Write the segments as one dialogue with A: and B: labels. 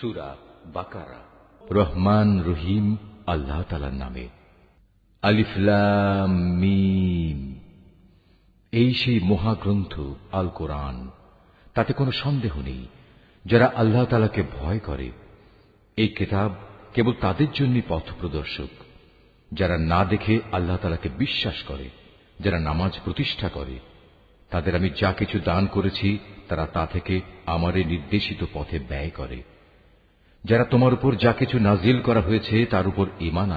A: সূরা বাকারা। রহমান রহিম আল্লাহ তাআলার নামে। আলিফ লাম মিম। এই সেই মহাগ্রন্থ আল কোরআন, তাতে কোনো সন্দেহ নেই যারা আল্লাহ তাআলাকে ভয় করে। এই কিতাব কেবল তাদের জন্য পথ প্রদর্শক, যারা না দেখে আল্লাহ তাআলাকে বিশ্বাস করে, যারা নামাজ প্রতিষ্ঠা করে। তাদের আমি যা কিছু দান করেছি তারা তা থেকে আমারে নির্দেশিত পথে ব্যয় করে। যারা তোমার উপর যা কিছু নাজিল করা হয়েছে তার উপর ঈমান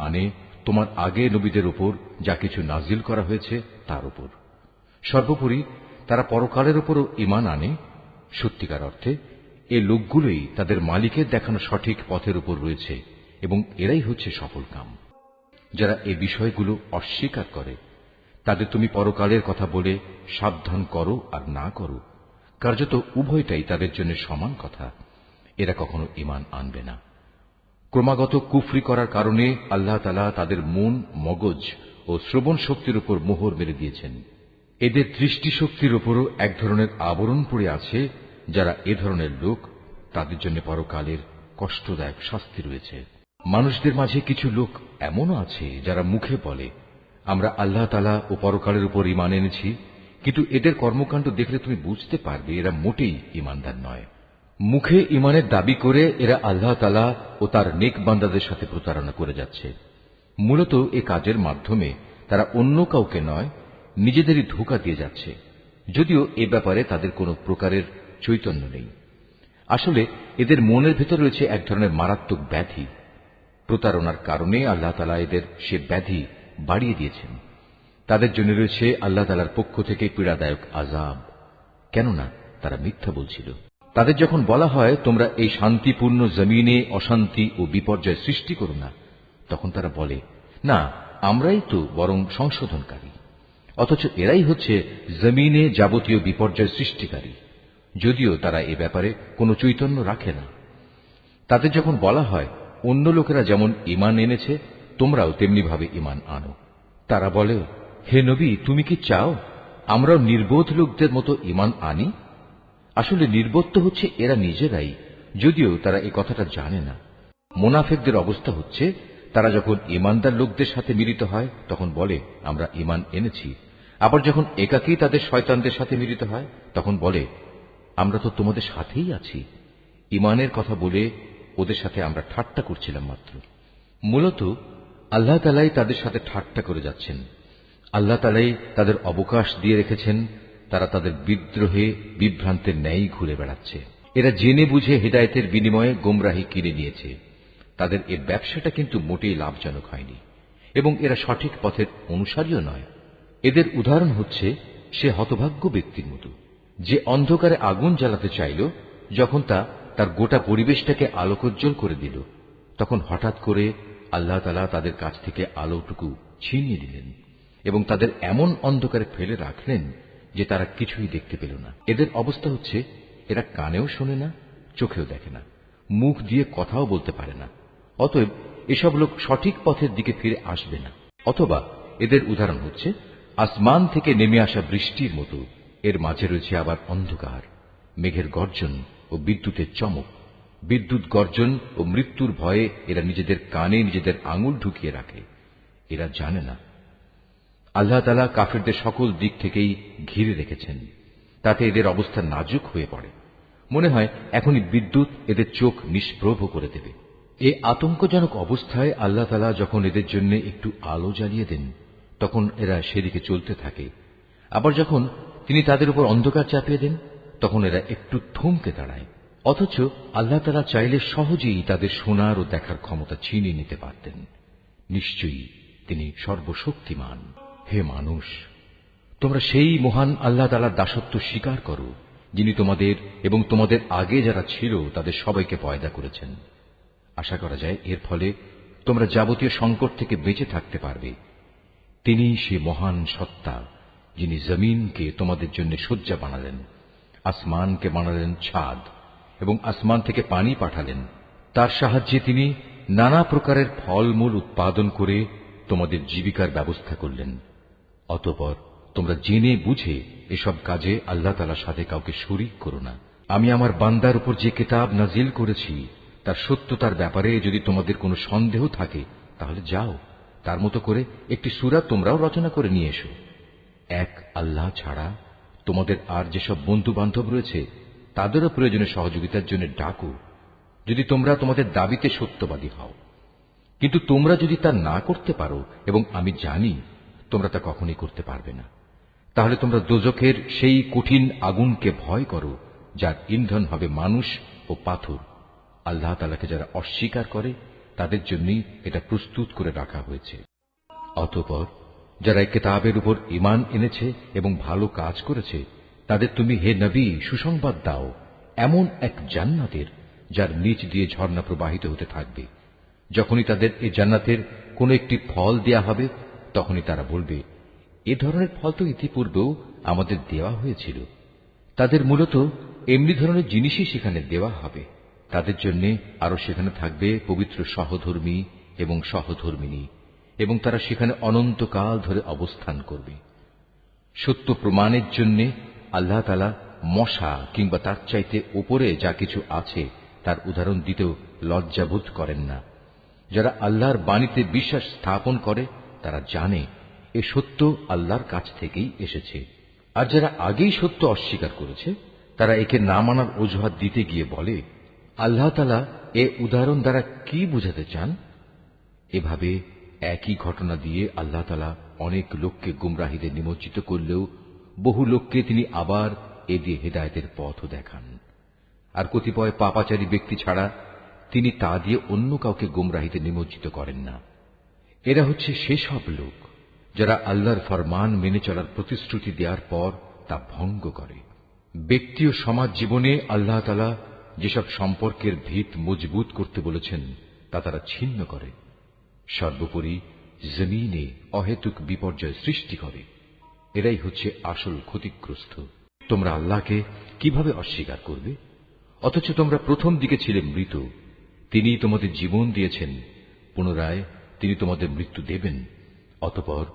A: আনে তোমার আগে নবীদের উপর যা কিছু নাজিল করা হয়েছে তার উপর। সর্বোপরি তারা পরকালের উপরও ঈমান আনে। সত্যিকার অর্থে এ লোকগুলোই তাদের মালিকের দেখানো সঠিক পথের উপর রয়েছে এবং এরাই হচ্ছে সফলকাম। যারা এ বিষয়গুলো অস্বীকার করে তাদের তুমি পরকালের কথা বলে সাবধান করো আর না করো, কার্যত উভয়টাই তাদের জন্য সমান কথা। এরা কখনো ঈমান আনবে না। ক্রমাগত কুফরি করার কারণে আল্লাহ তাআলা তাদের মন, মগজ ও শ্রবণ শক্তির উপর মোহর মেরে দিয়েছেন। এদের দৃষ্টিশক্তির উপরও এক ধরনের আবরণ পড়ে আছে। যারা এ ধরনের লোক, তাদের জন্য পরকালের কষ্টদায়ক শাস্তি রয়েছে। মানুষদের মাঝে কিছু লোক এমনও আছে যারা মুখে বলে আমরা আল্লাহ তাআলা ও পরকালের উপর ঈমান এনেছি, কিন্তু এদের কর্মকাণ্ড দেখলে তুমি বুঝতে পারবে এরা মোটেই ঈমানদার নয়। মুখে ঈমানের দাবি করে এরা আল্লাহ তাআলা ও তার নেক বান্দাদের সাথে প্রতারণা করে যাচ্ছে। মূলত এ কাজের মাধ্যমে তারা অন্য কাউকে নয়, নিজেদেরই ধোঁকা দিয়ে যাচ্ছে, যদিও এ ব্যাপারে তাদের কোনো প্রকারের চৈতন্য নেই। আসলে এদের মনের ভেতর রয়েছে এক ধরনের মারাত্মক ব্যাধি। প্রতারণার কারণে আল্লাহ তাআলা এদের সে ব্যাধি বাড়িয়ে দিয়েছেন। তাদের জন্য রয়েছে আল্লাহ তাআলার পক্ষ থেকে পীড়াদায়ক আযাব, কেননা তারা মিথ্যা বলছিল। তাদের যখন বলা হয় তোমরা এই শান্তিপূর্ণ জমিনে অশান্তি ও বিপর্যয় সৃষ্টি করো না, তখন তারা বলে না, আমরাই তো বরং সংশোধনকারী। অথচ এরাই হচ্ছে জমিনে যাবতীয় বিপর্যয় সৃষ্টিকারী, যদিও তারা এ ব্যাপারে কোনো চৈতন্য রাখে না। তাদের যখন বলা হয় অন্য লোকেরা যেমন ঈমান এনেছে তোমরাও তেমনি ভাবে ঈমান আনো, তারা বলে হে নবী, তুমি কি চাও আমরাও নির্বোধ লোকদের মতো ঈমান আনি? আসলে নির্বোধ তো হচ্ছে এরা নিজেরাই, যদিও তারা এই কথাটা জানে না। মুনাফিকদের অবস্থা হচ্ছে তারা যখন ঈমানদার লোকদের সাথে মিলিত হয় তখন বলে আমরা ঈমান এনেছি, আবার যখন একাকী তাদের শয়তানদের সাথে মিলিত হয় তখন বলে আমরা তো তোমাদের সাথেই আছি। ঈমানের কথা বলে ওদের সাথে আমরা ঠাট্টা করছিলাম মাত্র। মূলত আল্লাহ তাআলাই তাদের সাথে ঠাট্টা করে যাচ্ছেন। আল্লাহ তাআলাই তাদের অবকাশ দিয়ে রেখেছেন। তারা তাদের বিদ্রোহে বিভ্রান্তের ন্যায় ঘুরে বেড়াচ্ছে। এরা জেনে বুঝে হেদায়েতের বিনিময়ে গোমরাহি কিনে নিয়েছে। তাদের এ ব্যবসাটা কিন্তু মোটেই লাভজনক হয়নি এবং এরা সঠিক পথের অনুসারীও নয়। এদের উদাহরণ হচ্ছে সে হতভাগ্য ব্যক্তির মতো যে অন্ধকারে আগুন জ্বালাতে চাইল, যখন তা তার গোটা পরিবেশটাকে আলোকোজ্জ্বল করে দিল, তখন হঠাৎ করে আল্লাহ তাআলা তাদের কাছ থেকে আলোটুকু ছিনিয়ে দিলেন এবং তাদের এমন অন্ধকারে ফেলে রাখলেন যে তারা কিছুই দেখতে পেল না। এদের অবস্থা হচ্ছে এরা কানেও শোনে না, চোখেও দেখে না, মুখ দিয়ে কথাও বলতে পারে না। অতএব এসব লোক সঠিক পথের দিকে ফিরে আসবে না। অথবা এদের উদাহরণ হচ্ছে আসমান থেকে নেমে আসা বৃষ্টির মতো, এর মাঝে রয়েছে আবার অন্ধকার, মেঘের গর্জন ও বিদ্যুতের চমক। বিদ্যুৎ গর্জন ও মৃত্যুর ভয়ে এরা নিজেদের কানে নিজেদের আঙুল ঢুকিয়ে রাখে। এরা জানে না আল্লাহ তাআলা কাফিরদের সকল দিক থেকেই ঘিরে রেখেছেন, তাতে এদের অবস্থা নাজুক হয়ে পড়ে। মনে হয় এখনই বিদ্যুৎ এদের চোখ নিষ্প্রভ করে দেবে। এ আতঙ্কজনক অবস্থায় আল্লাহ তাআলা যখন এদের জন্য একটু আলো জ্বালিয়ে দেন তখন এরা সেদিকে চলতে থাকে। আবার যখন তিনি তাদের উপর অন্ধকার চাপিয়ে দেন তখন এরা একটু থমকে দাঁড়ায়। অথচ আল্লাহ তাআলা চাইলে সহজেই তাদের শোনার ও দেখার ক্ষমতা ছিনিয়ে নিতে পারতেন। নিশ্চয়ই তিনি সর্বশক্তিমান। হে মানুষ, তোমরা সেই মহান আল্লাহ তাআলার দাসত্ব স্বীকার করো যিনি তোমাদের এবং তোমাদের আগে যারা ছিল তাদের সবাইকে পয়দা করেছেন। আশা করা যায় এর ফলে তোমরা যাবতীয় সংকট থেকে বেঁচে থাকতে পারবে। তিনি সে মহান সত্তা যিনি জমিনকে তোমাদের জন্য শয্যা বানালেন, আসমানকে বানালেন ছাদ এবং আসমান থেকে পানি পাঠালেন। তার সাহায্যে তিনি নানা প্রকারের ফলমূল উৎপাদন করে তোমাদের জীবিকার ব্যবস্থা করলেন। অতঃপর তোমরা জেনে বুঝে এসব কাজে আল্লাহ তাআলার সাথে কাউকে শরীক করো না। আমি আমার বান্দার উপর যে কিতাব নাজিল করেছি তার সত্যতার ব্যাপারে যদি তোমাদের কোনো সন্দেহ থাকে তাহলে যাও, তার মতো করে একটি সূরা তোমরাও রচনা করে নিয়ে এসো। এক আল্লাহ ছাড়া তোমাদের আর যেসব বন্ধু বান্ধব রয়েছে তাদেরও প্রয়োজনে সহযোগিতার জন্য ডাকো, যদি তোমরা তোমাদের দাবিতে সত্যবাদী হও। কিন্তু তোমরা যদি তা না করতে পারো, এবং আমি জানি তোমরা তা কখনই করতে পারবে না, তাহলে তোমরা দোজখের সেই কঠিন আগুনকে ভয় করো, যার ইন্ধন হবে মানুষ ও পাথর। আল্লাহ তাআলাকে যারা অস্বীকার করে তাদের জন্যই এটা প্রস্তুত করে রাখা হয়েছে। অতঃপর যারা এই কিতাবের উপর ঈমান এনেছে এবং ভালো কাজ করেছে তাদের তুমি হে নবী সুসংবাদ দাও এমন এক জান্নাতের যার নিচ দিয়ে ঝর্ণা প্রবাহিত হতে থাকবে। যখনই তাদের এই জান্নাতের কোন একটি ফল দেয়া হবে তখনই তারা বলবে, এ ধরনের ফল তো ইতিপূর্বেও আমাদের দেওয়া হয়েছিল। তাদের মূলত এমনি ধরনের জিনিসই সেখানে দেওয়া হবে। তাদের জন্য আরো সেখানে থাকবে পবিত্র সহধর্মী এবং সহধর্মিনী, এবং তারা সেখানে অনন্তকাল ধরে অবস্থান করবে। সত্য প্রমাণের জন্য আল্লাহ তাআলা মশা কিংবা তার চাইতে উপরে যা কিছু আছে তার উদাহরণ দিতেও লজ্জাবোধ করেন না। যারা আল্লাহর বাণীতে বিশ্বাস স্থাপন করে তারা জানে এ সত্য আল্লাহর কাছ থেকেই এসেছে। আর যারা আগেই সত্য অস্বীকার করেছে তারা একে না মানার অজুহাত দিতে গিয়ে বলে, আল্লাহ তাআলা এ উদাহরণ দ্বারা কি বুঝাতে চান? এভাবে একই ঘটনা দিয়ে আল্লাহ তাআলা অনেক লোককে গুমরাহিতে নিমজ্জিত করলেও বহু লোককে তিনি আবার এ দিয়ে হেদায়েতের পথও দেখান। আর কতিপয় পাপাচারী ব্যক্তি ছাড়া তিনি তা দিয়ে অন্য কাউকে গুমরাহিতে নিমজ্জিত করেন না। এরা হচ্ছে সেসব লোক যারা আল্লাহর ফরমান মেনে চলার প্রতিশ্রুতি দেওয়ার পর তা ভঙ্গ করে। ব্যক্তি ও সমাজ জীবনে আল্লাহ তাআলা যেসব সম্পর্কের ভিত মজবুত করতে বলেছেন তা তারা ছিন্ন করে। সর্বোপরি জমিনে অহেতুক বিপর্যয় সৃষ্টি করে। এরাই হচ্ছে আসল ক্ষতিগ্রস্ত। তোমরা আল্লাহকে কিভাবে অস্বীকার করবে, অথচ তোমরা প্রথম দিকে ছিলে মৃত। তিনি তোমাদের জীবন দিয়েছেন, পুনরায় তিনি তোমাদের মৃত্যু দেবেন। অতঃপর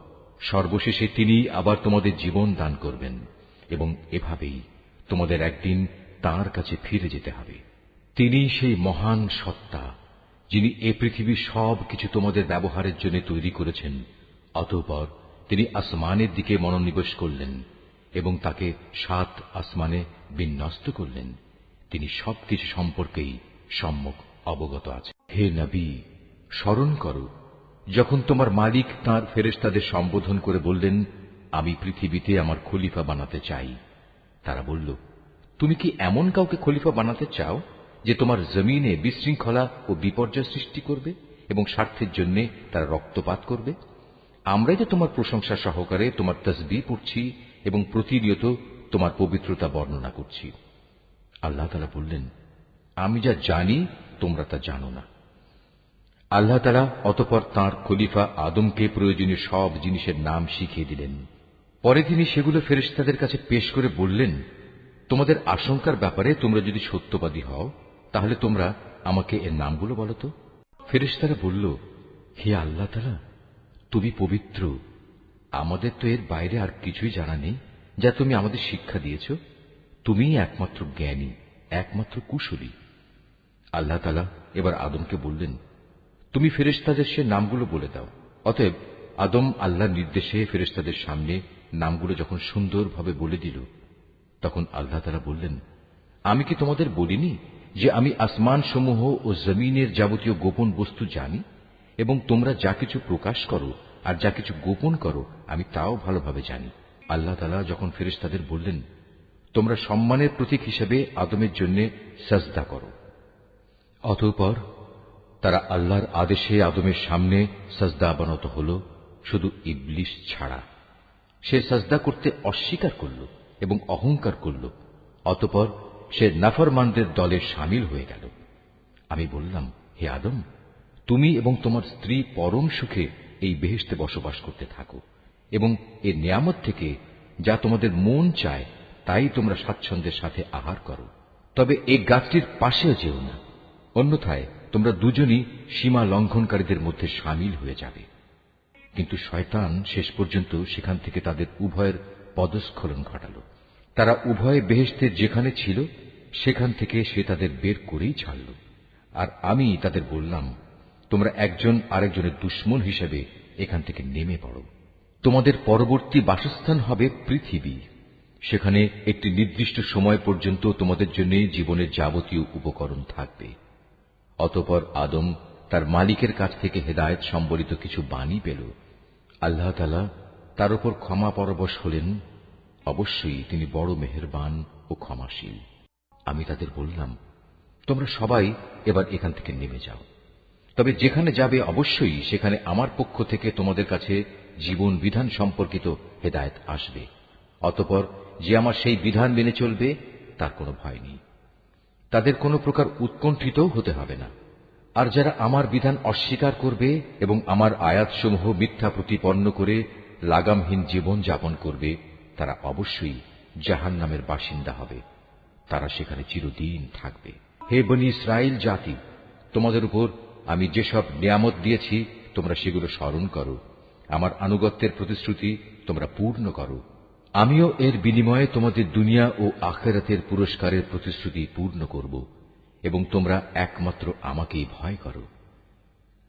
A: সর্বশেষে তিনি আবার তোমাদের জীবন দান করবেন, এবং এভাবেই তোমাদের একদিন তাঁর কাছে ফিরে যেতে হবে। তিনি সেই মহান সত্তা যিনি এ পৃথিবীর সব কিছু তোমাদের ব্যবহারের জন্য তৈরি করেছেন। অতঃপর তিনি আসমানের দিকে মনোনিবেশ করলেন এবং তাকে 7 আসমানে বিন্যস্ত করলেন। তিনি সবকিছু সম্পর্কেই সম্যক অবগত আছে। হে নবী, স্মরণ করো যখন তোমার মালিক তাঁর ফেরেশতাদের সম্বোধন করে বললেন, আমি পৃথিবীতে আমার খলিফা বানাতে চাই। তারা বলল, তুমি কি এমন কাউকে খলিফা বানাতে চাও যে তোমার জমিনে বিশৃঙ্খলা ও বিপর্যয় সৃষ্টি করবে এবং স্বার্থের জন্য তারা রক্তপাত করবে? আমরাই তো তোমার প্রশংসা সহকারে তোমার তাসবিহ পড়ছি এবং প্রতিনিয়ত তোমার পবিত্রতা বর্ণনা করছি। আল্লাহ তাআলা বললেন, আমি যা জানি তোমরা তা জানো না। আল্লাহ তাআলা অতঃপর তাঁর খলিফা আদমকে প্রয়োজনীয় সব জিনিসের নাম শিখিয়ে দিলেন। পরে তিনি সেগুলো ফেরেশতাদের কাছে পেশ করে বললেন, তোমাদের আশঙ্কার ব্যাপারে তোমরা যদি সত্যবাদী হও তাহলে তোমরা আমাকে এর নামগুলো বলো তো। ফেরেশতারা বলল, হে আল্লাহ তাআলা, তুমি পবিত্র, আমাদের তো এর বাইরে আর কিছুই জানা নেই যা তুমি আমাদের শিক্ষা দিয়েছ। তুমিই একমাত্র জ্ঞানী, একমাত্র কুশলী। আল্লাহ তাআলা এবার আদমকে বললেন, তুমি ফেরেশতাদের সে নামগুলো বলে দাও। অতএব আদম আল্লাহর নির্দেশে ফেরেশতাদের সামনে নামগুলো যখন সুন্দরভাবে বলে দিল, তখন আল্লাহ তাআলা বললেন, আমি কি তোমাদের বলিনি যে আমি আসমান সমূহ ও জমিনের যাবতীয় গোপন বস্তু জানি, এবং তোমরা যা কিছু প্রকাশ করো আর যা কিছু গোপন করো আমি তাও ভালোভাবে জানি। আল্লাহ তাআলা যখন ফেরেশতাদের বললেন, তোমরা সম্মানের প্রতীক হিসেবে আদমের জন্য সাজদা করো, অতঃপর তারা আল্লাহর আদেশে আদমের সামনে সাজদা অবনত হল, শুধু ইবলিস ছাড়া। সে সাজদা করতে অস্বীকার করল এবং অহংকার করল। অতঃপর সে নাফরমানদের দলে শামিল হয়ে গেল। আমি বললাম, হে আদম, তুমি এবং তোমার স্ত্রী পরম সুখে এই বেহেশতে বসবাস করতে থাকো, এবং এর নিয়ামত থেকে যা তোমাদের মন চায় তাই তোমরা স্বাচ্ছন্দ্যের সাথে আহার করো। তবে এই গাছটির পাশেও যেও না, অন্যথায় তোমরা দুজনই সীমা লঙ্ঘনকারীদের মধ্যে শামিল হয়ে যাবে। কিন্তু শয়তান শেষ পর্যন্ত সেখান থেকে তাদের উভয়ের পদস্খলন ঘটাল। তারা উভয়ে বেহেশতে যেখানে ছিল সেখান থেকে সে তাদের বের করেই ছাড়ল। আর আমি তাদের বললাম, তোমরা একজন আরেকজনের দুশমন হিসেবে এখান থেকে নেমে পড়ো। তোমাদের পরবর্তী বাসস্থান হবে পৃথিবী। সেখানে একটি নির্দিষ্ট সময় পর্যন্ত তোমাদের জন্য জীবনের যাবতীয় উপকরণ থাকবে। অতঃপর আদম তার মালিকের কাছ থেকে হেদায়েত সম্বলিত কিছু বাণী পেল। আল্লাহ তাআলা তার উপর ক্ষমা পরবশ হলেন। অবশ্যই তিনি বড় মেহেরবান ও ক্ষমাশীল। আমি তাদের বললাম, তোমরা সবাই এবার এখান থেকে নেমে যাও। তবে যেখানে যাবে অবশ্যই সেখানে আমার পক্ষ থেকে তোমাদের কাছে জীবন বিধান সম্পর্কিত হেদায়েত আসবে। অতঃপর যে আমার সেই বিধান মেনে চলবে তার কোনো ভয় নেই, তাদের কোনো প্রকার উৎকণ্ঠিতও হতে হবে না। আর যারা আমার বিধান অস্বীকার করবে এবং আমার আয়াতসমূহ মিথ্যা প্রতিপন্ন করে লাগামহীন জীবন যাপন করবে, তারা অবশ্যই জাহান্নামের বাসিন্দা হবে। তারা সেখানে চিরদিন থাকবে। হে বনী ইসরাইল জাতি, তোমাদের উপর আমি যেসব নিয়ামত দিয়েছি তোমরা সেগুলো স্মরণ করো। আমার আনুগত্যের প্রতিশ্রুতি তোমরা পূর্ণ করো। আমিও এর বিনিময়ে তোমাদের দুনিয়া ও আখিরাতের পুরস্কারের প্রতিশ্রুতি পূর্ণ করব এবং তোমরা একমাত্র আমাকেই ভয় করো।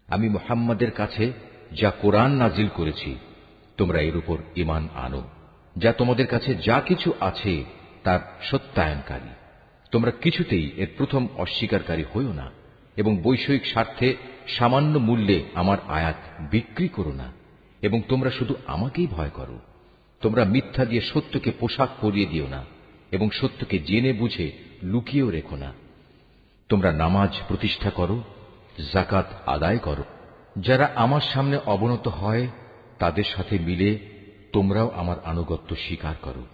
A: আমি মুহাম্মাদের কাছে যা কোরআন নাজিল করেছি তোমরা এর উপর ঈমান আনো। যা তোমাদের কাছে যা কিছু আছে তার সত্যায়নকারী। তোমরা কিছুতেই এর প্রথম অস্বীকারী হইও না এবং বৈষয়িক স্বার্থে সামান্য মূল্যে আমার আয়াত বিক্রি করো না এবং তোমরা শুধু আমাকেই ভয় করো। তোমরা মিথ্যা দিয়ে সত্যকে পোশাক পরিয়ে দিও না এবং সত্যকে জেনে বুঝে লুকিয়েও রেখো না। তোমরা নামাজ প্রতিষ্ঠা করো, যাকাত আদায় করো। যারা আমার সামনে অবনত হয় তাদের সাথে মিলে তোমরাও আমার আনুগত্য স্বীকার করো।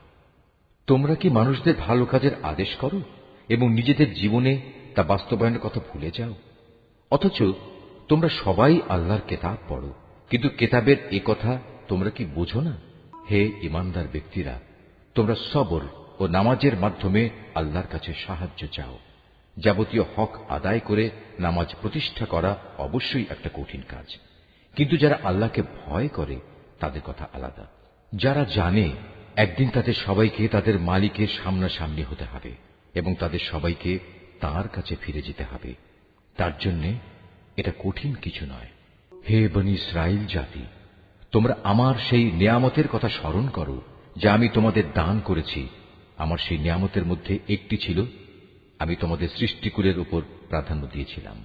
A: তোমরা কি মানুষদের ভালো কাজের আদেশ করো এবং নিজেদের জীবনে তা বাস্তবায়নের কথা ভুলে যাও? অথচ তোমরা সবাই আল্লাহর কেতাব পড়ো, কিন্তু কেতাবের এ কথা তোমরা কি বোঝো না? হে ঈমানদার ব্যক্তিরা, তোমরা সবর ও নামাজের মাধ্যমে আল্লাহর কাছে সাহায্য চাও। যাবতীয় হক আদায় করে নামাজ প্রতিষ্ঠা করা অবশ্যই একটা কঠিন কাজ, কিন্তু যারা আল্লাহকে ভয় করে তাদের কথা আলাদা। যারা জানে একদিন তাদের সবাইকে তাদের মালিকের সামনাসামনি হতে হবে এবং তাদের সবাইকে তাঁর কাছে ফিরে যেতে হবে, তার জন্য এটা কঠিন কিছু নয়। হে বনী ইসরাইল জাতি, তোমরা আমার সেই নিয়ামতের কথা স্মরণ করো যা আমি তোমাদের দান করেছি। আমার সেই নিয়ামতের মধ্যে একটি ছিল, আমি তোমাদের সৃষ্টিকুলের উপর প্রাধান্য দিয়েছিলাম।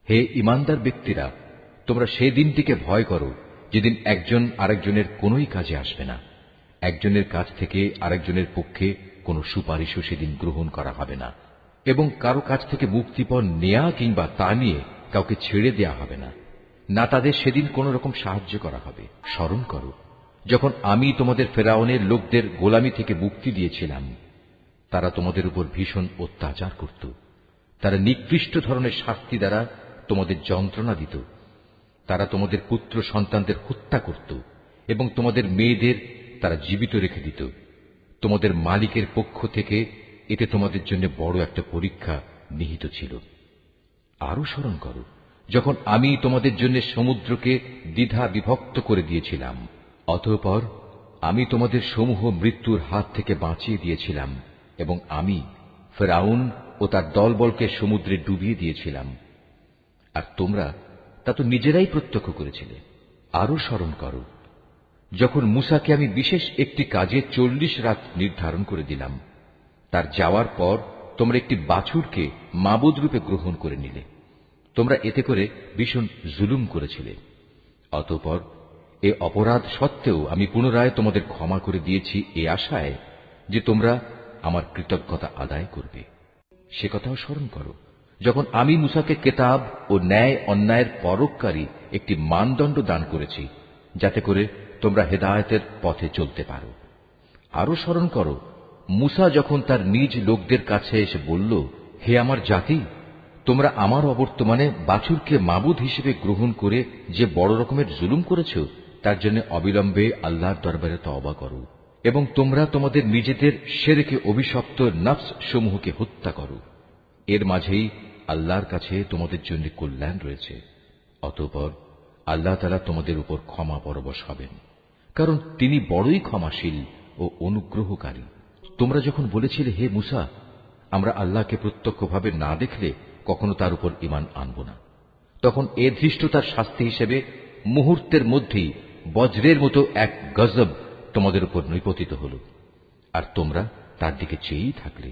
A: হে ঈমানদার ব্যক্তিরা, তোমরা সেই দিনটিকে ভয় করো যেদিন একজন আরেকজনের কোনোই কাজে আসবে না। একজনের কাছ থেকে আরেকজনের পক্ষে কোনো সুপারিশও সেদিন গ্রহণ করা হবে না এবং কারো কাছ থেকে মুক্তিপণ নেয়া কিংবা তা নিয়ে কাউকে ছেড়ে দেয়া হবে না, না তাদের সেদিন কোন রকম সাহায্য করা হবে। স্মরণ করো যখন আমি তোমাদের ফেরাউনের লোকদের গোলামি থেকে মুক্তি দিয়েছিলাম। তারা তোমাদের উপর ভীষণ অত্যাচার করত। তারা নিকৃষ্ট ধরনের শাস্তি দ্বারা তোমাদের যন্ত্রণা দিত। তারা তোমাদের পুত্র সন্তানদের হত্যা করত এবং তোমাদের মেয়েদের তারা জীবিত রেখে দিত। তোমাদের মালিকের পক্ষ থেকে এতে তোমাদের জন্য বড় একটা পরীক্ষা নিহিত ছিল। আরো স্মরণ করো যখন আমি তোমাদের জন্য সমুদ্রকে দ্বিধা বিভক্ত করে দিয়েছিলাম। অতঃপর আমি তোমাদের সমূহ মৃত্যুর হাত থেকে বাঁচিয়ে দিয়েছিলাম এবং আমি ফেরাউন ও তার দলবলকে সমুদ্রে ডুবিয়ে দিয়েছিলাম, আর তোমরা তা তো নিজেরাই প্রত্যক্ষ করেছিলে। আরো স্মরণ করো যখন মূসাকে আমি বিশেষ একটি কাজে 40 রাত নির্ধারণ করে দিলাম। তার যাওয়ার পর তোমরা একটি বাছুরকে মাবুদ রূপে গ্রহণ করে নিলে। তোমরা এতে করে ভীষণ জুলুম করেছিলে। অতঃপর এ অপরাধ সত্ত্বেও আমি পুনরায় তোমাদের ক্ষমা করে দিয়েছি এ আশায় যে তোমরা আমার কৃতজ্ঞতা আদায় করবে। সে কথাও স্মরণ করো যখন আমি মূসাকে কেতাব ও ন্যায় অন্যায়ের পরককারী একটি মানদণ্ড দান করেছি, যাতে করে তোমরা হেদায়েতের পথে চলতে পারো। আরো স্মরণ করো মূসা যখন তার নিজ লোকদের কাছে এসে বলল, হে আমার জাতি, তোমরা আমার অবর্তমানে বাছুরকে মাবুদ হিসেবে গ্রহণ করে যে বড় রকমের জুলুম করেছ, তার জন্য অবিলম্বে আল্লাহর দরবারে তওবা করো এবং তোমরা তোমাদের নিজেদের শিরকে অভিশপ্ত নফস সমূহকে হত্যা করো। এর মাঝেই আল্লাহর কাছে তোমাদের জন্য কল্যাণ রয়েছে। অতঃপর আল্লাহ তাআলা তোমাদের উপর ক্ষমা পরবশ হবেন, কারণ তিনি বড়ই ক্ষমাশীল ও অনুগ্রহকারী। তোমরা যখন বলেছিলে, হে মূসা, আমরা আল্লাহকে প্রত্যক্ষভাবে না দেখলে কখনো তার উপর ঈমান আনব না। তখন এ ধৃষ্টতার শাস্তি হিসেবে মুহূর্তের মধ্যেই বজ্রের মতো এক গজব তোমাদের উপর নিপতিত হল, আর তোমরা তার দিকে চেয়েই থাকলে,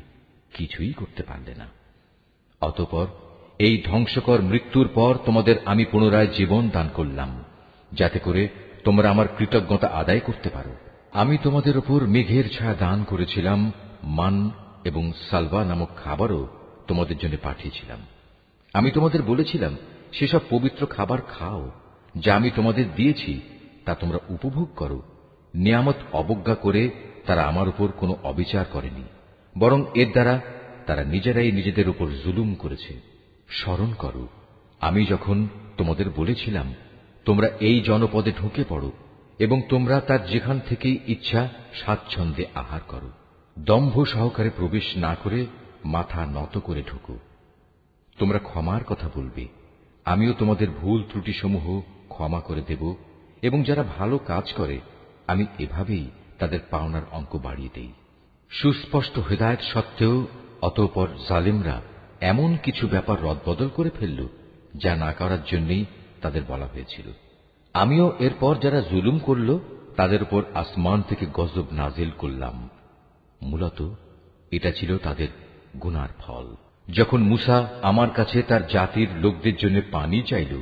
A: কিছুই করতে পারলে না। অতঃপর এই ধ্বংসকর মৃত্যুর পর তোমাদের আমি পুনরায় জীবন দান করলাম, যাতে করে তোমরা আমার কৃতজ্ঞতা আদায় করতে পারো। আমি তোমাদের উপর মেঘের ছায়া দান করেছিলাম, মান এবং সালওয়া নামক খাবারও তোমাদের জন্য পাঠিয়েছিলাম। আমি তোমাদের বলেছিলাম, সেসব পবিত্র খাবার খাও যা আমি তোমাদের দিয়েছি, তা তোমরা উপভোগ করো। নিয়ামত অবজ্ঞা করে তারা আমার উপর কোনো অবিচার করেনি, বরং এর দ্বারা তারা নিজেরাই নিজেদের উপর জুলুম করেছে। স্মরণ করো, আমি যখন তোমাদের বলেছিলাম তোমরা এই জনপদে ঢুকে পড়ো এবং তোমরা তার যেখান থেকেই ইচ্ছা স্বাচ্ছন্দ্যে আহার করো, দম্ভ সহকারে প্রবেশ না করে মাথা নত করে ঢুকো। তোমরা ক্ষমার কথা বলবে, আমিও তোমাদের ভুল ত্রুটিসমূহ ক্ষমা করে দেব, এবং যারা ভালো কাজ করে আমি এভাবেই তাদের পাওনার অঙ্ক বাড়িয়ে দেই। সুস্পষ্ট হেদায়েত সত্ত্বেও অতঃপর জালিমরা এমন কিছু ব্যাপার রদবদল করে ফেলল যা না করার জন্যই তাদের বলা হয়েছিল। আমিও এরপর যারা জুলুম করল তাদের উপর আসমান থেকে গজব নাজিল করলাম। মূলত এটা ছিল তাদের গুনার ফল। যখন মুসা আমার কাছে তার জাতির লোকদের জন্য পানি চাইল,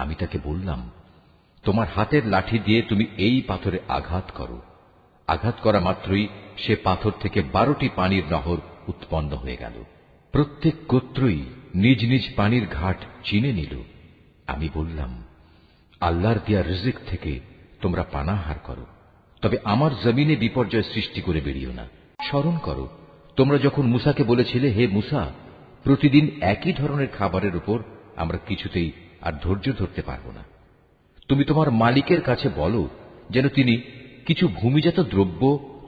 A: আমি তাকে বললাম, তোমার হাতের লাঠি দিয়ে তুমি এই পাথরে আঘাত করো। আঘাত করা মাত্রই সে পাথর থেকে 12টি পানির নহর উৎপন্ন হয়ে গেল। প্রত্যেক গোত্রই নিজ নিজ পানির ঘাট চিনে নিল। আমি বললাম, আল্লাহর দেয়া রিজিক থেকে তোমরা পানাহার করো, তবে আমার জমিনে বিপর্যয় সৃষ্টি করে বেরিও না। স্মরণ করো, তোমরা যখন মুসাকে বলেছিলে, হে মুসা, প্রতিদিন একই ধরনের খাবারের উপর আমরা কিছুতেই আর ধৈর্য ধরতে পারব না। তুমি তোমার মালিকের কাছে বলো যেন তিনি কিছু ভূমিজাত দ্রব্য,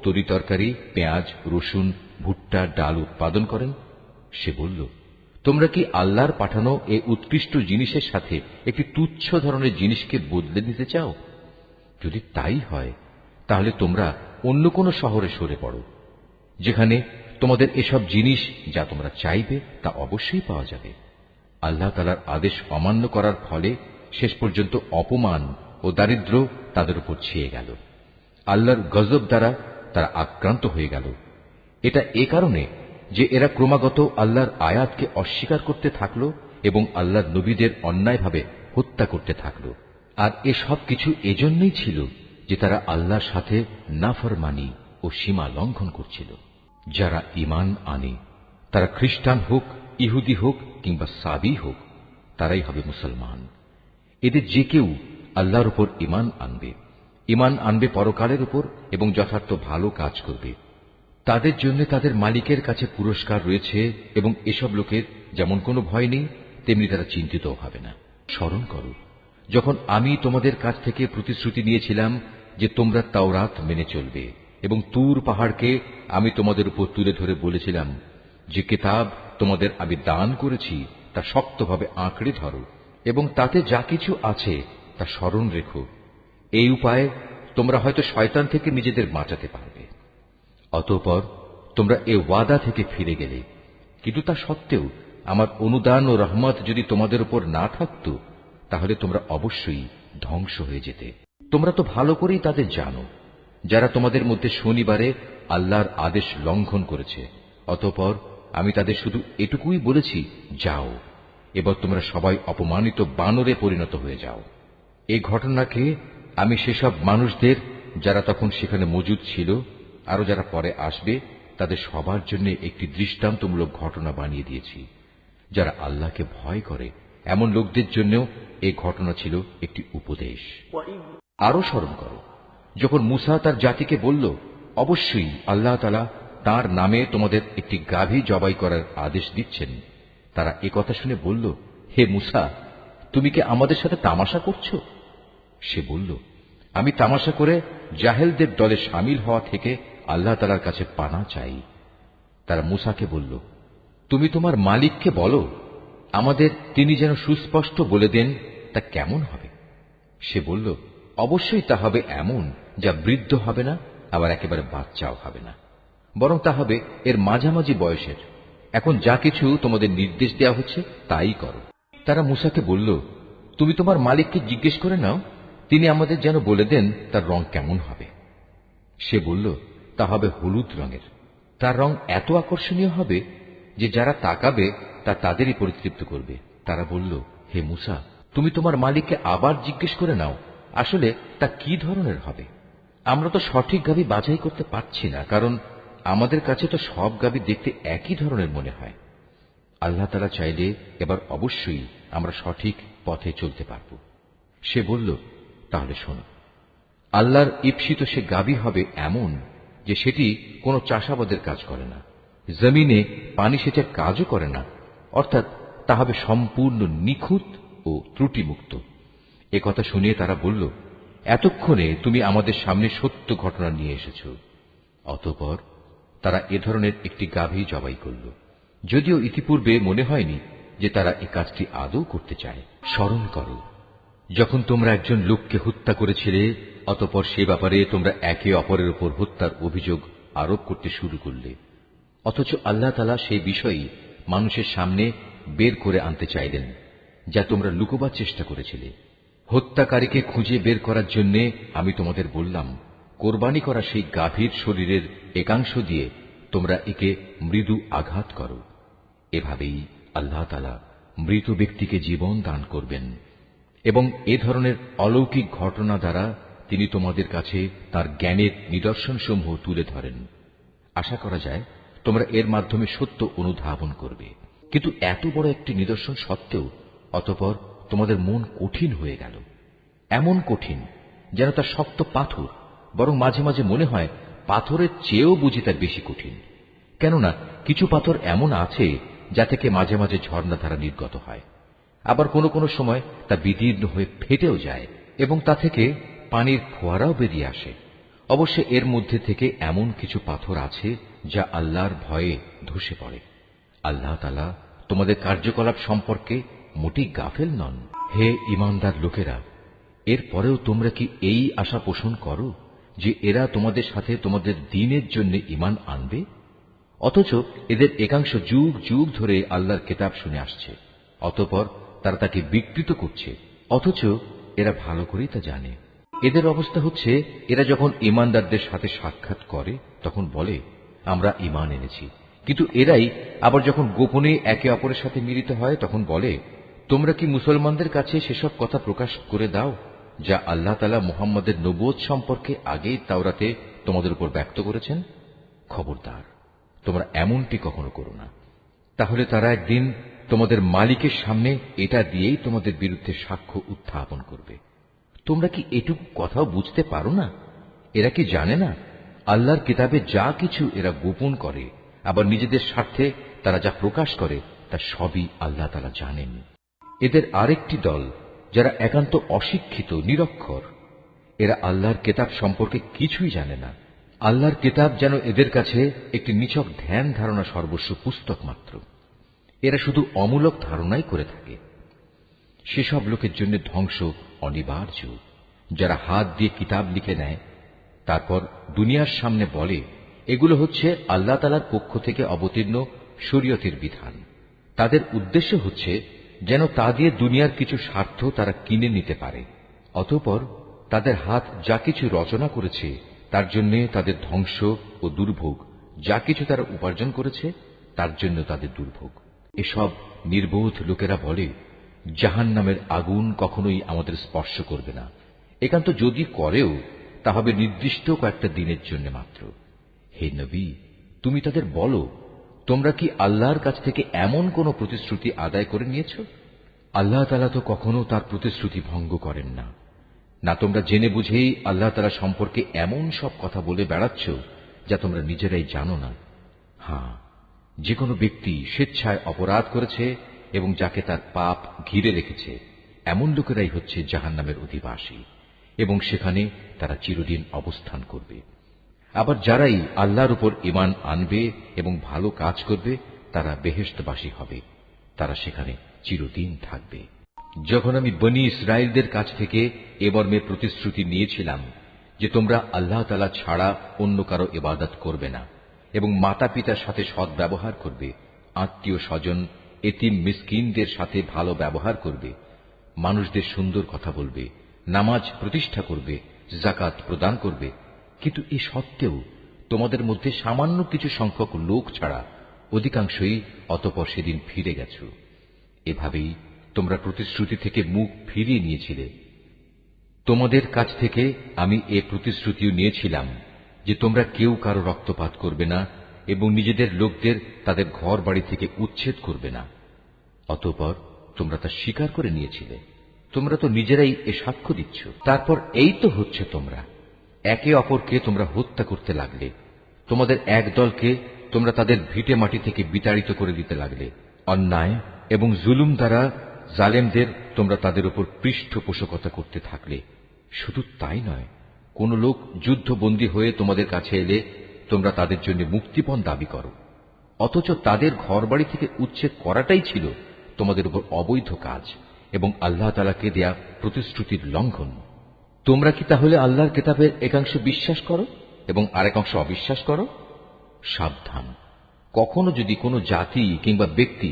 A: তরিতরকারি, পেঁয়াজ, রসুন, ভুট্টা, ডাল উৎপাদন করেন। সে বলল, তোমরা কি আল্লাহর পাঠানো এই উৎকৃষ্ট জিনিসের সাথে একটি তুচ্ছ ধরনের জিনিসকে বদলে নিতে চাও? যদি তাই হয়, তাহলে তোমরা অন্য কোন শহরে সরে পড়ো, যেখানে তোমাদের এসব জিনিস যা তোমরা চাইবে তা অবশ্যই পাওয়া যাবে। আল্লাহ তাআলার আদেশ অমান্য করার ফলে শেষ পর্যন্ত অপমান ও দারিদ্র্য তাদের উপর ছেয়ে গেল। আল্লাহর গজব দ্বারা তারা আক্রান্ত হয়ে গেল। এটা এ কারণে যে এরা ক্রমাগত আল্লাহর আয়াতকে অস্বীকার করতে থাকল এবং আল্লাহর নবীদের অন্যায়ভাবে হত্যা করতে থাকল। আর এসব কিছু এজন্যই ছিল যে তারা আল্লাহর সাথে নাফরমানি ও সীমা লঙ্ঘন করছিল। যারা ঈমান আনে, তারা খ্রিস্টান হোক, ইহুদি হোক কিংবা সাবি হোক, তারাই হবে মুসলমান। এদের যে কেউ আল্লাহর উপর ঈমান আনবে পরকালের উপর এবং যথার্থ ভালো কাজ করবে, তাদের জন্য তাদের মালিকের কাছে পুরস্কার রয়েছে, এবং এসব লোকের যেমন কোনো ভয় নেই, তেমনি তারা চিন্তিতও হবে না। স্মরণ করো, যখন আমি তোমাদের কাছ থেকে প্রতিশ্রুতি নিয়েছিলাম যে তোমরা তাওরাত মেনে চলবে, এবং তুর পাহাড়কে আমি তোমাদের উপর তুলে ধরে বলেছিলাম যে কিতাব তোমাদের আমি দান করেছি তা শক্তভাবে আঁকড়ে ধরো, এবং তাতে যা কিছু আছে তা স্মরণ রেখো। এই উপায়ে তোমরা হয়তো শয়তান থেকে নিজেদের বাঁচাতে পারবে। অতঃপর তোমরা এ ওয়াদা থেকে ফিরে গেলে, কিন্তু তা সত্ত্বেও আমার অনুদান ও রহমত যদি তোমাদের উপর না থাকত, তাহলে তোমরা অবশ্যই ধ্বংস হয়ে যেতে। তোমরা তো ভালো করেই তাদের জানো যারা তোমাদের মধ্যে শনিবারে আল্লাহর আদেশ লঙ্ঘন করেছে। অতঃপর আমি তাদের শুধু এটুকুই বলেছি, যাও, এবার তোমরা সবাই অপমানিত বানরে পরিণত হয়ে যাও। এই ঘটনাকে আমি সেসব মানুষদের যারা তখন সেখানে মজুদ ছিল, আরো যারা পরে আসবে, তাদের সবার জন্য একটি দৃষ্টান্তমূলক ঘটনা বানিয়ে দিয়েছি। যারা আল্লাহকে ভয় করে এমন লোকদের জন্যও এই ঘটনা ছিল একটি উপদেশ। আরো স্মরণ করো, যখন মুসা তার জাতিকে বলল, অবশ্যই আল্লাহ তাআলা তাঁর নামে তোমাদের একটি গাভী জবাই করার আদেশ দিচ্ছেন, তারা একথা শুনে বলল, হে মুসা, তুমি কি আমাদের সাথে তামাশা করছো? সে বলল, আমি তামাশা করে জাহেলদের দলে শামিল হওয়া থেকে আল্লাহ তাআলার কাছে পানা চাই। তারা মুসাকে বলল, তুমি তোমার মালিককে বলো আমাদের তিনি যেন সুস্পষ্ট বলে দেন তা কেমন হবে। সে বলল, অবশ্যই তা হবে এমন যা বৃদ্ধ হবে না, আবার একেবারে বাচ্চাও হবে না, বরং তা হবে এর মাঝামাঝি বয়সের, এখন যা কিছু তোমাদের নির্দেশ দেওয়া হচ্ছে তাই করো। তারা মূসাকে বলল, তুমি তোমার মালিককে জিজ্ঞেস করে নাও, তিনি আমাদের যেন বলে দেন তার রং কেমন হবে। সে বলল, তা হবে হলুদ রঙের। তার রং এত আকর্ষণীয় হবে যে যারা তাকাবে তা তাদেরই পরিতৃপ্ত করবে। তারা বলল, হে মূসা, তুমি তোমার মালিককে আবার জিজ্ঞেস করে নাও, আসলে তা কি ধরনের হবে। আমরা তো সঠিক গাভী বাছাই করতে পারছি না, কারণ আমাদের কাছে তো সব গাভী দেখতে একই ধরনের মনে হয়। আল্লাহ তাআলা চাইলে এবার অবশ্যই আমরা সঠিক পথে চলতে পারব। সে বলল, তাহলে শোনো, আল্লাহর ঈপ্সিত সে গাভী হবে এমন যে সেটি কোনো চাষাবাদের কাজ করে না, জমিনে পানি সেচের কাজও করে না, অর্থাৎ তা হবে সম্পূর্ণ নিখুঁত ও ত্রুটিমুক্ত। একথা শুনিয়ে তারা বলল, এতক্ষণে তুমি আমাদের সামনে সত্য ঘটনা নিয়ে এসেছ। অতঃপর তারা এ ধরনের একটি গাভী জবাই করল, যদিও ইতিপূর্বে মনে হয়নি যে তারা এই কাজটি আদৌ করতে চায়। স্মরণ করো, যখন তোমরা একজন লোককে হত্যা করেছিলে, অতঃপর সে ব্যাপারে তোমরা একে অপরের উপর হত্যার অভিযোগ আরোপ করতে শুরু করলে, অথচ আল্লাহ তাআলা সেই বিষয়ই মানুষের সামনে বের করে আনতে চাইলেন যা তোমরা লুকোবার চেষ্টা করেছিলে। হত্যাকারীকে খুঁজে বের করার জন্য আমি তোমাদের বললাম, কোরবানি করা সেই গাভীর শরীরের একাংশ দিয়ে তোমরা একে মৃদু আঘাত করো। এভাবেই আল্লাহ তাআলা মৃত ব্যক্তিকে জীবন দান করবেন এবং এ ধরনের অলৌকিক ঘটনা দ্বারা তিনি তোমাদের কাছে তার জ্ঞানের নিদর্শনসমূহ তুলে ধরেন। আশা করা যায় তোমরা এর মাধ্যমে সত্য অনুধাবন করবে। কিন্তু এত বড় একটি নিদর্শন সত্ত্বেও অতঃপর তোমাদের মন কঠিন হয়ে গেল, এমন কঠিন যেন তা শক্ত পাথর, বরং মাঝে মাঝে মনে হয় পাথরের চেয়েও বুঝি তার বেশি কঠিন। কেননা কিছু পাথর এমন আছে যা থেকে মাঝে মাঝে ঝর্ণাধারা নির্গত হয়, আবার কোনো কোনো সময় তা বিদীর্ণ হয়ে ফেটেও যায় এবং তা থেকে পানির ফোয়ারাও বেরিয়ে আসে। অবশ্য এর মধ্যে থেকে এমন কিছু পাথর আছে যা আল্লাহর ভয়ে ধসে পড়ে। আল্লাহ তাআলা তোমাদের কার্যকলাপ সম্পর্কে মোটেই গাফেল নন। হে ঈমানদার লোকেরা, এরপরেও তোমরা কি এই আশা পোষণ করো যে এরা তোমাদের সাথে তোমাদের দ্বীনের জন্য ঈমান আনবে? অথচ এদের একাংশ যুগ যুগ ধরে আল্লাহর কিতাব শুনে আসছে, অতঃপর তারা তাকে বিকৃত করছে, অথচ এরা ভালো করেই তা জানে। এদের অবস্থা হচ্ছে, এরা যখন ঈমানদারদের সাথে সাক্ষাৎ করে তখন বলে, আমরা ঈমান এনেছি, কিন্তু এরাই আবার যখন গোপনে একে অপরের সাথে মিলিত হয় তখন বলে, তোমরা কি মুসলমানদের কাছে সেসব কথা প্রকাশ করে দাও যা আল্লাহ তাআলা মুহাম্মদের নবুয়ত সম্পর্কে আগেই তাওরাতে তোমাদের উপর ব্যক্ত করেছেন। খবরদার, তোমরা এমনটি কখনো করো না, তাহলে তারা একদিন তোমাদের মালিকের সামনে এটা দিয়েই তোমাদের বিরুদ্ধে সাক্ষ্য উত্থাপন করবে। তোমরা কি এটুকু কথাও বুঝতে পারো না? এরা কি জানে না আল্লাহর কিতাবে যা কিছু এরা গোপন করে, আবার নিজেদের স্বার্থে তারা যা প্রকাশ করে তা সবই আল্লাহ তাআলা জানেন। এদের আরেকটি দল যারা একান্ত অশিক্ষিত, নিরক্ষর, এরা আল্লাহর কিতাব সম্পর্কে কিছুই জানে না। আল্লাহর কিতাব যেন এদের কাছে একটি নিছক ধ্যান ধারণা সর্বস্ব পুস্তক মাত্র। এরা শুধু অমূলক ধারণাই করে থাকে। সেসব লোকের জন্য ধ্বংস অনিবার্য যারা হাত দিয়ে কিতাব লিখে নেয়, তারপর দুনিয়ার সামনে বলে এগুলো হচ্ছে আল্লাহ তাআলার পক্ষ থেকে অবতীর্ণ শরীয়তের বিধান। তাদের উদ্দেশ্য হচ্ছে যেন তা দিয়ে দুনিয়ার কিছু স্বার্থ তারা কিনে নিতে পারে। অতঃপর তাদের হাত যা কিছু রচনা করেছে তার জন্য তাদের ধ্বংস ও দুর্ভোগ, যা কিছু তারা উপার্জন করেছে তার জন্য তাদের দুর্ভোগ। এসব নির্বোধ লোকেরা বলে, জাহান্নামের আগুন কখনোই আমাদের স্পর্শ করবে না, একান্ত যদি করেও তা হবে নির্দিষ্ট কয়েকটা দিনের জন্য মাত্র। হে নবী, তুমি তাদের বলো, তোমরা কি আল্লাহর কাছ থেকে এমন কোন প্রতিশ্রুতি আদায় করে নিয়েছ? আল্লাহ তাআলা তো কখনো তার প্রতিশ্রুতি ভঙ্গ করেন না। না তোমরা জেনে বুঝেই আল্লাহ তাআলা সম্পর্কে এমন সব কথা বলে বেড়াচ্ছ যা তোমরা নিজেরাই জানো না। হ্যাঁ, যে কোনো ব্যক্তি স্বেচ্ছায় অপরাধ করেছে এবং যাকে তার পাপ ঘিরে রেখেছে, এমন লোকেরাই হচ্ছে জাহান্নামের অধিবাসী এবং সেখানে তারা চিরদিন অবস্থান করবে। আবার যারাই আল্লাহর উপর ঈমান আনবে এবং ভালো কাজ করবে তারা বেহেশতবাসী হবে, তারা সেখানে চিরদিন থাকবে। যখন আমি বনী ইসরাইলদের কাছ থেকে এ মর্মে প্রতিশ্রুতি নিয়েছিলাম যে তোমরা আল্লাহ তাআলা ছাড়া অন্য কারো ইবাদত করবে না এবং মাতা পিতার সাথে সদ্ব্যবহার করবে, আত্মীয় স্বজন, এতিম মিসকিনদের সাথে ভালো ব্যবহার করবে, মানুষদের সুন্দর কথা বলবে, নামাজ প্রতিষ্ঠা করবে, যাকাত প্রদান করবে। কিন্তু এ সত্ত্বেও তোমাদের মধ্যে সামান্য কিছু সংখ্যক লোক ছাড়া অধিকাংশই অতঃপর সেদিন ফিরে গেছ। এভাবেই তোমরা প্রতিশ্রুতি থেকে মুখ ফিরিয়ে নিয়েছিলে। তোমাদের কাছ থেকে আমি এ প্রতিশ্রুতিও নিয়েছিলাম যে তোমরা কেউ কারো রক্তপাত করবে না এবং নিজেদের লোকদের তাদের ঘর বাড়ি থেকে উচ্ছেদ করবে না। অতঃপর তোমরা তা স্বীকার করে নিয়েছিলে। তোমরা তো নিজেরাই এ সাক্ষ্য দিচ্ছ। তারপর এই তো হচ্ছে, তোমরা একে অপরকে তোমরা হত্যা করতে লাগলে। তোমাদের এক দলকে তোমরা তাদের ভিটে মাটি থেকে বিতাড়িত করে দিতে লাগলে। অন্যায় এবং জুলুম দ্বারা জালেমদের তোমরা তাদের উপর পৃষ্ঠপোষকতা করতে থাকলে। শুধু তাই নয়, কোন লোক যুদ্ধবন্দী হয়ে তোমাদের কাছে এলে তোমরা তাদের জন্য মুক্তিপণ দাবি করো, অথচ তাদের ঘরবাড়ি থেকে উচ্ছেদ করাটাই ছিল তোমাদের উপর অবৈধ কাজ এবং আল্লাহ তাআলাকে দেয়া প্রতিশ্রুতির লঙ্ঘন। তোমরা কি তাহলে আল্লাহর কিতাবের একাংশ বিশ্বাস করো এবং আরেক অংশ অবিশ্বাস করো? সাবধান, কখনো যদি কোনো জাতি কিংবা ব্যক্তি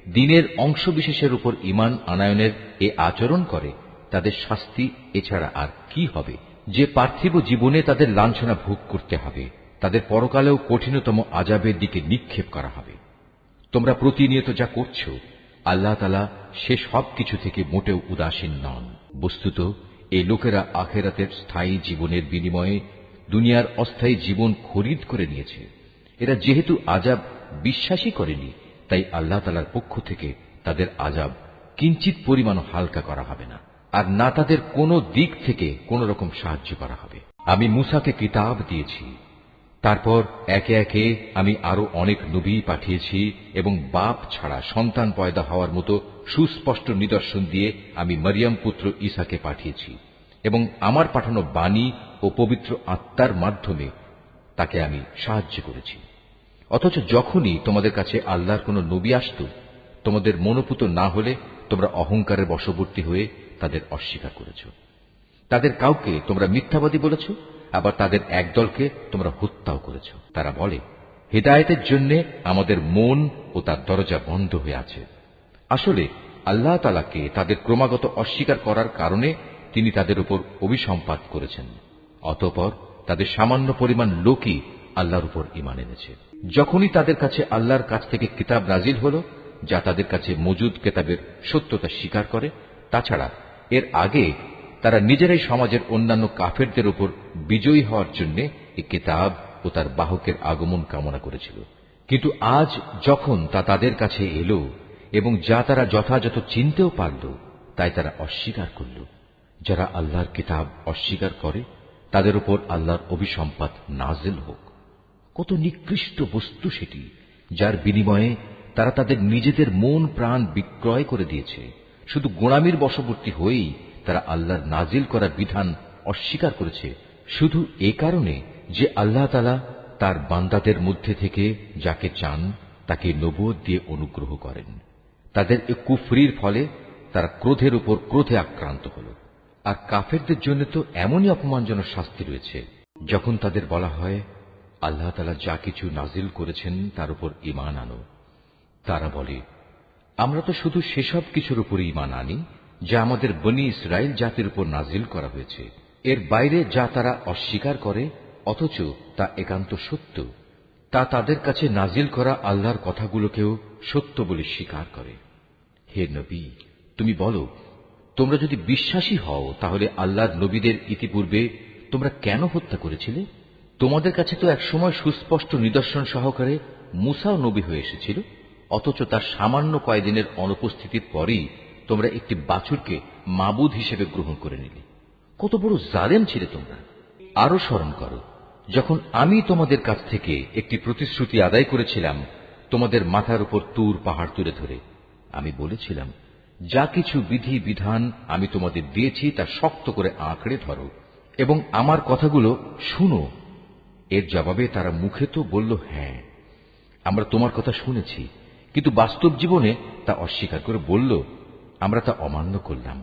A: দ্বীনের অংশ বিশেষের উপর ঈমান আনয়নের এ আচরণ করে, তাদের শাস্তি এছাড়া আর কি হবে? যে পার্থিব জীবনে তাদের লাঞ্ছনা ভোগ করতে হবে, তাদের পরকালেও কঠিনতম আযাবের দিকে নিক্ষেপ করা হবে। তোমরা প্রতিনিয়ত যা করছ, আল্লাহ তাআলা সে সব কিছু থেকে মোটেও উদাসীন নন। বস্তুত এই লোকেরা আখিরাতের স্থায়ী জীবনের বিনিময়ে দুনিয়ার অস্থায়ী জীবন খরিদ করে নিয়েছে। এরা যেহেতু আযাব বিশ্বাসই করেনি, তাই আল্লাহ তাআলার পক্ষ থেকে তাদের আযাব কিঞ্চিত পরিমাণও হালকা করা হবে না, আর না তাদের কোনো দিক থেকে কোন রকম সাহায্য করা হবে। আমি মূসাকে কিতাব দিয়েছি, তারপর একে একে আমি আরো অনেক নবী পাঠিয়েছি এবং বাপ ছাড়া সন্তান পয়দা হওয়ার মতো সুস্পষ্ট নিদর্শন দিয়ে আমি মরিয়ম পুত্র ঈসাকে পাঠিয়েছি এবং আমার পাঠানো বাণী ও পবিত্র আত্মার মাধ্যমে তাকে আমি সাহায্য করেছি। অথচ যখনই তোমাদের কাছে আল্লাহর কোন নবী আসত, তোমাদের মনোপুত না হলে তোমরা অহংকারের বশবর্তী হয়ে তাদের অস্বীকার করেছ। তাদের কাউকে তোমরা মিথ্যাবাদী বলেছ, আবার তাদের একদলকে তোমরা হত্যাও করেছ। তারা বলে, হিদায়াতের জন্য আমাদের মন ও তার দরজা বন্ধ হয়ে আছে। আসলে আল্লাহ তাআলাকে তাদের ক্রমাগত অস্বীকার করার কারণে তিনি তাদের উপর অভিসম্পাত করেছেন। অতঃপর তাদের সামান্য পরিমাণ লোকই আল্লাহর উপর ঈমান এনেছে। যখনই তাদের কাছে আল্লাহর কাছ থেকে কিতাব নাজিল হল, যা তাদের কাছে মজুদ কিতাবের সত্যতা স্বীকার করে, তাছাড়া এর আগে তারা নিজেরাই সমাজের অন্যান্য কাফেরদের উপর বিজয়ী হওয়ার জন্য এই কিতাব ও তার বাহকের আগমন কামনা করেছিল। কিন্তু আজ যখন তা তাদের কাছে এলো এবং যা তারা যথাযথ চিনতেও পারল, তাই তারা অস্বীকার করল। যারা আল্লাহর কিতাব অস্বীকার করে, তাদের উপর আল্লাহর অভিসম্পাত নাজিল হোক। কত নিকৃষ্ট বস্তু সেটি, যার বিনিময়ে তারা তাদের নিজেদের মন প্রাণ বিক্রয় করে দিয়েছে। শুধু গোঁড়ামির বশবর্তী হয়েই তারা আল্লাহর নাজিল করা বিধান অস্বীকার করেছে, শুধু এ কারণে যে আল্লাহ তাআলা তার বান্দাদের মধ্যে থেকে যাকে চান তাকে নবুয়ত দিয়ে অনুগ্রহ করেন। তাদের এ কুফরির ফলে তারা ক্রোধের উপর ক্রোধে আক্রান্ত হল। আর কাফেরদের জন্য তো এমনই অপমানজনক শাস্তি রয়েছে, যখন তাদের বলা হয় আল্লাহ তাআলা যা কিছু নাজিল করেছেন তার উপর ঈমান আনো। তারা বলে, আমরা তো শুধু সেসব কিছুর উপর ঈমান আনি যা আমাদের বনী ইসরাইল জাতির উপর নাজিল করা হয়েছে। এর বাইরে যা তারা অস্বীকার করে, অথচ তা একান্ত সত্য, তা তাদের কাছে নাজিল করা আল্লাহর কথাগুলোকেও সত্য বলে স্বীকার করে। হে নবী, তুমি বলো, তোমরা যদি বিশ্বাসী হও তাহলে আল্লাহর নবীদের ইতিপূর্বে তোমরা কেন হত্যা করেছিলে? তোমাদের কাছে তো একসময় সুস্পষ্ট নিদর্শন সহকারে মূসাও নবী হয়ে এসেছিল, অথচ তার সামান্য কয়েকদিনের অনুপস্থিতির পরেই তোমরা একটি বাছুরকে মাবুদ হিসেবে গ্রহণ করে নিলে। কত বড় জালেম ছিলে তোমরা! আরো স্মরণ করো, যখন আমি তোমাদের কাছ থেকে একটি প্রতিশ্রুতি আদায় করেছিলাম, তোমাদের মাথার উপর তুর পাহাড় তুলে ধরে আমি বলেছিলাম, যা কিছু বিধি বিধান আমি তোমাদের দিয়েছি তা শক্ত করে আঁকড়ে ধরো এবং আমার কথাগুলো শুনো। এর জবাবে তারা মুখে তো বলল, হ্যাঁ, আমরা তোমার কথা শুনেছি, কিন্তু বাস্তব জীবনে তা অস্বীকার করে বলল, আমরা তা অমান্য করলাম।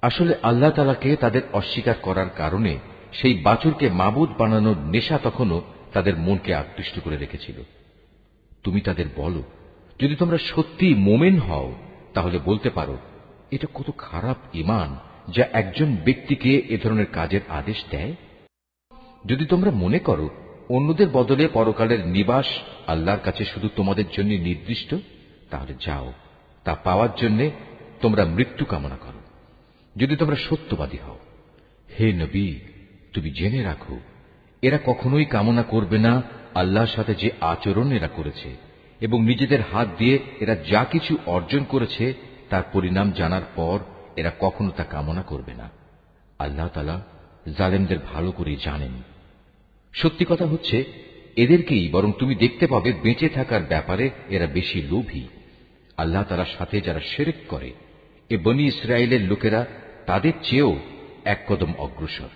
A: আসলে আল্লাহ তাআলাকে তাদের অস্বীকার করার কারণে সেই বাছুরকে মাবুদ বানানোর নেশা তখনও তাদের মনকে আকৃষ্ট করে রেখেছিল। তুমি তাদের বলো, যদি তোমরা সত্যি মোমেন হও তাহলে বলতে পারো, এটা কত খারাপ ঈমান যা একজন ব্যক্তিকে এ ধরনের কাজের আদেশ দেয়। যদি তোমরা মনে করো অন্যদের বদলে পরকালের নিবাস আল্লাহর কাছে শুধু তোমাদের জন্য নির্দিষ্ট, তাহলে যাও, তা পাওয়ার জন্য তোমরা মৃত্যু কামনা করো, যদি তোমরা সত্যবাদী হও। হে নবী, তুমি জেনে রাখো, এরা কখনোই কামনা করবে না আল্লাহর সাথে যে আচরণ এরা করেছে, এবং নিজেদের হাত দিয়ে এরা যা কিছু অর্জন করেছে তার পরিণাম জানার পর এরা কখনো তা কামনা করবে না। আল্লাহ তাআলা জালেমদের ভালো করে জানেন। সত্যি কথা হচ্ছে, এদেরকেই বরং তুমি দেখতে পাবে বেঁচে থাকার ব্যাপারে এরা বেশি লোভী। আল্লাহ তাআলার সাথে যারা শিরক করে, এ বনী ইসরায়েলের লোকেরা তাদের চেয়েও এক কদম অগ্রসর।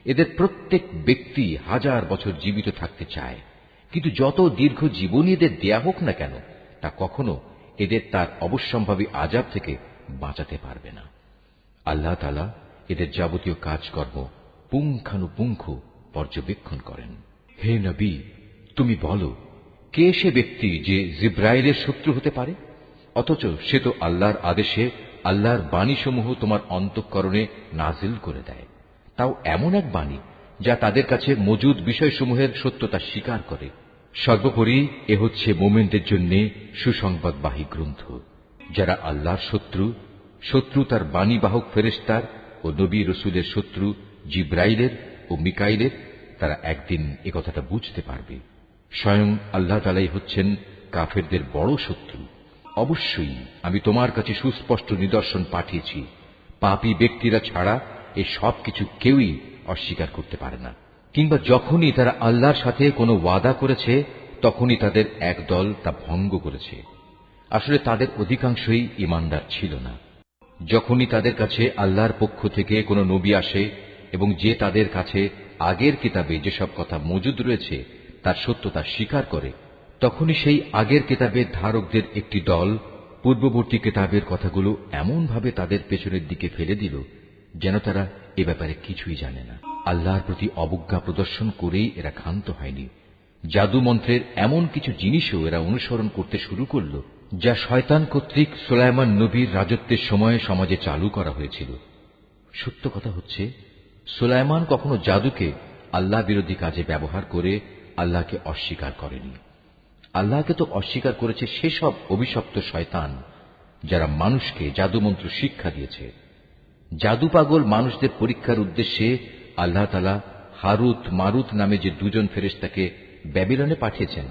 A: এদের প্রত্যেক ব্যক্তি 1000 বছর জীবিত থাকতে চায়, কিন্তু যত দীর্ঘ জীবনী এদের দেয়া হোক না কেন, তা কখনো এদের তার অবশ্যম্ভাবী আযাব থেকে বাঁচাতে পারবে না। আল্লাহ তাআলা এদের যাবতীয় কাজকর্ম পুঙ্খানুপুঙ্খ পর্যবেক্ষণ করেন। হে নবী, তুমি বলো, কে সে ব্যক্তি যে জিব্রাইলের শত্রু হতে পারে, অথচ সে তো আল্লাহর আদেশে আল্লাহর বাণীসমূহ তোমার অন্তঃকরণে নাজিল করে দেয়, তাও এমন এক বাণী যা তাদের কাছে মজুদ বিষয়সমূহের সত্যতা স্বীকার করে। সর্বোপরি এ হচ্ছে মোমেনদের জন্য সুসংবাদবাহী গ্রন্থ। যারা আল্লাহর শত্রু তার বাণীবাহক ফেরেশতার ও নবী রসুলের শত্রু জিব্রাইলের ও মিকাইলের, তারা একদিন এ কথাটা বুঝতে পারবে। স্বয়ং আল্লাহ তাআলাই হচ্ছেন কাফেরদের বড় শত্রু। অবশ্যই আমি তোমার কাছে সুস্পষ্ট নিদর্শন পাঠিয়েছি, পাপী ব্যক্তিরা ছাড়া এ সব কিছু কেউই অস্বীকার করতে পারে না। কিংবা যখনই তারা আল্লাহর সাথে কোনো ওয়াদা করেছে, তখনই তাদের এক দল তা ভঙ্গ করেছে। আসলে তাদের অধিকাংশই ঈমানদার ছিল না। যখনই তাদের কাছে আল্লাহর পক্ষ থেকে কোনো নবী আসে এবং যে তাদের কাছে আগের কিতাবে যেসব কথা মজুদ রয়েছে তার সত্যতা স্বীকার করে, তখনই সেই আগের কিতাবের ধারকদের একটি দল পূর্ববর্তী কিতাবের কথাগুলো এমনভাবে তাদের পেছনের দিকে ফেলে দিল যেন তারা এ ব্যাপারে কিছুই জানে না। আল্লাহর প্রতি অবজ্ঞা প্রদর্শন করেই এরা ক্ষান্ত হয়নি। জাদু মন্ত্রের এমন কিছু জিনিসও এরা অনুসরণ করতে শুরু করল যা শয়তান কর্তৃক সুলাইমান নবীর রাজত্বের সময় সমাজে চালু করা হয়েছিল। সত্য কথা হচ্ছে, সুলাইমান কখনো জাদুকে আল্লাহ বিরোধী কাজে ব্যবহার করে আল্লাহকে অস্বীকার করেনি। আল্লাহকে তো অস্বীকার করেছে সেসব অভিশপ্ত শয়তান যারা মানুষকে জাদুমন্ত্র শিক্ষা দিয়েছে। জাদু পাগল মানুষদের পরীক্ষার উদ্দেশ্যে আল্লাহ তাআলা হারুত মারুত নামে যে দুজন ফেরেশতাকে ব্যাবিলনে পাঠিয়েছেন,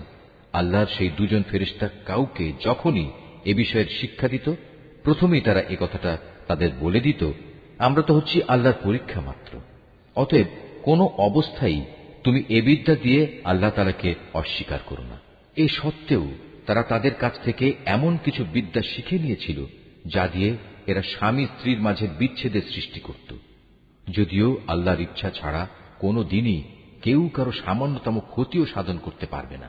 A: আল্লাহর সেই দুজন ফেরেশতা কাউকে যখনই এ বিষয়ের শিক্ষা দিত, প্রথমেই তারা এ কথাটা তাদের বলে দিত, আমরা তো হচ্ছি আল্লাহর পরীক্ষা মাত্র। অতএব কোন অবস্থায় তুমি এ বিদ্যা দিয়ে আল্লাহ তাআলাকে অস্বীকার করো না। এ সত্ত্বেও তারা তাদের কাছ থেকে এমন কিছু বিদ্যা শিখে নিয়েছিল যা দিয়ে এরা স্বামী স্ত্রীর মাঝে বিচ্ছেদের সৃষ্টি করত, যদিও আল্লাহর ইচ্ছা ছাড়া কোনো দিনই কেউ কারো সামান্যতম ক্ষতিও সাধন করতে পারবে না।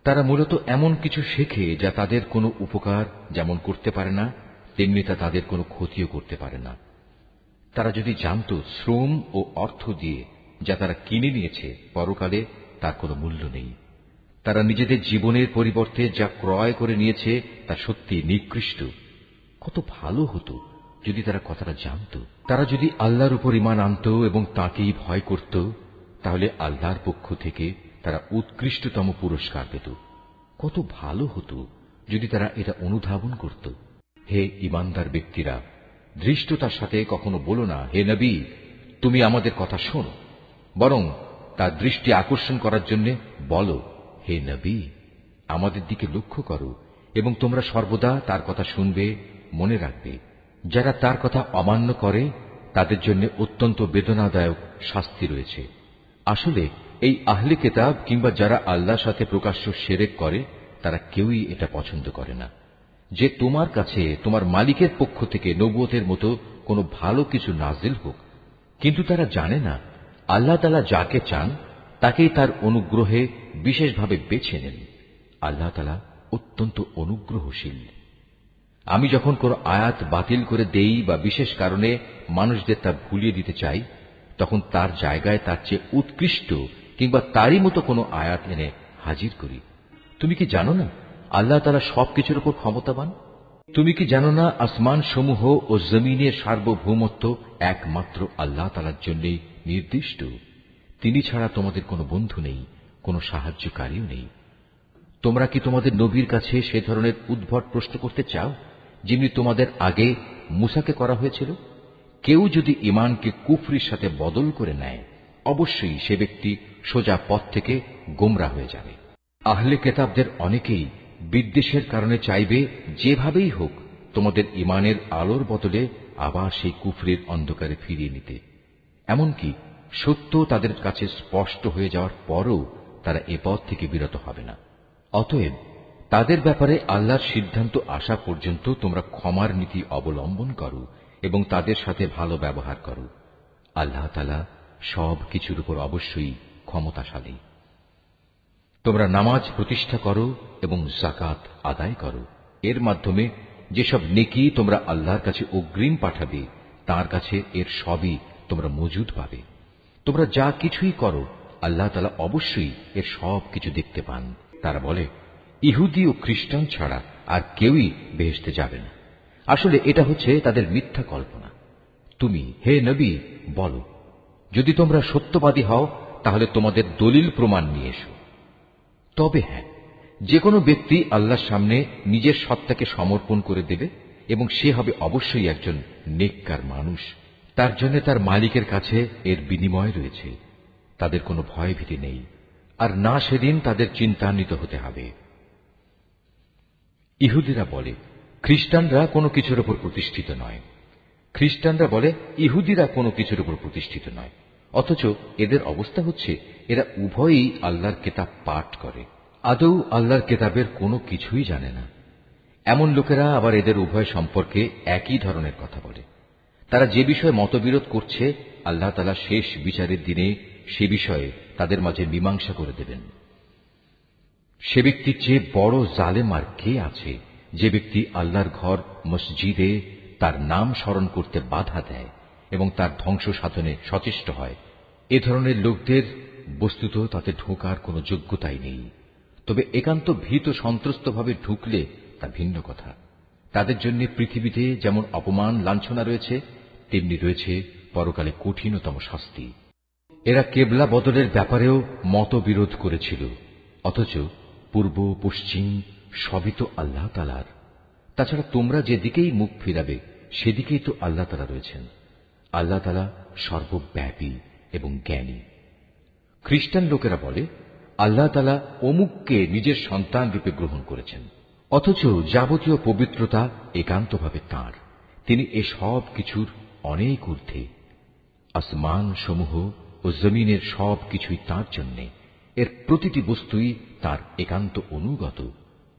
A: তারা মূলত এমন কিছু শেখে যা তাদের কোনো উপকার যেমন করতে পারে না, তেমনি তা তাদের কোনো ক্ষতিও করতে পারে না। তারা যদি জানত শ্রম ও অর্থ দিয়ে যা তারা কিনে নিয়েছে পরকালে তার কোনো মূল্য নেই, তারা নিজেদের জীবনের পরিবর্তে যা ক্রয় করে নিয়েছে তা সত্যি নিকৃষ্ট। কত ভালো হতো যদি তারা কথাটা জানত। তারা যদি আল্লাহর উপর ঈমান আনত এবং তাঁকেই ভয় করত, তাহলে আল্লাহর পক্ষ থেকে তারা উৎকৃষ্টতম পুরস্কার পেত। কত ভালো হতো যদি তারা এটা অনুধাবন করত। হে ঈমানদার ব্যক্তিরা, ধৃষ্টতার সাথে কখনো বলো না, হে নবী, তুমি আমাদের কথা শোনো। বরং তার দৃষ্টি আকর্ষণ করার জন্য বলো, হে নবী, আমাদের দিকে লক্ষ্য করো এবং তোমরা সর্বদা তার কথা শুনবে, মনে রাখবে। যারা তার কথা অমান্য করে তাদের জন্য অত্যন্ত বেদনাদায়ক শাস্তি রয়েছে। আসলে এই আহলে কিতাব কিংবা যারা আল্লাহর সাথে প্রকাশ্য শিরক করে তারা কেউই এটা পছন্দ করে না যে তোমার কাছে তোমার মালিকের পক্ষ থেকে নবুয়তের মতো কোনো ভালো কিছু নাজিল হোক। কিন্তু তারা জানে না আল্লাহ তাআলা যাকে চান তাকেই তার অনুগ্রহে বিশেষভাবে বেছে নেন। আল্লাহ তাআলা অত্যন্ত অনুগ্রহশীল। আমি যখন কোন আয়াত বাতিল করে দেই বা বিশেষ কারণে মানুষদের তা ভুলিয়ে দিতে চাই, তখন তার জায়গায় তার চেয়ে উৎকৃষ্ট কিংবা তারই মতো কোনো আয়াত এনে হাজির করি। তুমি কি জানো না আল্লাহ তাআলা সবকিছুর উপর ক্ষমতাবান? তুমি কি জানো না আসমান সমূহ ও জমিনের সার্বভৌমত্ব একমাত্র আল্লাহ তাআলার জন্যই নির্দিষ্ট? তিনি ছাড়া তোমাদের কোনো বন্ধু নেই, কোনো সাহায্যকারীও নেই। তোমরা কি তোমাদের নবীর কাছে সে ধরনের উদ্ভট প্রশ্ন করতে চাও যেমনি তোমাদের আগে মুসাকে করা হয়েছিল? কেউ যদি ঈমানকে কুফরির সাথে বদল করে নেয়, অবশ্যই সে ব্যক্তি সোজা পথ থেকে গোমরা হয়ে যাবে। আহলে কেতাবদের অনেকেই বিদ্বেষের কারণে চাইবে যেভাবেই হোক তোমাদের ঈমানের আলোর বদলে আবার সেই কুফরির অন্ধকারে ফিরিয়ে নিতে। এমনকি সত্য তাদের কাছে স্পষ্ট হয়ে যাওয়ার পরও তারা এ পথ থেকে বিরত হবে না। অতএব তাদের ব্যাপারে আল্লাহর সিদ্ধান্ত আসা পর্যন্ত তোমরা ক্ষমার নীতি অবলম্বন করো এবং তাদের সাথে ভালো ব্যবহার করো। আল্লাহ তাআলা সব কিছুর উপর অবশ্যই ক্ষমতাশালী। তোমরা নামাজ প্রতিষ্ঠা করো এবং যাকাত আদায় করো। এর মাধ্যমে যেসব নেকি তোমরা আল্লাহর কাছে অগ্রিম পাঠাবে, তার কাছে এর সবই তোমরা মজুদ পাবে। তোমরা যা কিছুই করো, আল্লাহ তাআলা অবশ্যই এর সব কিছু দেখতে পান। তারা বলে, ইহুদি ও খ্রিস্টান ছাড়া আর কেউই বেহেশতে যাবে না। আসলে এটা হচ্ছে তাদের মিথ্যা কল্পনা। তুমি হে নবী বলো, যদি তোমরা সত্যবাদী হও তাহলে তোমাদের দলিল প্রমাণ নিয়ে এসো। তবে হ্যাঁ, যে কোনো ব্যক্তি আল্লাহর সামনে নিজের সত্তাকে সমর্পণ করে দেবে এবং সে হবে অবশ্যই একজন নেককার মানুষ। তার জন্য তার মালিকের কাছে এর বিনিময় রয়েছে। তাদের কোনো ভয় ভীতি নেই, আর না সেদিন তাদের চিন্তান্বিত হতে হবে। ইহুদিরা বলে, খ্রিস্টানরা কোনো কিছুর উপর প্রতিষ্ঠিত নয়। খ্রিস্টানরা বলে, ইহুদিরা কোনো কিছুর উপর প্রতিষ্ঠিত নয়। অথচ এদের অবস্থা হচ্ছে এরা উভয়ই আল্লাহর কেতাব পাঠ করে, আদৌ আল্লাহর কেতাবের কোনো কিছুই জানে না। এমন লোকেরা আবার এদের উভয় সম্পর্কে একই ধরনের কথা বলে। তারা যে বিষয়ে মতবিরোধ করছে, আল্লাহ তাআলা শেষ বিচারের দিনে সে বিষয়ে তাদের মাঝে মীমাংসা করে দেবেন। সে ব্যক্তির চেয়ে বড় জালেম আর কে আছে, যে ব্যক্তি আল্লাহর ঘর মসজিদে তার নাম স্মরণ করতে বাধা দেয় এবং তার ধ্বংস সাধনে সচেষ্ট হয়। এ ধরনের লোকদের বস্তুত তাতে ঢোকার কোনো যোগ্যতাই নেই। তবে একান্ত ভীত সন্ত্রস্তভাবে ঢুকলে তা ভিন্ন কথা। তাদের জন্য পৃথিবীতে যেমন অপমান লাঞ্ছনা রয়েছে, তেমনি রয়েছে পরকালে কঠিনতম শাস্তি। এরা কেবলা বদলের ব্যাপারেও মতবিরোধ করেছিল, অথচ পূর্ব পশ্চিম সবই তো আল্লাহ তাআলার। তাছাড়া তোমরা যেদিকেই মুখ ফিরাবে সেদিকেই তো আল্লাহ তাআলা রয়েছেন। আল্লাহ তাআলা সর্বব্যাপী এবং জ্ঞানী। খ্রিস্টান লোকেরা বলে, আল্লাহ তাআলা অমুককে নিজের সন্তান রূপে গ্রহণ করেছেন, অথচ যাবতীয় পবিত্রতা একান্তভাবে তাঁর। তিনি এ সব কিছুর অনেক ঊর্ধ্বে। আসমান সমূহ ও জমিনের সব কিছুই তাঁর জন্যে। এর প্রতিটি বস্তুই তাঁর একান্ত অনুগত।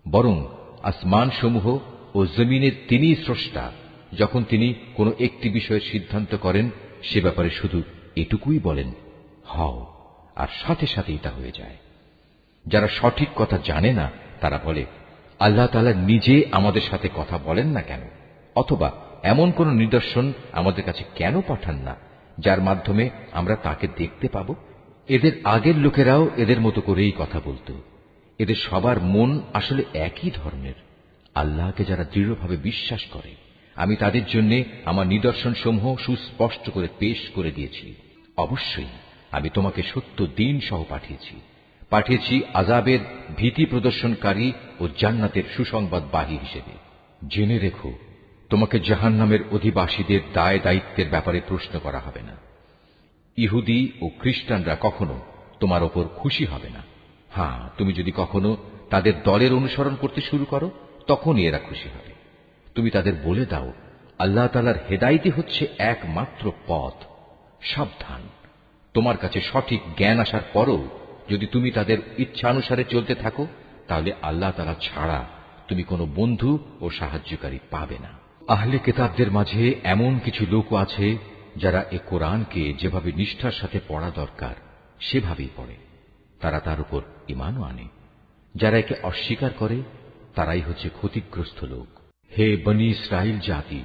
A: বরং আসমান সমূহ ও জমিনের তিনিই স্রষ্টা। যখন তিনি কোনো একটি বিষয়ের সিদ্ধান্ত করেন, সে ব্যাপারে শুধু এটুকুই বলেন, হও, আর সাথে সাথেই তা হয়ে যায়। যারা সঠিক কথা জানে না তারা বলে, আল্লাহ তাআলা নিজে আমাদের সাথে কথা বলেন না কেন, অথবা এমন কোন নিদর্শন আমাদের কাছে কেন পাঠান না যার মাধ্যমে আমরা তাকে দেখতে পাব। এদের আগের লোকেরাও এদের মতো করেই কথা বলতো। এদের সবার মন আসলে একই ধরনের। আল্লাহকে যারা দৃঢ়ভাবে বিশ্বাস করে, আমি তাদের জন্য আমার নিদর্শন সমূহ সুস্পষ্ট করে পেশ করে দিয়েছি। অবশ্যই আমি তোমাকে সত্য দিন সহ পাঠিয়েছি আযাবের ভীতি প্রদর্শনকারী ও জান্নাতের সুসংবাদবাহী হিসেবে। জেনে রেখো, তোমাকে জাহান্নামের অধিবাসীদের দায় দায়িত্বের ব্যাপারে প্রশ্ন করা হবে না। ইহুদি ও খ্রিস্টানরা কখনো তোমার ওপর খুশি হবে না। হ্যাঁ, তুমি যদি কখনো তাদের দলের অনুসরণ করতে শুরু করো, তখনই এরা খুশি হবে। তুমি তাদের বলে দাও, আল্লাহ তাআলার হেদায়েতই হচ্ছে একমাত্র পথ। সাবধান, তোমার কাছে সঠিক জ্ঞান আসার পরও যদি তুমি তাদের ইচ্ছানুসারে চলতে থাকো, তাহলে আল্লাহ তাআলা ছাড়া তুমি কোনো বন্ধু ও সাহায্যকারী পাবে না। আহলে কিতাবদের মাঝে এমন কিছু লোক আছে যারা এ কোরআনকে যেভাবে নিষ্ঠার সাথে পড়া দরকার সেভাবেই পড়ে। তারা তার উপর ঈমানও আনে। যারা একে অস্বীকার করে তারাই হচ্ছে ক্ষতিগ্রস্ত লোক। হে বনী ইসরাইল জাতি,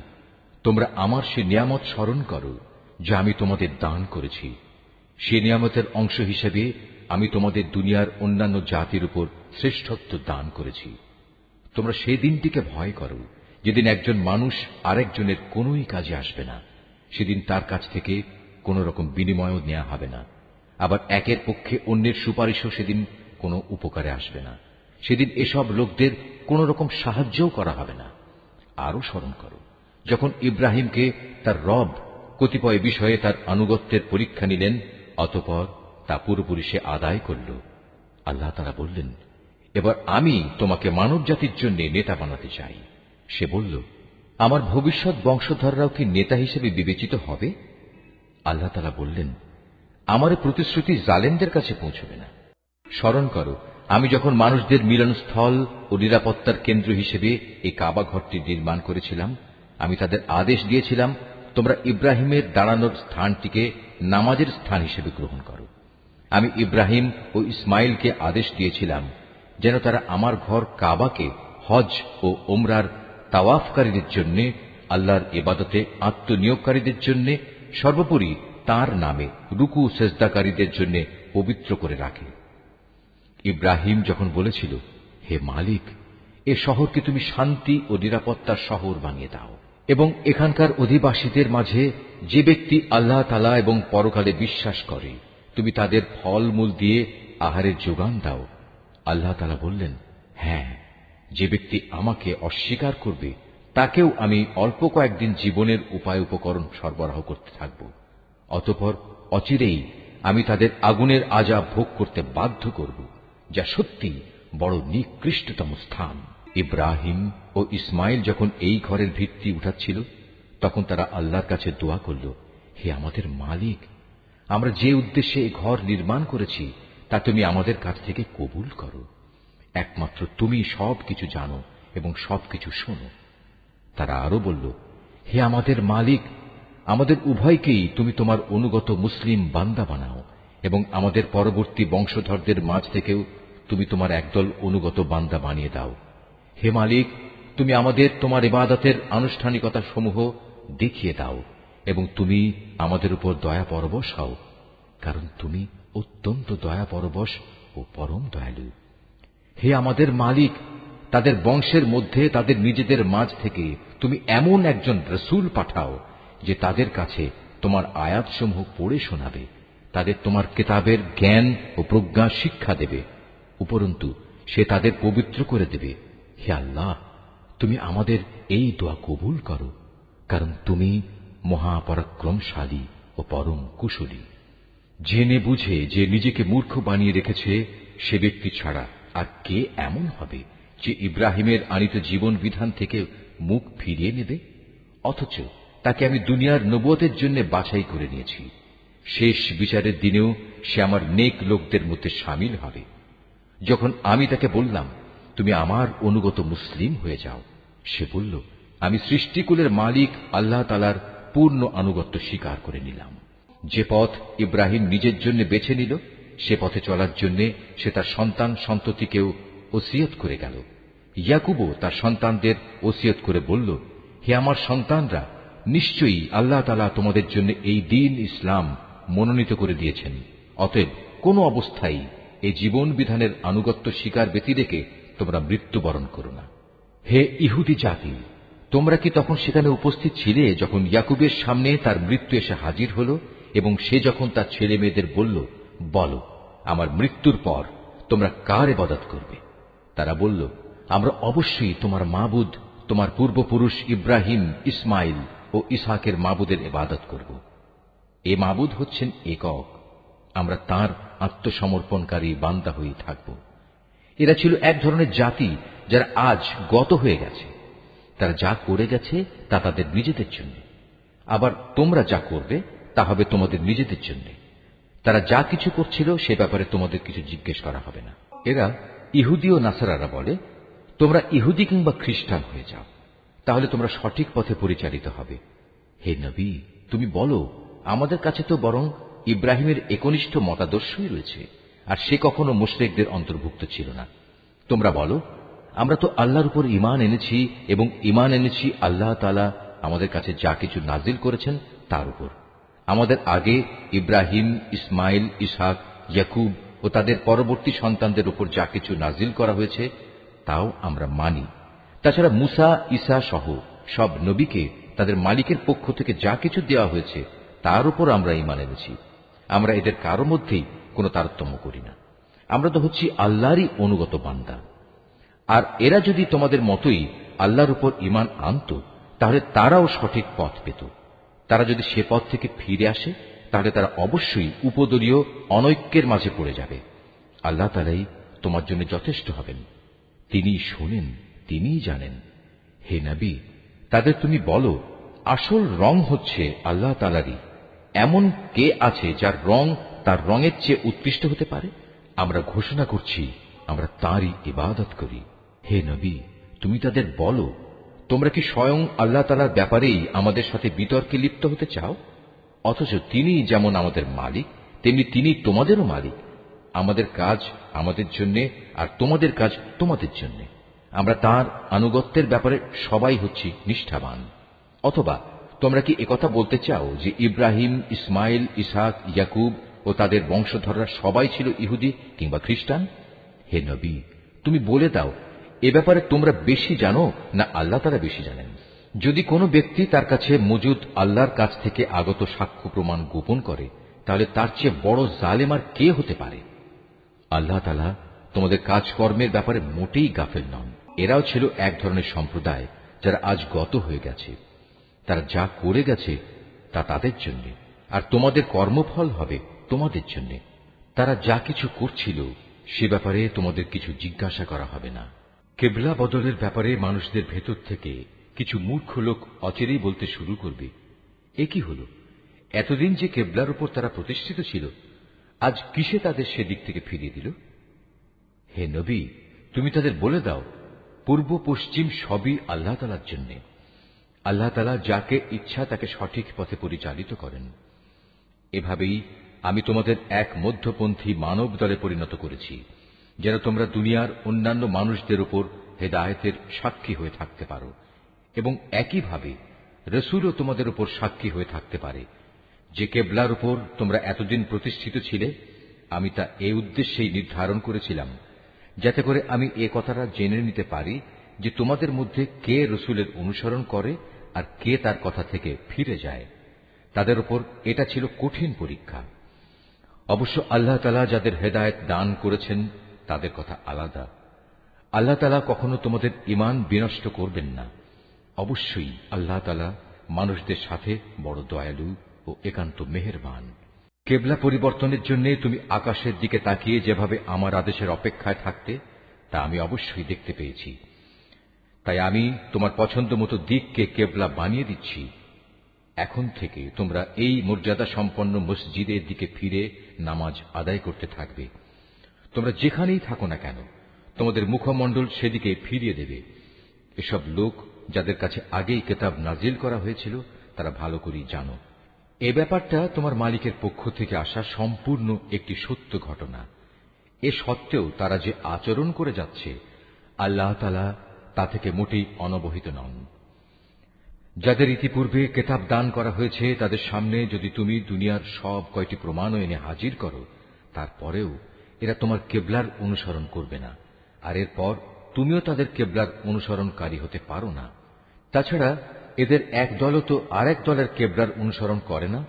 A: তোমরা আমার সে নিয়ামত স্মরণ করো যা আমি তোমাদের দান করেছি। সে নিয়ামতের অংশ হিসেবে আমি তোমাদের দুনিয়ার অন্যান্য জাতির উপর শ্রেষ্ঠত্ব দান করেছি। তোমরা সেই দিনটিকে ভয় করো যেদিন একজন মানুষ আরেকজনের কোনোই কাজে আসবে না। সেদিন তার কাছ থেকে কোন রকম বিনিময়ও নেওয়া হবে না। আবার একের পক্ষে অন্যের সুপারিশও সেদিন কোনো উপকারে আসবে না। সেদিন এসব লোকদের কোন রকম সাহায্যও করা হবে না। আরো স্মরণ করো যখন ইব্রাহিমকে তার রব কতিপয় বিষয়ে তার আনুগত্যের পরীক্ষা নিলেন, অতঃপর তা পুরোপুরি সে আদায় করল। আল্লাহ তাআলা বললেন, এবার আমি তোমাকে মানব জাতির জন্য নেতা বানাতে চাই। সে বলল, আমার ভবিষ্যৎ বংশধররাও কি নেতা হিসেবে বিবেচিত হবে? আল্লাহ তাআলা বললেন, আমার প্রতিশ্রুতি জালেমদের কাছে পৌঁছবে না। স্মরণ করো আমি যখন মানুষদের মিলনস্থল ও নিরাপত্তার কেন্দ্র হিসেবে এই কাবা ঘরটি নির্মাণ করেছিলাম, আমি তাদের আদেশ দিয়েছিলাম, তোমরা ইব্রাহিমের দাঁড়ানোর স্থানটিকে নামাজের স্থান হিসেবে গ্রহণ করো। আমি ইব্রাহিম ও ইসমাইলকে আদেশ দিয়েছিলাম যেন তারা আমার ঘর কাবাকে হজ ও ওমরার তাওয়াফকারীদের জন্য, আল্লাহর ইবাদতে আত্মনিয়োগকারীদের জন্য, সর্বোপরি তার নামে রুকু সেজদাকারীদের জন্য পবিত্র করে রাখে। ইব্রাহিম যখন বলেছিল, হে মালিক, এ শহরকে তুমি শান্তি ও নিরাপত্তার শহর বানিয়ে দাও এবং এখানকার অধিবাসীদের মাঝে যে ব্যক্তি আল্লাহ তাআলা এবং পরকালে বিশ্বাস করে তুমি তাদের ফলমূল দিয়ে আহারের যোগান দাও। আল্লাহ তাআলা বললেন, হ্যাঁ, যে ব্যক্তি আমাকে অস্বীকার করবে তাকেও আমি অল্প কয়েকদিন জীবনের উপায় উপকরণ সরবরাহ করতে থাকব। অতঃপর অচিরেই আমি তাদের আগুনের আযাব ভোগ করতে বাধ্য করব, যা সত্যি বড় নিকৃষ্টতম স্থান। ইব্রাহিম ও ইসমাইল যখন এই ঘরের ভিত্তি উঠাচ্ছিল, তখন তারা আল্লাহর কাছে দোয়া করল, হে আমাদের মালিক, আমরা যে উদ্দেশ্যে এই ঘর নির্মাণ করেছি তা তুমি আমাদের কাছ থেকে কবুল করো। একমাত্র তুমি সবকিছু জানো এবং সবকিছু শোনো। তারা আরো বলল, হে আমাদের মালিক, আমাদের উভয়কেই তুমি তোমার অনুগত মুসলিম বান্দা বানাও এবং আমাদের পরবর্তী বংশধরদের মাঝ থেকেও তুমি তোমার একদল অনুগত বান্দা বানিয়ে দাও। হে মালিক, তুমি আমাদের তোমার ইবাদতের আনুষ্ঠানিকতা সমূহ দেখিয়ে দাও এবং তুমি আমাদের উপর দয়া পরবশ হও, কারণ তুমি অত্যন্ত দয়া পরবশ ও পরম দয়ালু। হে আমাদের মালিক, তাদের বংশের মধ্যে তাদের নিজেদের মাঝ থেকে তুমি এমন একজন রসূল পাঠাও যে তাদের কাছে তোমার আয়াতসমূহ পড়ে শোনাবে, তাদের তোমার কিতাবের জ্ঞান ও প্রজ্ঞা শিক্ষা দেবে, উপরন্তু সে তাদের পবিত্র করে দেবে। হে আল্লাহ, তুমি আমাদের এই দোয়া কবুল করো, কারণ তুমি মহাপরাক্রমশালী ও পরম কুশলী। জেনে বুঝে যে নিজেকে মূর্খ বানিয়ে রেখেছে সে ব্যক্তি ছাড়া আর কে এমন হবে যে ইব্রাহিমের আনিত জীবন বিধান থেকে মুখ ফিরিয়ে নেবে? অথচ তাকে আমি দুনিয়ার নবুয়তের জন্য বাছাই করে নিয়েছি। শেষ বিচারের দিনেও সে আমার নেক লোকদের মধ্যে শামিল হবে। যখন আমি তাকে বললাম, তুমি আমার অনুগত মুসলিম হয়ে যাও, সে বলল, আমি সৃষ্টিকুলের মালিক আল্লাহ তাআলার পূর্ণ আনুগত্য স্বীকার করে নিলাম। যে পথ ইব্রাহিম নিজের জন্য বেছে নিল, সে পথে চলার জন্য সে তার সন্তান সন্ততিকেও ওসিয়ত করে গেল। ইয়াকুবও তার সন্তানদের ওসিয়ত করে বলল, হে আমার সন্তানরা, নিশ্চয়ই আল্লাহ তাআলা তোমাদের জন্য এই দ্বীন ইসলাম মনোনীত করে দিয়েছেন। অতএব কোন অবস্থায় এই জীবন বিধানের আনুগত্য স্বীকার ব্যতি রেখে তোমরা মৃত্যুবরণ করো না। হে ইহুদি জাতি, তোমরা কি তখন সেখানে উপস্থিত ছিলে যখন ইয়াকুবের সামনে তার মৃত্যু এসে হাজির হল এবং সে যখন তার ছেলে মেয়েদের বলল, বলো আমার মৃত্যুর পর তোমরা কার ইবাদত করবে? তারা বলল, আমরা অবশ্যই তোমার মাবুদ, তোমার পূর্বপুরুষ ইব্রাহিম, ইসমাইল ও ইসহাকের মাবুদের ইবাদত করব। এ মাবুদ হচ্ছেন একক, আমরা তাঁর আত্মসমর্পণকারী বান্দা হয়ে থাকব। এরা ছিল এক ধরনের জাতি যারা আজ গত হয়ে গেছে। তারা যা করে গেছে তা তাদের নিজেদের জন্য, আবার তোমরা যা করবে তা হবে তোমাদের নিজেদের জন্য। তারা যা কিছু করছিল সে ব্যাপারে তোমাদের কিছু জিজ্ঞেস করা হবে না। এরা ইহুদি ও নাসারারা বলে, তোমরা ইহুদি কিংবা খ্রিস্টান হয়ে যাও, তাহলে তোমরা সঠিক পথে পরিচালিত হবে। হে নবী, তুমি বলো, আমাদের কাছে তো বরং ইব্রাহিমের একনিষ্ঠ মতাদর্শই রয়েছে, আর সে কখনো মুশরিকদের অন্তর্ভুক্ত ছিল না। তোমরা বলো, আমরা তো আল্লাহর উপর ঈমান এনেছি এবং ঈমান এনেছি আল্লাহ তাআলা আমাদের কাছে যা কিছু নাজিল করেছেন তার উপর। আমাদের আগে ইব্রাহিম, ইসমাইল, ইসহাক, ইয়াকুব ও তাদের পরবর্তী সন্তানদের উপর যা কিছু নাজিল করা হয়েছে তাও আমরা মানি তাছাড়া মুসা, ঈসা সহ সব নবীকে তাদের মালিকের পক্ষ থেকে যা কিছু দেওয়া হয়েছে তার উপর আমরা ঈমান এনেছি। আমরা এদের কারো মধ্যেই কোনো তারতম্য করি না। আমরা তো হচ্ছি আল্লাহরই অনুগত বান্দা। আর এরা যদি তোমাদের মতোই আল্লাহর উপর ঈমান আনত, তাহলে তারাও সঠিক পথ পেত। তারা যদি সে পথ থেকে ফিরে আসে, তাহলে তারা অবশ্যই উপদলীয় অনৈক্যের মাঝে পড়ে যাবে। আল্লাহ তাআলাই তোমার জন্য যথেষ্ট হবেন। তিনি শোনেন, তিনিই জানেন। হে নবী, তাদের তুমি বলো, আসল রং হচ্ছে আল্লাহ তাআলারই। এমন কে আছে যার রং তার রঙের চেয়ে উৎকৃষ্ট হতে পারে? আমরা ঘোষণা করছি, আমরা তাঁরই ইবাদত করি। হে নবী, তুমি তাদের বলো, তোমরা কি স্বয়ং আল্লাহ তাআলার ব্যাপারেই আমাদের সাথে বিতর্কে লিপ্ত হতে চাও? অথচ তিনি যেমন আমাদের মালিক, তেমনি তিনি তোমাদেরও মালিক। আমাদের কাজ আমাদের জন্য, আর তোমাদের কাজ তোমাদের জন্য। আমরা তাঁর আনুগত্যের ব্যাপারে সবাই হচ্ছি নিষ্ঠাবান। অথবা তোমরা কি একথা বলতে চাও যে ইব্রাহিম, ইসমাইল, ইসহাক, ইয়াকুব ও তাদের বংশধররা সবাই ছিল ইহুদি কিংবা খ্রিস্টান? হে নবী, তুমি বলে দাও, এ ব্যাপারে তোমরা বেশি জানো না আল্লাহ তাআলা বেশি জানেন? যদি কোনো ব্যক্তি তার কাছে মজুদ আল্লাহর কাছ থেকে আগত সাক্ষ্য প্রমাণ গোপন করে, তাহলে তার চেয়ে বড় জালেম আর কে হতে পারে? আল্লাহ তাআলা তোমাদের কাজকর্মের ব্যাপারে মোটেই গাফেল নন। এরাও ছিল এক ধরনের সম্প্রদায় যারা আজ গত হয়ে গেছে। তারা যা করে গেছে তা তাদের জন্য, আর তোমাদের কর্মফল হবে তোমাদের জন্য। তারা যা কিছু করছিল সে ব্যাপারে তোমাদের কিছু জিজ্ঞাসা করা হবে না। কেবলা বদলের ব্যাপারে মানুষদের ভেতর থেকে কিছু মূর্খ লোক অচিরেই বলতে শুরু করবে, এ কি হল? এতদিন যে কেবলার উপর তারা প্রতিষ্ঠিত ছিল, আজ কিসে তাদের সেদিক থেকে ফিরিয়ে দিল? হে নবী, তুমি তাদের বলে দাও, পূর্ব পশ্চিম সবই আল্লাহ তাআলার জন্য। আল্লাহ তাআলা যাকে ইচ্ছা তাকে সঠিক পথে পরিচালিত করেন। এভাবেই আমি তোমাদের এক মধ্যপন্থী মানব দলে পরিণত করেছি, যেন তোমরা দুনিয়ার অন্যান্য মানুষদের উপর হেদায়েতের সাক্ষী হয়ে থাকতে পারো, এবং একইভাবে রসুলও তোমাদের উপর সাক্ষী হয়ে থাকতে পারে। যে কেবলার উপর তোমরা এতদিন প্রতিষ্ঠিত ছিলে, আমি তা এই উদ্দেশ্যেই নির্ধারণ করেছিলাম, যাতে করে আমি এ কথাটা জেনে নিতে পারি যে তোমাদের মধ্যে কে রসুলের অনুসরণ করে আর কে তার কথা থেকে ফিরে যায়। তাদের উপর এটা ছিল কঠিন পরীক্ষা। অবশ্য আল্লাহ তাআলা যাদের হেদায়েত দান করেছেন তাদের কথা আলাদা। আল্লাহ তাআলা কখনো তোমাদের ঈমান বিনষ্ট করবেন না। অবশ্যই আল্লাহ তাআলা মানুষদের সাথে বড় দয়ালু ও একান্ত মেহেরবান। কেবলা পরিবর্তনের জন্য তুমি আকাশের দিকে তাকিয়ে যেভাবে আমার আদেশের অপেক্ষায় থাকতে, তা আমি অবশ্যই দেখতে পেয়েছি। তাই আমি তোমার পছন্দ মতো দিককে কেবলা বানিয়ে দিচ্ছি। এখন থেকে তোমরা এই মর্যাদা সম্পন্ন মসজিদের দিকে ফিরে নামাজ আদায় করতে থাকবে। তোমরা যেখানেই থাকো না কেন, তোমাদের মুখমণ্ডল সেদিকে ফিরিয়ে দেবে। এসব লোক যাদের কাছে আগেই কিতাব নাজিল করা হয়েছিল, তারা ভালো করেই জানো। এ ব্যাপারটা তোমার মালিকের পক্ষ থেকে আসা সম্পূর্ণ একটি সত্য ঘটনা। এ সত্ত্বেও তারা যে আচরণ করে যাচ্ছে, আল্লাহ তাআলা তা থেকে মোটেই অনবহিত নন। যাদের ইতিপূর্বে কিতাব দান করা হয়েছে, তাদের সামনে যদি তুমি দুনিয়ার সব কয়টি প্রমাণও এনে হাজির করো, তারপরেও এরা তোমার কেবলার অনুসরণ করবে না, আর এরপর তুমিও তাদের কেবলার অনুসরণকারী হতে পারো না। তাছাড়া এদের এক দলও তো আরেক দলের কেবলার অনুসরণ করে না।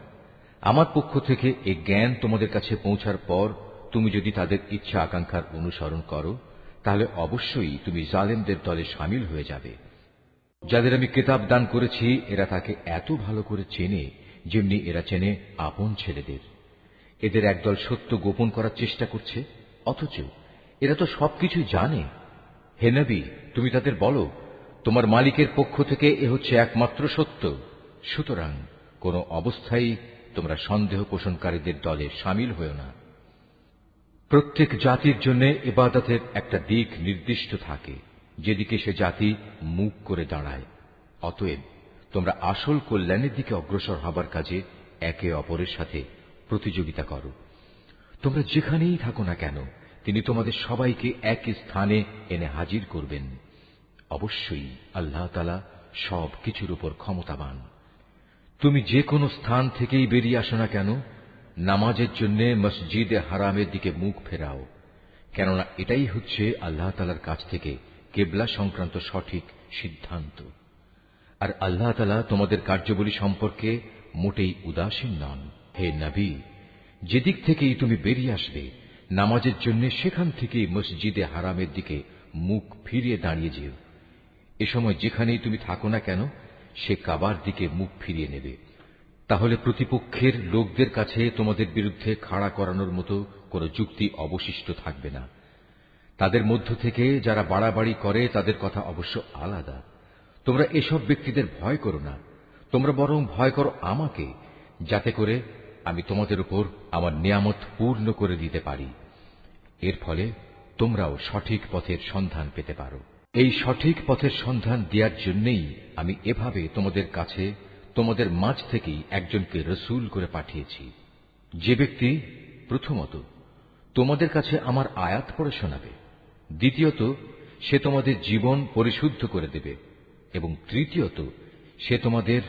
A: আমার পক্ষ থেকে এই জ্ঞান তোমাদের কাছে পৌঁছার পর তুমি যদি তাদের ইচ্ছা আকাঙ্ক্ষার অনুসরণ করো, তাহলে অবশ্যই তুমি জালেমদের দলে শামিল হয়ে যাবে। যাদের আমি কিতাব দান করেছি, এরা তাকে এত ভালো করে চেনে যেমনি এরা চেনে আপন ছেলেদের। এদের একদল সত্য গোপন করার চেষ্টা করছে, অথচ এরা তো সবকিছুই জানে। হে নবী, তুমি তাদের বলো, তোমার মালিকের পক্ষ থেকে এ হচ্ছে একমাত্র সত্য। সুতরাং কোন অবস্থায় তোমরা সন্দেহ পোষণকারীদের দলে শামিল হও না। প্রত্যেক জাতির জন্য ইবাদতের একটা দিক নির্দিষ্ট থাকে, যেদিকে সে জাতি মুখ করে দাঁড়ায়। অতএব তোমরা আসল কল্যাণের দিকে অগ্রসর হবার কাজে একে অপরের সাথে প্রতিযোগিতা করো। তোমরা যেখানেই থাকো না কেন, তিনি তোমাদের সবাইকে একই স্থানে এনে হাজির করবেন। অবশ্যই আল্লাহ তাআলা সব কিছুর উপর ক্ষমতাবান। তুমি যে কোনো স্থান থেকেই বেরিয়ে আসো না কেন, নামাজের জন্য মসজিদে হারামের দিকে মুখ ফেরাও, কেননা এটাই হচ্ছে আল্লাহ তাআলার কাছ থেকে কেবলা সংক্রান্ত সঠিক সিদ্ধান্ত। আর আল্লাহ তাআলা তোমাদের কার্যাবলী সম্পর্কে মোটেই উদাসীন নন। হে নবী, যেদিক থেকেই তুমি বেরিয়ে আসবে নামাজের জন্য সেখান থেকেই মসজিদে হারামের দিকে মুখ ফিরিয়ে দাঁড়িয়ে যেও। এ সময় যেখানেই তুমি থাকো না কেন সে কাবার দিকে মুখ ফিরিয়ে নেবে। তাহলে প্রতিপক্ষের লোকদের কাছে তোমাদের বিরুদ্ধে খাড়া করানোর মতো কোনো যুক্তি অবশিষ্ট থাকবে না। তাদের মধ্য থেকে যারা বাড়াবাড়ি করে তাদের কথা অবশ্য আলাদা। তোমরা এসব ব্যক্তিদের ভয় করো না, তোমরা বরং ভয় করো আমাকে, যাতে করে আমি তোমাদের উপর আমার নিয়ামত পূর্ণ করে দিতে পারি। এর ফলে তোমরাও সঠিক পথের সন্ধান পেতে পারো। এই সঠিক পথের সন্ধান দেওয়ার জন্যই আমি এভাবে তোমাদের কাছে তোমাদের মাঝ থেকেই একজনকে রসূল করে পাঠিয়েছি, যে ব্যক্তি প্রথমত তোমাদের কাছে আমার আয়াত পড়ে শোনাবে, দ্বিতীয়ত সে তোমাদের জীবন পরিশুদ্ধ করে দেবে, এবং তৃতীয়ত সে তোমাদের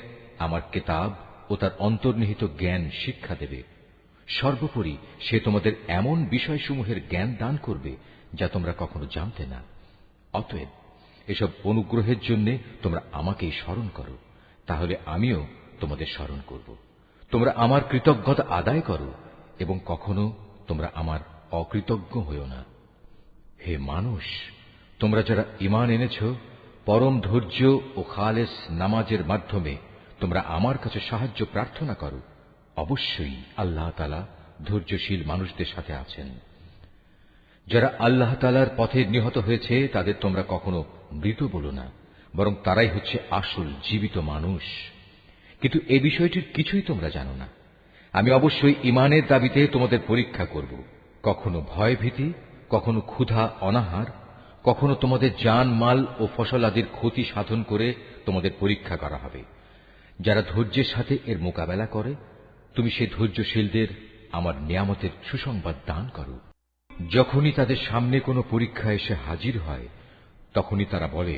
A: আমার কিতাব ও তার অন্তর্নিহিত জ্ঞান শিক্ষা দেবে। সর্বোপরি সে তোমাদের এমন বিষয়সমূহের জ্ঞান দান করবে যা তোমরা কখনো জানতে না। অতএব এসব অনুগ্রহের জন্য তোমরা আমাকেই স্মরণ করো, তাহলে আমিও তোমাদের স্মরণ করব। তোমরা আমার কৃতজ্ঞতা আদায় করো এবং কখনো তোমরা আমার অকৃতজ্ঞ হইও না। হে মানুষ, তোমরা যারা ঈমান এনেছ, পরম ধৈর্য ও খালেস নামাজের মাধ্যমে তোমরা আমার কাছে সাহায্য প্রার্থনা করো। অবশ্যই আল্লাহ তাআলা ধৈর্যশীল মানুষদের সাথে আছেন। যারা আল্লাহ তাআলার পথে নিহত হয়েছে তাদের তোমরা কখনো মৃত বলো না, বরং তারাই হচ্ছে আসল জীবিত মানুষ। কিন্তু এ বিষয়টির কিছুই তোমরা জানো না। আমি অবশ্যই ঈমানের দাবিতে তোমাদের পরীক্ষা করব। কখনো ভয় ভীতি, কখনো ক্ষুধা অনাহার, কখনো তোমাদের জান মাল ও ফসল আদির ক্ষতি সাধন করে তোমাদের পরীক্ষা করা হবে। যারা ধৈর্যের সাথে এর মোকাবেলা করে তুমি সেই ধৈর্যশীলদের আমার নিয়ামতের সুসংবাদ দান করো। যখনই তাদের সামনে কোনো পরীক্ষা এসে হাজির হয় তখনই তারা বলে,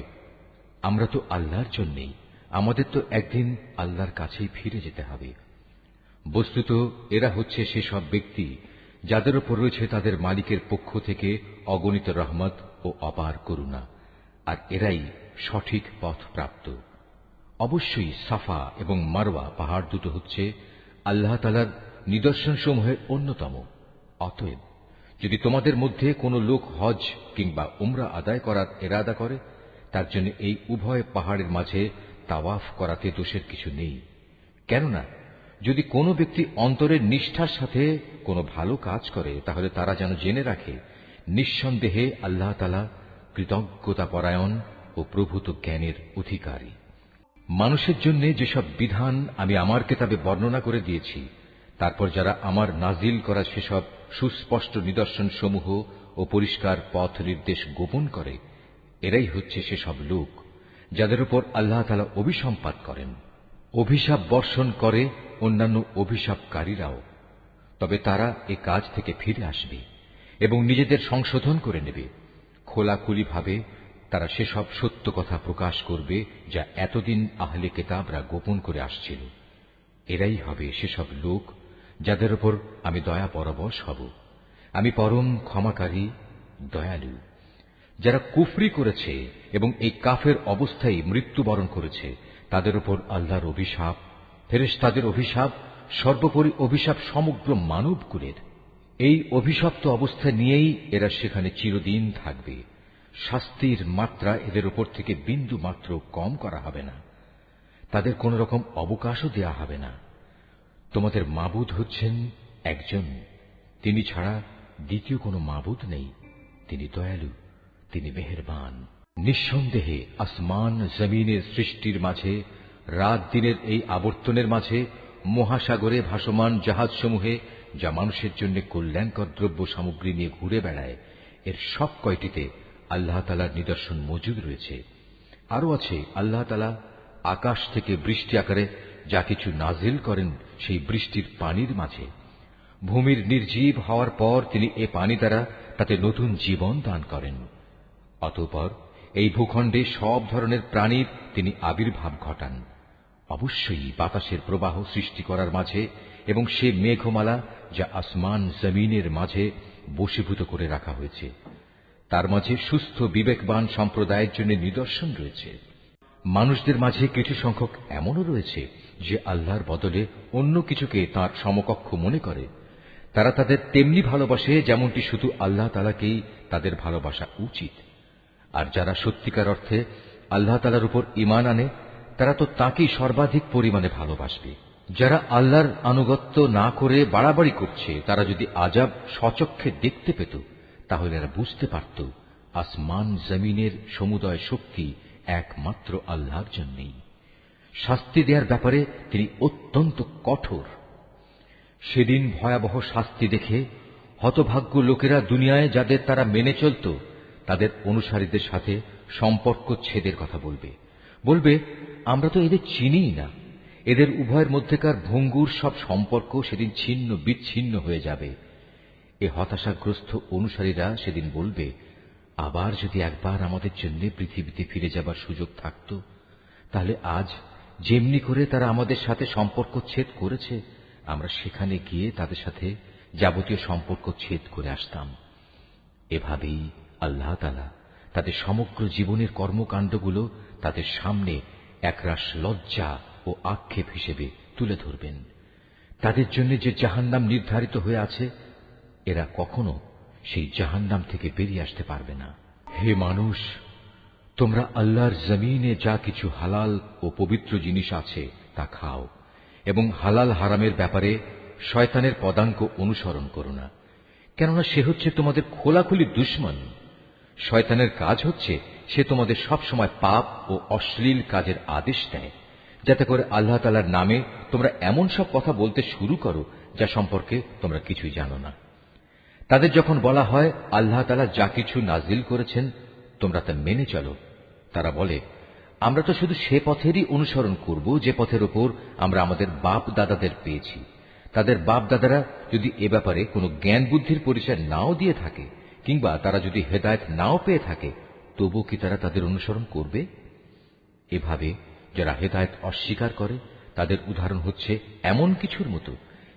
A: আমরা তো আল্লাহর জন্যেই, আমাদের তো একদিন আল্লাহর কাছেই ফিরে যেতে হবে। বস্তুত এরা হচ্ছে সেসব ব্যক্তি যাদের উপর রয়েছে তাদের মালিকের পক্ষ থেকে অগণিত রহমত ও অপার করুণা, আর এরাই সঠিক পথ প্রাপ্ত। অবশ্যই সাফা এবং মারওয়া পাহাড় দুটো হচ্ছে আল্লাহ তাআলার নিদর্শনসমূহের অন্যতম। অতএব যদি তোমাদের মধ্যে কোনো লোক হজ কিংবা উমরা আদায় করার ইরাদা করে, তার জন্য এই উভয় পাহাড়ের মাঝে তাওয়াফ করাতে দোষের কিছু নেই। কেননা যদি কোনো ব্যক্তি অন্তরের নিষ্ঠার সাথে কোনো ভালো কাজ করে তাহলে তারা যেন জেনে রাখে নিঃসন্দেহে আল্লাহ তাআলা কৃতজ্ঞতা পরায়ণ ও প্রভূত জ্ঞানের অধিকারী। মানুষের জন্য যেসব বিধান আমি আমার কিতাবে বর্ণনা করে দিয়েছি, তারপর যারা আমার নাজিল করা সেসব সুস্পষ্ট নিদর্শন সমূহ ও পরিষ্কার পথ নির্দেশ গোপন করে, এরাই হচ্ছে সেসব লোক যাদের উপর আল্লাহ তাআলা অভিসম্পাত করেন। অভিশাপ বর্ষণ করে অন্যান্য অভিশাপকারীরাও, তবে তারা এ কাজ থেকে ফিরে আসবে এবং নিজেদের সংশোধন করে নেবে। খোলাখুলিভাবে তারা সেসব সত্য কথা প্রকাশ করবে যা এতদিন আহলে কিতাবরা গোপন করে আসছিল। এরাই হবে সেসব লোক যাদের উপর আমি দয়া পরবশ হব। আমি পরম ক্ষমাকারী, দয়ালু। যারা কুফরি করেছে এবং এই কাফের অবস্থায় মৃত্যুবরণ করেছে তাদের উপর আল্লাহর অভিশাপ, ফেরেশতাদের অভিশাপ, সর্বোপরি অভিশাপ সমগ্র মানবকুলের। এই অভিশপ্ত অবস্থা নিয়েই এরা সেখানে চিরদিন থাকবে। শাস্তির মাত্রা এদের উপর থেকে বিন্দু মাত্র কম করা হবে না, তাদের কোন রকম অবকাশও দেয়া হবে না। তোমাদের মাবুদ হচ্ছেন একজন, তিনি ছাড়া দ্বিতীয় কোনো মাবুদ নেই। তিনি দয়ালু, তিনি মেহেরবান। নিঃসন্দেহে আসমান জমিনের সৃষ্টির মাঝে, রাত দিনের এই আবর্তনের মাঝে, মহাসাগরে ভাসমান জাহাজসমূহে যা মানুষের জন্য কল্যাণকর দ্রব্য সামগ্রী নিয়ে ঘুরে বেড়ায়, এর সব কয়টিতে আল্লাহ তাআলার নিদর্শন মজুদ রয়েছে। আরো আছে আল্লাহ তাআলা আকাশ থেকে বৃষ্টি আকারে যা কিছু নাজিল করেন সেই বৃষ্টির পানির মাঝে। ভূমির নির্জীব হওয়ার পর তিনি এ পানি দ্বারা তাতে নতুন জীবন দান করেন। অতঃপর এই ভূখণ্ডে সব ধরনের প্রাণীর তিনি আবির্ভাব ঘটান। অবশ্যই বাতাসের প্রবাহ সৃষ্টি করার মাঝে এবং সে মেঘমালা যা আসমান জমিনের মাঝে বশীভূত করে রাখা হয়েছে, তার মাঝে সুস্থ বিবেকবান সম্প্রদায়ের জন্য নিদর্শন রয়েছে। মানুষদের মাঝে কিছু সংখ্যক এমনও রয়েছে যে আল্লাহর বদলে অন্য কিছুকে তার সমকক্ষ মনে করে। তারা তাদের তেমনি ভালোবাসে যেমনটি শুধু আল্লাহ তাআলাকেই তাদের ভালোবাসা উচিত। আর যারা সত্যিকার অর্থে আল্লাহ তাআলার উপর ঈমান আনে তারা তো তাকেই সর্বাধিক পরিমাণে ভালোবাসবে। যারা আল্লাহর আনুগত্য না করে বাড়াবাড়ি করছে তারা যদি আযাব স্বচক্ষে দেখতে পেত তাহলে এরা বুঝতে পারত আসমান জমিনের সমুদয় শক্তি একমাত্র আল্লাহর জন্যই। শাস্তি দেওয়ার ব্যাপারে তিনি অত্যন্ত কঠোর। সেদিন ভয়াবহ শাস্তি দেখে হতভাগ্য লোকেরা দুনিয়ায় যাদের তারা মেনে চলত তাদের অনুসারীদের সাথে সম্পর্ক ছেদের কথা বলবে। বলবে, আমরা তো এদের চিনিই না। এদের উভয়ের মধ্যেকার ভঙ্গুর সব সম্পর্ক সেদিন ছিন্ন বিচ্ছিন্ন হয়ে যাবে। এ হতাশাগ্রস্ত অনুসারীরা সেদিন বলবে, আবার যদি একবার আমাদের জন্য পৃথিবীতে ফিরে যাবার সুযোগ থাকত তাহলে আজ যেমনি করে তারা আমাদের সাথে সম্পর্ক ছেদ করেছে আমরা সেখানে গিয়ে তাদের সাথে যাবতীয় সম্পর্ক ছেদ করে আসতাম। এভাবেই আল্লাহ তাআলা তাদের সমগ্র জীবনের কর্মকাণ্ডগুলো তাদের সামনে একরাশ লজ্জা ও আক্ষেপ হিসেবে তুলে ধরবেন। তাদের জন্য যে জাহান্নাম নির্ধারিত হয়ে আছে এরা কখনো সেই জাহান্নাম থেকে বেরিয়ে আসতে পারবে না। হে মানুষ, তোমরা আল্লাহর জমিনে যা কিছু হালাল ও পবিত্র জিনিস আছে তা খাও এবং হালাল হারামের ব্যাপারে শয়তানের পদাঙ্ক অনুসরণ করো না, কেননা সে হচ্ছে তোমাদের খোলাখুলি দুশমন। শয়তানের কাজ হচ্ছে সে তোমাদের সব সময় পাপ ও অশ্লীল কাজের আদেশ দেয়, যাতে করে আল্লাহ তাআলার নামে তোমরা এমন সব কথা বলতে শুরু করো যা সম্পর্কে তোমরা কিছুই জানো না। তাদের যখন বলা হয় আল্লাহ তাআলা যা কিছু নাজিল করেছেন তোমরা তা মেনে চলো, তারা বলে, আমরা তো শুধু সে পথেরই অনুসরণ করব যে পথের উপর আমরা আমাদের বাপ দাদাদের পেয়েছি। তাদের বাপ দাদারা যদি এ ব্যাপারে কোনো জ্ঞান বুদ্ধির পরিচয় নাও দিয়ে থাকে কিংবা তারা যদি হেদায়েত নাও পেয়ে থাকে তবু কি তারা তাদের অনুসরণ করবে? এভাবে যারা হেদায়েত অস্বীকার করে তাদের উদাহরণ হচ্ছে এমন কিছুর মতো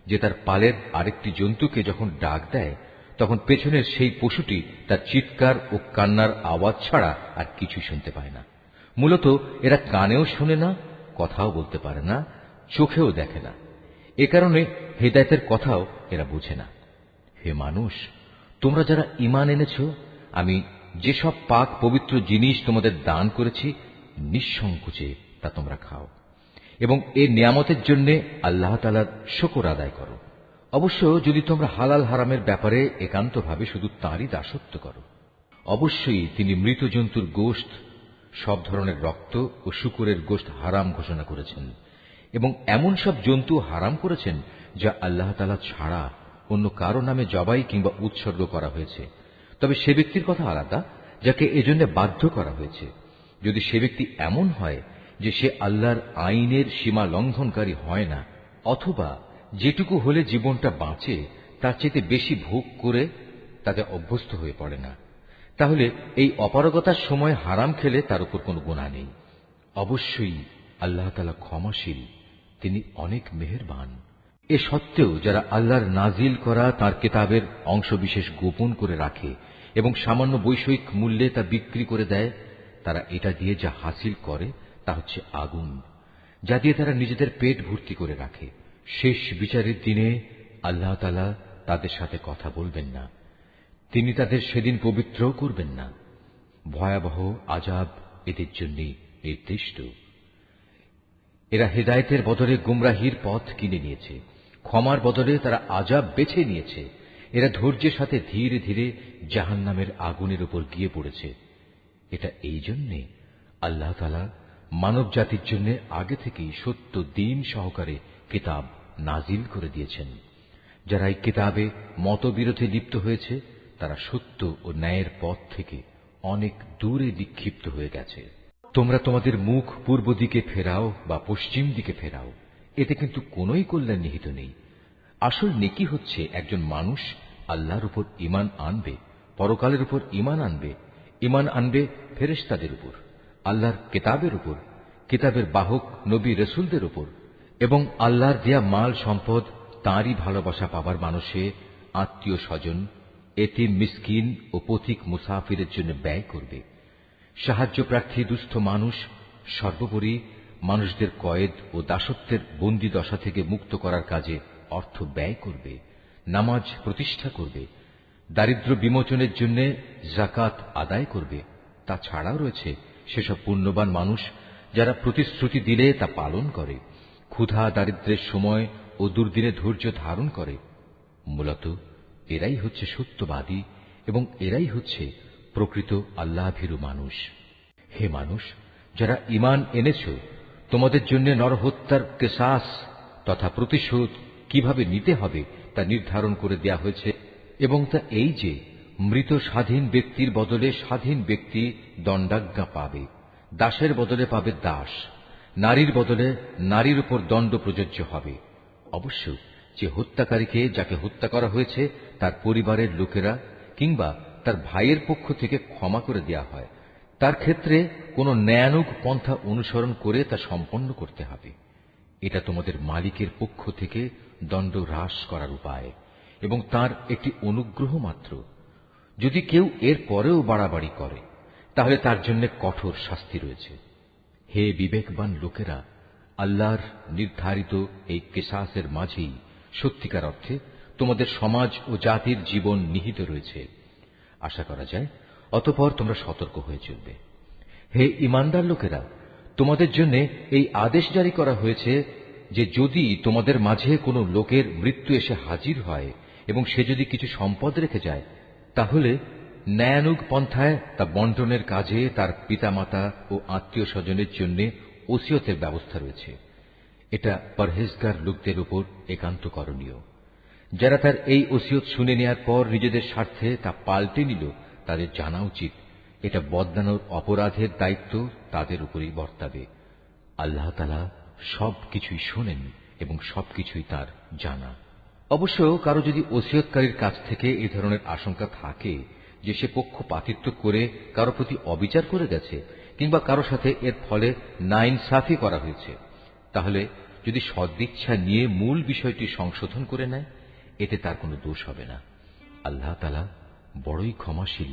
A: যে তার পালের আরেকটি জন্তুকে যখন ডাক দেয় তখন পেছনের সেই পশুটি তার চিৎকার ও কান্নার আওয়াজ ছাড়া আর কিছুই শুনতে পায় না। মূলত এরা কানেও শোনে না, কথাও বলতে পারে না, চোখেও দেখে না। এ কারণে হেদায়েতের কথাও এরা বুঝে না। হে মানুষ, তোমরা যারা ঈমান এনেছ, আমি যেসব পাক পবিত্র জিনিস তোমাদের দান করেছি নিঃসংকোচে তা তোমরা খাও এবং এ নিয়ামতের জন্য আল্লাহ তাআলার শুকর আদায় করো। অবশ্য যদি তোমরা হালাল হারামের ব্যাপারে একান্তভাবে শুধু তাঁরই দাসত্ব করো। অবশ্যই তিনি মৃত জন্তুর গোশত, সব ধরনের রক্ত ও শূকরের গোশত হারাম ঘোষণা করেছেন এবং এমন সব জন্তু হারাম করেছেন যা আল্লাহ তাআলা ছাড়া অন্য কারো নামে জবাই কিংবা উৎসর্গ করা হয়েছে। তবে সে ব্যক্তির কথা আলাদা যাকে এজন্য বাধ্য করা হয়েছে। যদি সে ব্যক্তি এমন হয় যে সে আল্লাহর আইনের সীমা লঙ্ঘনকারী হয় না, অথবা যেটুকু হলে জীবনটা বাঁচে তার চেয়ে বেশি ভোগ করে তাতে অভ্যস্ত হয়ে পড়ে না, তাহলে এই অপারগতার সময় হারাম খেলে তার উপর কোনো গুনাহ নেই। অবশ্যই আল্লাহ তাআলা ক্ষমাশীল, তিনি অনেক মেহেরবান। এ সত্ত্বেও যারা আল্লাহর নাজিল করা তাঁর কিতাবের অংশবিশেষ গোপন করে রাখে এবং সামান্য বৈষয়িক মূল্যে তা বিক্রি করে দেয়, তারা এটা দিয়ে যা হাসিল করে তা হচ্ছে আগুন, যা দিয়ে তারা নিজেদের পেট ভর্তি করে রাখে। শেষ বিচারের দিনে আল্লাহ তাআলা তাদের সাথে কথা বলবেন না, তিনি তাদের সেদিন পবিত্র করবেন না। ভয়াবহ আযাব এদের জন্য নির্দিষ্ট। এরা হেদায়েতের বদলে গুমরাহির পথ কিনে নিয়েছে, ক্ষমার বদলে তারা আযাব বেছে নিয়েছে। এরা ধৈর্যের সাথে ধীরে ধীরে জাহান্নামের আগুনের উপর গিয়ে পড়েছে। এটা এই জন্যে আল্লাহ তাআলা মানব জাতির জন্য আগে থেকেই সত্য দ্বীন সহকারে কিতাব নাজিল করে দিয়েছেন। যারা এই কিতাবে মতবিরোধে লিপ্ত হয়েছে তারা সত্য ও ন্যায়ের পথ থেকে অনেক দূরে নিক্ষিপ্ত হয়ে গেছে। তোমরা তোমাদের মুখ পূর্ব দিকে ফেরাও বা পশ্চিম দিকে ফেরাও, এতে কিন্তু কোনোই কল্যাণ নিহিত নেই। আসল নেকি হচ্ছে একজন মানুষ আল্লাহর উপর ঈমান আনবে, পরকালের উপর ঈমান আনবে, ঈমান আনবে ফেরেশতাদের উপর, আল্লাহর কিতাবের উপর, কিতাবের বাহক নবী রাসূলদের উপর এবং আল্লাহর দেয়া মাল সম্পদ তাঁরই ভালোবাসা পাবার মানুষে আত্মীয় স্বজন এতিম, মিসকিন ও পথিক মুসাফিরের জন্য ব্যয় করবে। সাহায্য প্রার্থী দুস্থ মানুষ, সর্বোপরি মানুষদের কয়েদ ও দাসত্বের বন্দী দশা থেকে মুক্ত করার কাজে অর্থ ব্যয় করবে। নামাজ প্রতিষ্ঠা করবে। দারিদ্র্য বিমোচনের জন্য যাকাত আদায় করবে। তাছাড়াও রয়েছে সেসব পুণ্যবান মানুষ যারা প্রতিশ্রুতি দিলে তা পালন করে, ক্ষুধা দারিদ্র্যের সময় ও দুর্দিনে ধৈর্য ধারণ করে। মূলত এরাই হচ্ছে সত্যবাদী এবং এরাই হচ্ছে প্রকৃত আল্লাহভীরু মানুষ। হে মানুষ, যারা ঈমান এনেছ, তোমাদের জন্য নরহত্যার কিসাস তথা প্রতিশোধ কিভাবে নিতে হবে তা নির্ধারণ করে দেয়া হয়েছে, এবং তা এই যে মৃত স্বাধীন ব্যক্তির বদলে স্বাধীন ব্যক্তি দণ্ডাজ্ঞা পাবে, দাসের বদলে পাবে দাস, নারীর বদলে নারীর উপর দণ্ড প্রযোজ্য হবে। অবশ্য যে হত্যাকারীকে, যাকে হত্যা করা হয়েছে, তার পরিবারের লোকেরা কিংবা তার ভাইয়ের পক্ষ থেকে ক্ষমা করে দেয়া হয়, তার ক্ষেত্রে কোনো ন্যায়ানুগ পন্থা অনুসরণ করে তা সম্পন্ন করতে হবে। এটা তোমাদের মালিকের পক্ষ থেকে দণ্ড হ্রাস করার উপায় এবং তার একটি অনুগ্রহ মাত্র। যদি কেউ এর পরেও বাড়াবাড়ি করে তাহলে তার জন্য কঠোর শাস্তি রয়েছে। হে বিবেকবান লোকেরা, আল্লাহর নির্ধারিত এই কিসাসের মাঝেই সত্যিকার অর্থে তোমাদের সমাজ ও জাতির জীবন নিহিত রয়েছে। আশা করা যায় অতঃপর তোমরা সতর্ক হয়ে চলবে। হে ঈমানদার লোকেরা, তোমাদের জন্য এই আদেশ জারি করা হয়েছে যে যদি তোমাদের মাঝে কোনো লোকের মৃত্যু এসে হাজির হয় এবং সে যদি কিছু সম্পদ রেখে যায়, তাহলে ন্যায়ানুগ পন্থায় তা বন্টনের কাজে তার পিতামাতা ও আত্মীয় স্বজনের জন্য ওসিয়তের ব্যবস্থা রয়েছে। এটা পরহেজগার লোকদের উপর একান্ত করণীয়। যারা তার এই ওসিয়ত শুনে নেওয়ার পর নিজেদের স্বার্থে তা পাল্টে নিল, তাদের জানা উচিত এটা বদলানোর অপরাধের দায়িত্ব তাদের উপরেই বর্তাবে। আল্লাহ তাআলা সবকিছুই শোনেন এবং সবকিছুই তার জানা। অবশ্য কারো যদি ওসিয়তকারীর কাছ থেকে এই ধরনের আশঙ্কা থাকে যে সে পক্ষপাতিত্ব করে কারো প্রতি অবিচার করে গেছে কিংবা কারো সাথে এর ফলে নাইনসাফি করা হয়েছে, তাহলে যদি সদিচ্ছা নিয়ে মূল বিষয়টি সংশোধন করে নেয়, এতে তার কোনো দোষ হবে না। আল্লাহ তাআলা বড়ই ক্ষমাশীল,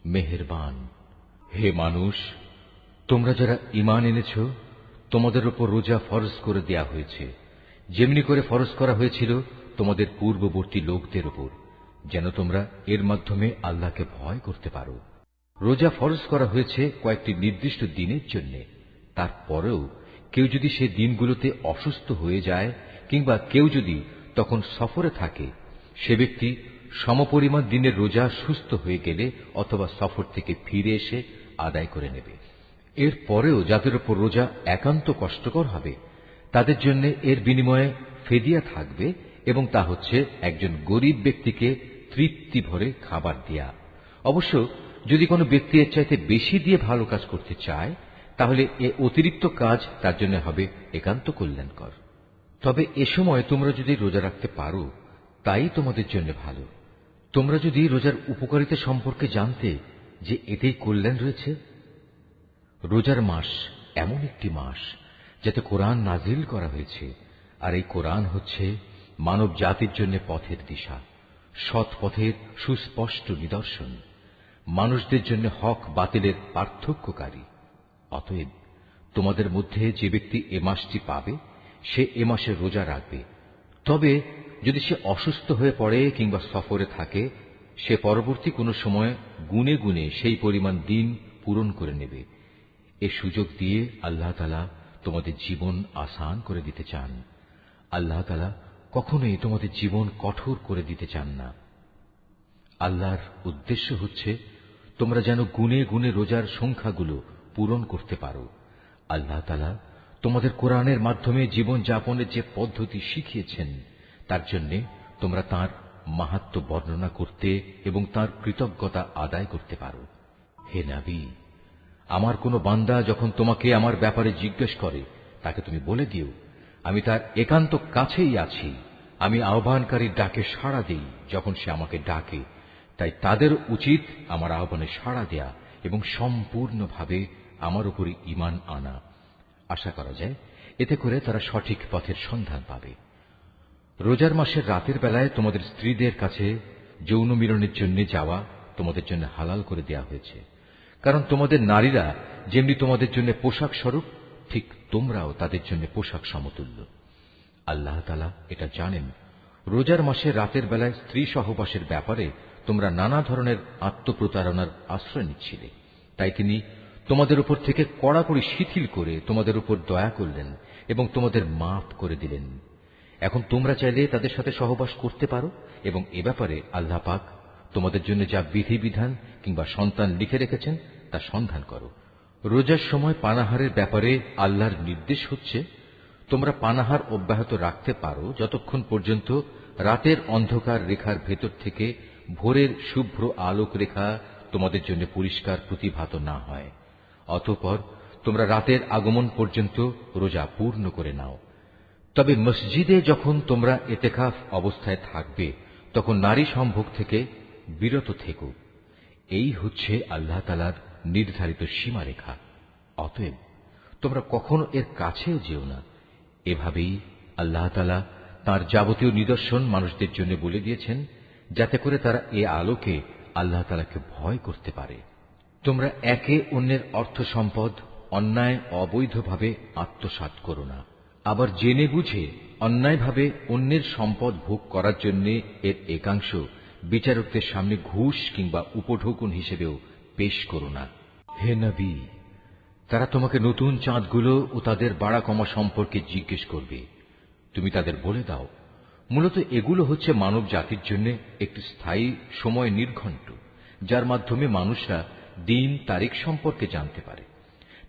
A: মেহেরবান। হে মানুষ, তোমরা যারা ঈমান এনেছ, তোমাদের উপর রোজা ফরজ করে দেয়া হয়েছে, যেমনি করে ফরজ করা হয়েছিল তোমাদের পূর্ববর্তী লোকদের উপর, যেন তোমরা এর মাধ্যমে আল্লাহকে ভয় করতে পারো। রোজা ফরজ করা হয়েছে কয়েকটি নির্দিষ্ট দিনের জন্য। তারপরেও কেউ যদি সে দিনগুলোতে অসুস্থ হয়ে যায় কিংবা কেউ যদি তখন সফরে থাকে, সে ব্যক্তি সমপরিমাণ দিনের রোজা সুস্থ হয়ে গেলে অথবা সফর থেকে ফিরে এসে আদায় করে নেবে। এর পরেও যাদের উপর রোজা একান্ত কষ্টকর হবে, তাদের জন্য এর বিনিময়ে ফেদিয়া থাকবে, এবং তা হচ্ছে একজন গরিব ব্যক্তিকে তৃপ্তি ভরে খাবার দেয়া। অবশ্য যদি কোনো ব্যক্তি এর চাইতে বেশি দিয়ে ভালো কাজ করতে চায়, তাহলে এ অতিরিক্ত কাজ তার জন্য হবে একান্ত কল্যাণকর। তবে এ সময় তোমরা যদি রোজা রাখতে পারো, তাই তোমাদের জন্য ভালো। তোমরা যদি রোজার উপকারিতা সম্পর্কে জানতে যে এতেই কল্যাণ রয়েছে। রোজার মাস এমন একটি মাস যাতে কোরআন নাজিল করা হয়েছে, আর এই কোরআন হচ্ছে মানব জাতির জন্য পথের দিশা, সৎ পথের সুস্পষ্ট নিদর্শন, মানুষদের জন্য হক বাতিলের পার্থক্যকারী। অতএব তোমাদের মধ্যে যে ব্যক্তি এ মাসটি পাবে, সে এ মাসে রোজা রাখবে। তবে যদি সে অসুস্থ হয়ে পড়ে কিংবা সফরে থাকে, সে পরবর্তী কোনো সময় গুনে গুনে সেই পরিমাণ দিন পূরণ করে নেবে। এ সুযোগ দিয়ে আল্লাহ তাআলা তোমাদের জীবন আসান করে দিতে চান। আল্লাহ তাআলা কখনোই তোমাদের জীবন কঠোর করে দিতে চান না। আল্লাহর উদ্দেশ্য হচ্ছে তোমরা যেন গুনে গুনে রোজার সংখ্যাগুলো পূরণ করতে পারো। আল্লাহ তাআলা তোমাদের কোরআনের মাধ্যমে জীবন যাপনের যে পদ্ধতি শিখিয়েছেন, তার জন্য তোমরা তাঁর মাহাত্ম্য বর্ণনা করতে এবং তাঁর কৃতজ্ঞতা আদায় করতে পারো। হে নবী, আমার কোনো বান্দা যখন তোমাকে আমার ব্যাপারে জিজ্ঞেস করে, তাকে তুমি বলে দিও, আমি তার একান্ত কাছেই আছি। আমি আহ্বানকারীর ডাকে সাড়া দেই যখন সে আমাকে ডাকে। তাই তাদের উচিত আমার আহ্বানে সাড়া দেয়া এবং সম্পূর্ণভাবে আমার উপরই ঈমান আনা। আশা করা যায় এতে করে তারা সঠিক পথের সন্ধান পাবে। রোজার মাসের রাতের বেলায় তোমাদের স্ত্রীদের কাছে যৌন মিলনের জন্য যাওয়া তোমাদের জন্য হালাল করে দেয়া হয়েছে, কারণ তোমাদের নারীরা যেমনি তোমাদের জন্য পোশাক স্বরূপ, ঠিক তোমরাও তাদের জন্য পোশাক সমতুল্য। আল্লাহ তাআলা এটা জানেন। রোজার মাসে রাতের বেলায় স্ত্রী সহবাসের ব্যাপারে তোমরা নানা ধরনের আত্মপ্রতারণার আশ্রয় নিচ্ছিলে, তাই তিনি তোমাদের উপর থেকে কড়াকড়ি শিথিল করে তোমাদের উপর দয়া করলেন এবং তোমাদের মাফ করে দিলেন। এখন তোমরা চাইলে তাদের সাথে সহবাস করতে পারো এবং এ ব্যাপারে আল্লাহ পাক তোমাদের জন্য যা বিধিবিধান কিংবা সন্তান লিখে রেখেছেন তা সন্ধান করো। রোজার সময় পানাহারের ব্যাপারে আল্লাহর নির্দেশ হচ্ছে, তোমরা পানাহার অব্যাহত রাখতে পারো যতক্ষণ পর্যন্ত রাতের অন্ধকার রেখার ভেতর থেকে ভোরের শুভ্র আলোক রেখা তোমাদের জন্য পরিষ্কার প্রতিভাত না হয়। অতঃপর তোমরা রাতের আগমন পর্যন্ত রোজা পূর্ণ করে নাও। তবে মসজিদে যখন তোমরা এতেকাফ অবস্থায় থাকবে তখন নারী সম্ভোগ থেকে বিরত থেকো। এই হচ্ছে আল্লাহ তাআলার নির্ধারিত সীমারেখা। অতএব তোমরা কখনো এর কাছেও যেও না। এভাবেই আল্লাহ তাআলা তাঁর যাবতীয় নিদর্শন মানুষদের জন্য বলে দিয়েছেন, যাতে করে তারা এ আলোকে আল্লাহ তাআলাকে ভয় করতে পারে। তোমরা একে অন্যের অর্থ সম্পদ অন্যায় অবৈধভাবে আত্মসাৎ করো না। আবার জেনে বুঝে অন্যায়ভাবে অন্যের সম্পদ ভোগ করার জন্য এর একাংশ বিচারকদের সামনে ঘুষ কিংবা উপঢৌকন হিসেবেও পেশ করো না। হে নবী, তারা তোমাকে নতুন চাঁদগুলো ও তাদের বাড়া কমা সম্পর্কে জিজ্ঞেস করবে। তুমি তাদের বলে দাও, মূলত এগুলো হচ্ছে মানব জাতির জন্য একটি স্থায়ী সময় নির্ঘণ্ট, যার মাধ্যমে মানুষরা দিন তারিখ সম্পর্কে জানতে পারে।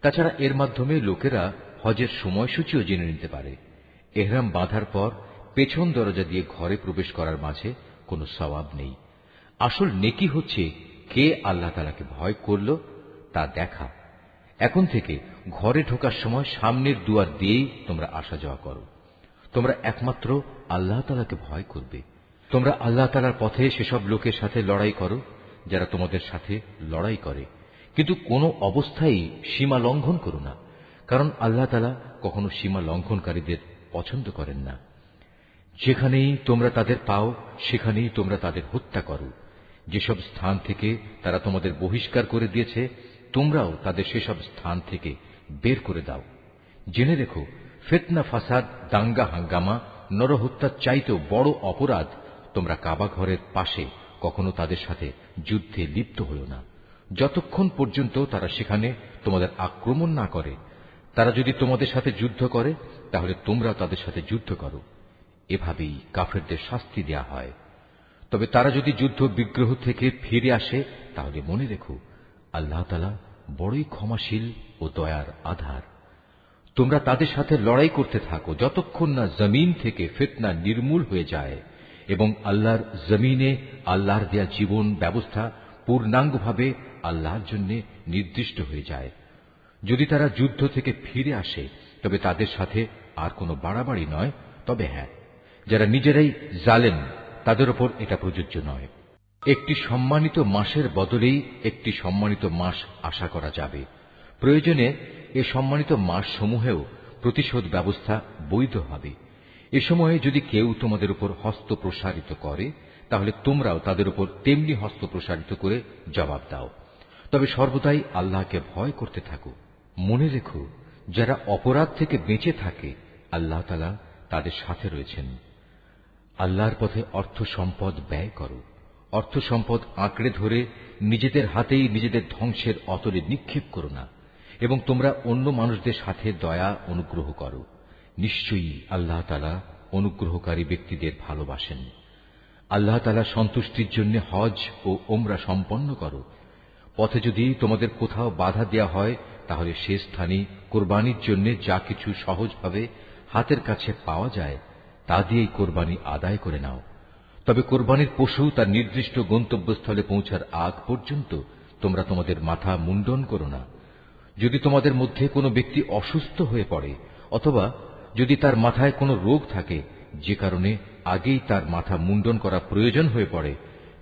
A: তাছাড়া এর মাধ্যমে লোকেরা হজের সময়সূচিও জেনে নিতে পারে। এহরাম বাঁধার পর পেছন দরজা দিয়ে ঘরে প্রবেশ করার মাঝে কোনো সওয়াব নেই। আসল নেকি হচ্ছে কে আল্লাহ তাআলাকে ভয় করল তা দেখা। এখন থেকে ঘরে ঢোকার সময় সামনের দুয়ার দিয়েই তোমরা আসা যাওয়া করো। তোমরা একমাত্র আল্লাহ তাআলাকে ভয় করবে। তোমরা আল্লাহ তাআলার পথে সেসব লোকের সাথে লড়াই করো যারা তোমাদের সাথে লড়াই করে, কিন্তু কোনো অবস্থায় সীমা লঙ্ঘন করো না, কারণ আল্লাহ তাআলা কখনো সীমা লঙ্ঘনকারীদের পছন্দ করেন না। যেখানেই তোমরা তাদের পাও সেখানেই তোমরা তাদের হত্যা করো। যেসব স্থান থেকে তারা তোমাদের বহিষ্কার করে দিয়েছে তোমরাও তাদের সেসব স্থান থেকে বের করে দাও। জেনে রেখো, ফিতনা, ফাসাদ, দাঙ্গা হাঙ্গামা, নরহত্যার চাইতেও বড় অপরাধ। তোমরা কাবা ঘরের পাশে কখনো তাদের সাথে যুদ্ধে লিপ্ত হও না, যতক্ষণ পর্যন্ত তারা সেখানে তোমাদের আক্রমণ না করে। তারা যদি তোমাদের সাথে যুদ্ধ করে তাহলে তোমরাও তাদের সাথে যুদ্ধ করো। এভাবেই কাফেরদের শাস্তি দেয়া হয়। তবে তারা যদি যুদ্ধ বিগ্রহ থেকে ফিরে আসে তাহলে মনে রেখো, আল্লাহ তাআলা বড়ই ক্ষমাশীল ও দয়ার আধার। তোমরা তাদের সাথে লড়াই করতে থাকো যতক্ষণ না জমিন থেকে ফিতনা নির্মূল হয়ে যায় এবং আল্লাহর জমিনে আল্লাহর দেয়া জীবন ব্যবস্থা পূর্ণাঙ্গভাবে আল্লাহর জন্য নির্দিষ্ট হয়ে যায়। যদি তারা যুদ্ধ থেকে ফিরে আসে তবে তাদের সাথে আর কোনো বাড়াবাড়ি নয়। তবে হ্যাঁ, যারা নিজেরাই জালেম তাদের উপর এটা প্রযোজ্য নয়। একটি সম্মানিত মাসের বদলেই একটি সম্মানিত মাস আশা করা যাবে। প্রয়োজনে এ সম্মানিত মাস সমূহেও প্রতিশোধ ব্যবস্থা বৈধ হবে। এ সময়ে যদি কেউ তোমাদের উপর হস্ত প্রসারিত করে তাহলে তোমরাও তাদের উপর তেমনি হস্ত প্রসারিত করে জবাব দাও। তবে সর্বদাই আল্লাহকে ভয় করতে থাকো। মনে রেখো, যারা অপরাধ থেকে বেঁচে থাকে আল্লাহ তাআলা তাদের সাথে রয়েছেন। আল্লাহর পথে অর্থ সম্পদ ব্যয় করো। অর্থ সম্পদ আঁকড়ে ধরে নিজেদের হাতেই নিজেদের ধ্বংসের অতলে নিক্ষেপ করো না, এবং তোমরা অন্য মানুষদের সাথে দয়া অনুগ্রহ করো। নিশ্চয়ই আল্লাহ তাআলা অনুগ্রহকারী ব্যক্তিদের ভালোবাসেন। আল্লাহ তাআলা সন্তুষ্টির জন্য হজ ও ওমরা সম্পন্ন করো। পথে যদি তোমাদের কোথাও বাধা দেয়া হয় তাহলে সে স্থানে কোরবানির জন্য যা কিছু সহজভাবে হাতের কাছে পাওয়া যায় তা দিয়েই কোরবানি আদায় করে নাও। তবে কোরবানির পশু তার নির্দিষ্ট গন্তব্যস্থলে পৌঁছার আগ পর্যন্ত তোমরা তোমাদের মাথা মুন্ডন করো না। যদি তোমাদের মধ্যে কোনো ব্যক্তি অসুস্থ হয়ে পড়ে অথবা যদি তার মাথায় কোনো রোগ থাকে যে কারণে আগেই তার মাথা মুন্ডন করা প্রয়োজন হয়ে পড়ে,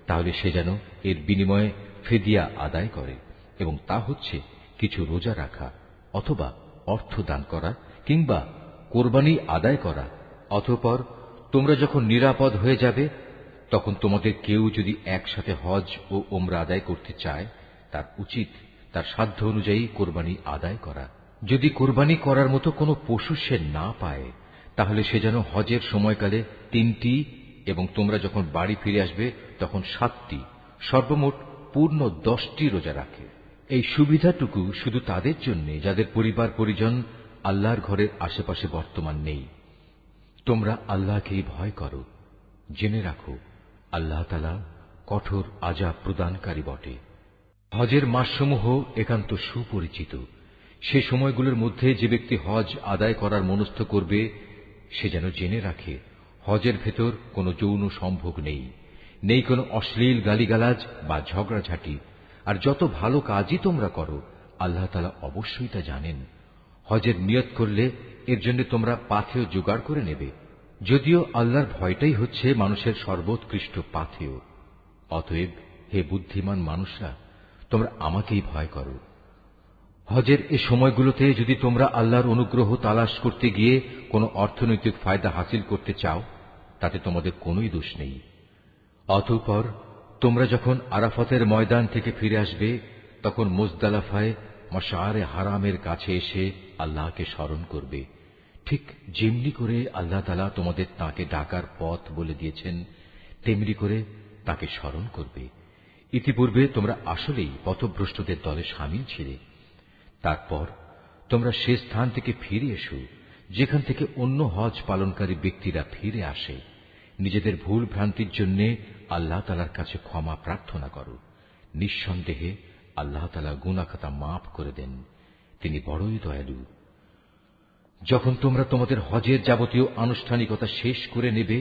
A: তাহলে সে যেন এর বিনিময়ে ফিদিয়া আদায় করে, এবং তা হচ্ছে কিছু রোজা রাখা অথবা অর্থ দান করা কিংবা কোরবানি আদায় করা। অতঃপর তোমরা যখন নিরাপদ হয়ে যাবে তখন তোমাদের কেউ যদি একসাথে হজ ও ওমরা আদায় করতে চায়, তার উচিত তার সাধ্য অনুযায়ী কোরবানি আদায় করা। যদি কোরবানি করার মতো কোনো পশু সে না পায়, তাহলে সে যেন হজের সময়কালে 3টি এবং তোমরা যখন বাড়ি ফিরে আসবে তখন 7টি, সর্বমোট পূর্ণ 10টি রোজা রাখে। এই সুবিধাটুকু শুধু তাদের জন্য যাদের পরিবার পরিজন আল্লাহর ঘরের আশেপাশে বর্তমান নেই। তোমরা আল্লাহকেই ভয় করো, জেনে রাখো আল্লাহ তাআলা কঠোর আযাব প্রদানকারী বটে। হজের মাসসমূহ একান্ত সুপরিচিত। সে সময়গুলোর মধ্যে যে ব্যক্তি হজ আদায় করার মনস্থ করবে, সে যেন জেনে রাখে হজের ভেতর কোনো যৌন সম্ভোগ নেই, নেই কোনো অশ্লীল গালিগালাজ বা ঝগড়াঝাটি। আর যত ভালো কাজই তোমরা করো, আল্লাহ তাআলা অবশ্যই তা জানেন। হজের নিয়ত করলে এর জন্য তোমরা পাথেয় জোগাড় করে নেবে, যদিও আল্লাহর ভয়টাই হচ্ছে মানুষের সর্বোৎকৃষ্ট পাথেয়। অতএব হে বুদ্ধিমান মানুষরা, তোমরা আমাকেই ভয় করো। হজের এ সময়গুলোতে যদি তোমরা আল্লাহর অনুগ্রহ তালাশ করতে গিয়ে কোনো অর্থনৈতিক ফায়দা হাসিল করতে চাও, তাতে তোমাদের কোনোই দোষ নেই। অতঃপর তোমরা যখন আরাফাতের ময়দান থেকে ফিরে আসবে, তখন মুজদালিফায় মাশআরে হারামের কাছে এসে আল্লাহকে স্মরণ করবে, ঠিক যেমনি করে আল্লাহ তাআলা তোমাদের তাকে ডাকার পথ বলে দিয়েছেন, তেমনি করে তাকে স্মরণ করবে। ইতিপূর্বে তোমরা আসলেই পথভ্রষ্টদের দলে শামিল ছিলে। তারপর তোমরা সে স্থান থেকে ফিরে এসো যেখান থেকে অন্য হজ পালনকারী ব্যক্তিরা ফিরে আসে। নিজেদের ভুল ভ্রান্তির জন্য আল্লাহ তাআলার কাছে ক্ষমা প্রার্থনা করো। নিঃসন্দেহে আল্লাহ তাআলা গুনাহ খাতা মাফ করে দেন, তিনি বড়ই দয়ালু। যখন তোমরা তোমাদের হজের যাবতীয় আনুষ্ঠানিকতা শেষ করে নেবে,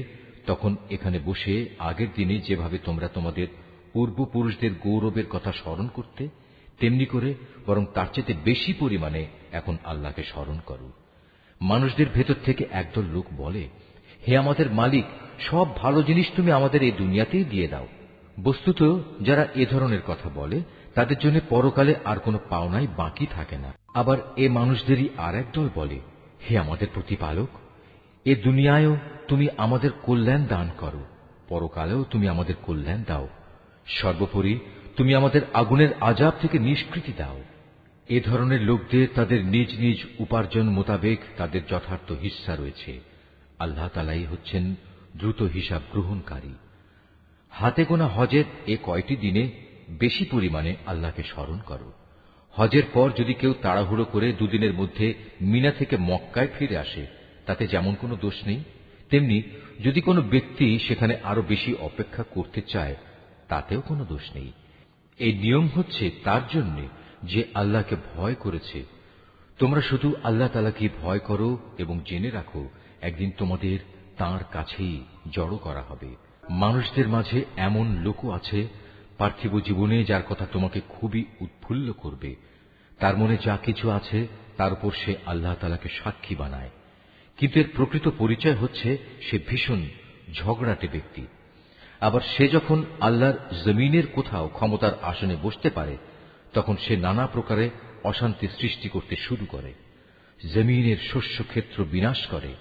A: তখন এখানে বসে আগের দিনে যেভাবে তোমরা তোমাদের পূর্বপুরুষদের গৌরবের কথা স্মরণ করতে, তেমনি করে বরং তার চেয়ে বেশি পরিমাণে এখন আল্লাহকে স্মরণ করো। মানুষদের ভেতর থেকে একদল লোক বলে, হে আমাদের মালিক, সব ভালো জিনিস তুমি আমাদের এই দুনিয়াতেই দিয়ে দাও। বস্তুত যারা এ ধরনের কথা বলে, তাদের জন্য পরকালে আর কোনো পাওনাই বাকি থাকে না। আবার এ মানুষদেরই আর একদল বলে, হে আমাদের প্রতিপালক, এ দুনিয়ায়ও তুমি আমাদের কল্যাণ দান করো, পরকালেও তুমি আমাদের কল্যাণ দাও, সর্বোপরি তুমি আমাদের আগুনের আযাব থেকে নিষ্কৃতি দাও। এ ধরনের লোকদের তাদের নিজ নিজ উপার্জন মোতাবেক তাদের যথার্থ হিস্সা রয়েছে। আল্লাহ তাআলাই হচ্ছেন দ্রুত হিসাব গ্রহণকারী। হাতে গোনা হজের এ কয়টি দিনে বেশি পরিমাণে আল্লাহকে স্মরণ করো। হজের পর যদি কেউ তাড়াহুড়ো করে দুদিনের মধ্যে মিনা থেকে মক্কায় ফিরে আসে, তাতে যেমন কোনো দোষ নেই, তেমনি যদি কোনো ব্যক্তি সেখানে আরো বেশি অপেক্ষা করতে চায়, তাতেও কোনো দোষ নেই। এই নিয়ম হচ্ছে তার জন্য যে আল্লাহকে ভয় করেছে। তোমরা শুধু আল্লাহ তাআলাকে ভয় করো এবং জেনে রাখো একদিন তোমাদের তাঁর কাছেই জড়ো করা হবে। মানুষদের মাঝে এমন লোকও আছে পার্থিব জীবনে যার কথা তোমাকে খুবই উৎফুল্ল করবে। তার মনে যা কিছু আছে তার উপর সে আল্লাহ তাআলাকে সাক্ষী বানায়, কিন্তু এর প্রকৃত পরিচয় হচ্ছে সে ভীষণ ঝগড়াটে ব্যক্তি। আবার সে যখন আল্লাহর জমিনের কোথাও ক্ষমতার আসনে বসতে পারে, তখন সে নানা প্রকারে অশান্তি সৃষ্টি করতে শুরু করে, জমিনের শস্য ক্ষেত্র বিনাশ করে,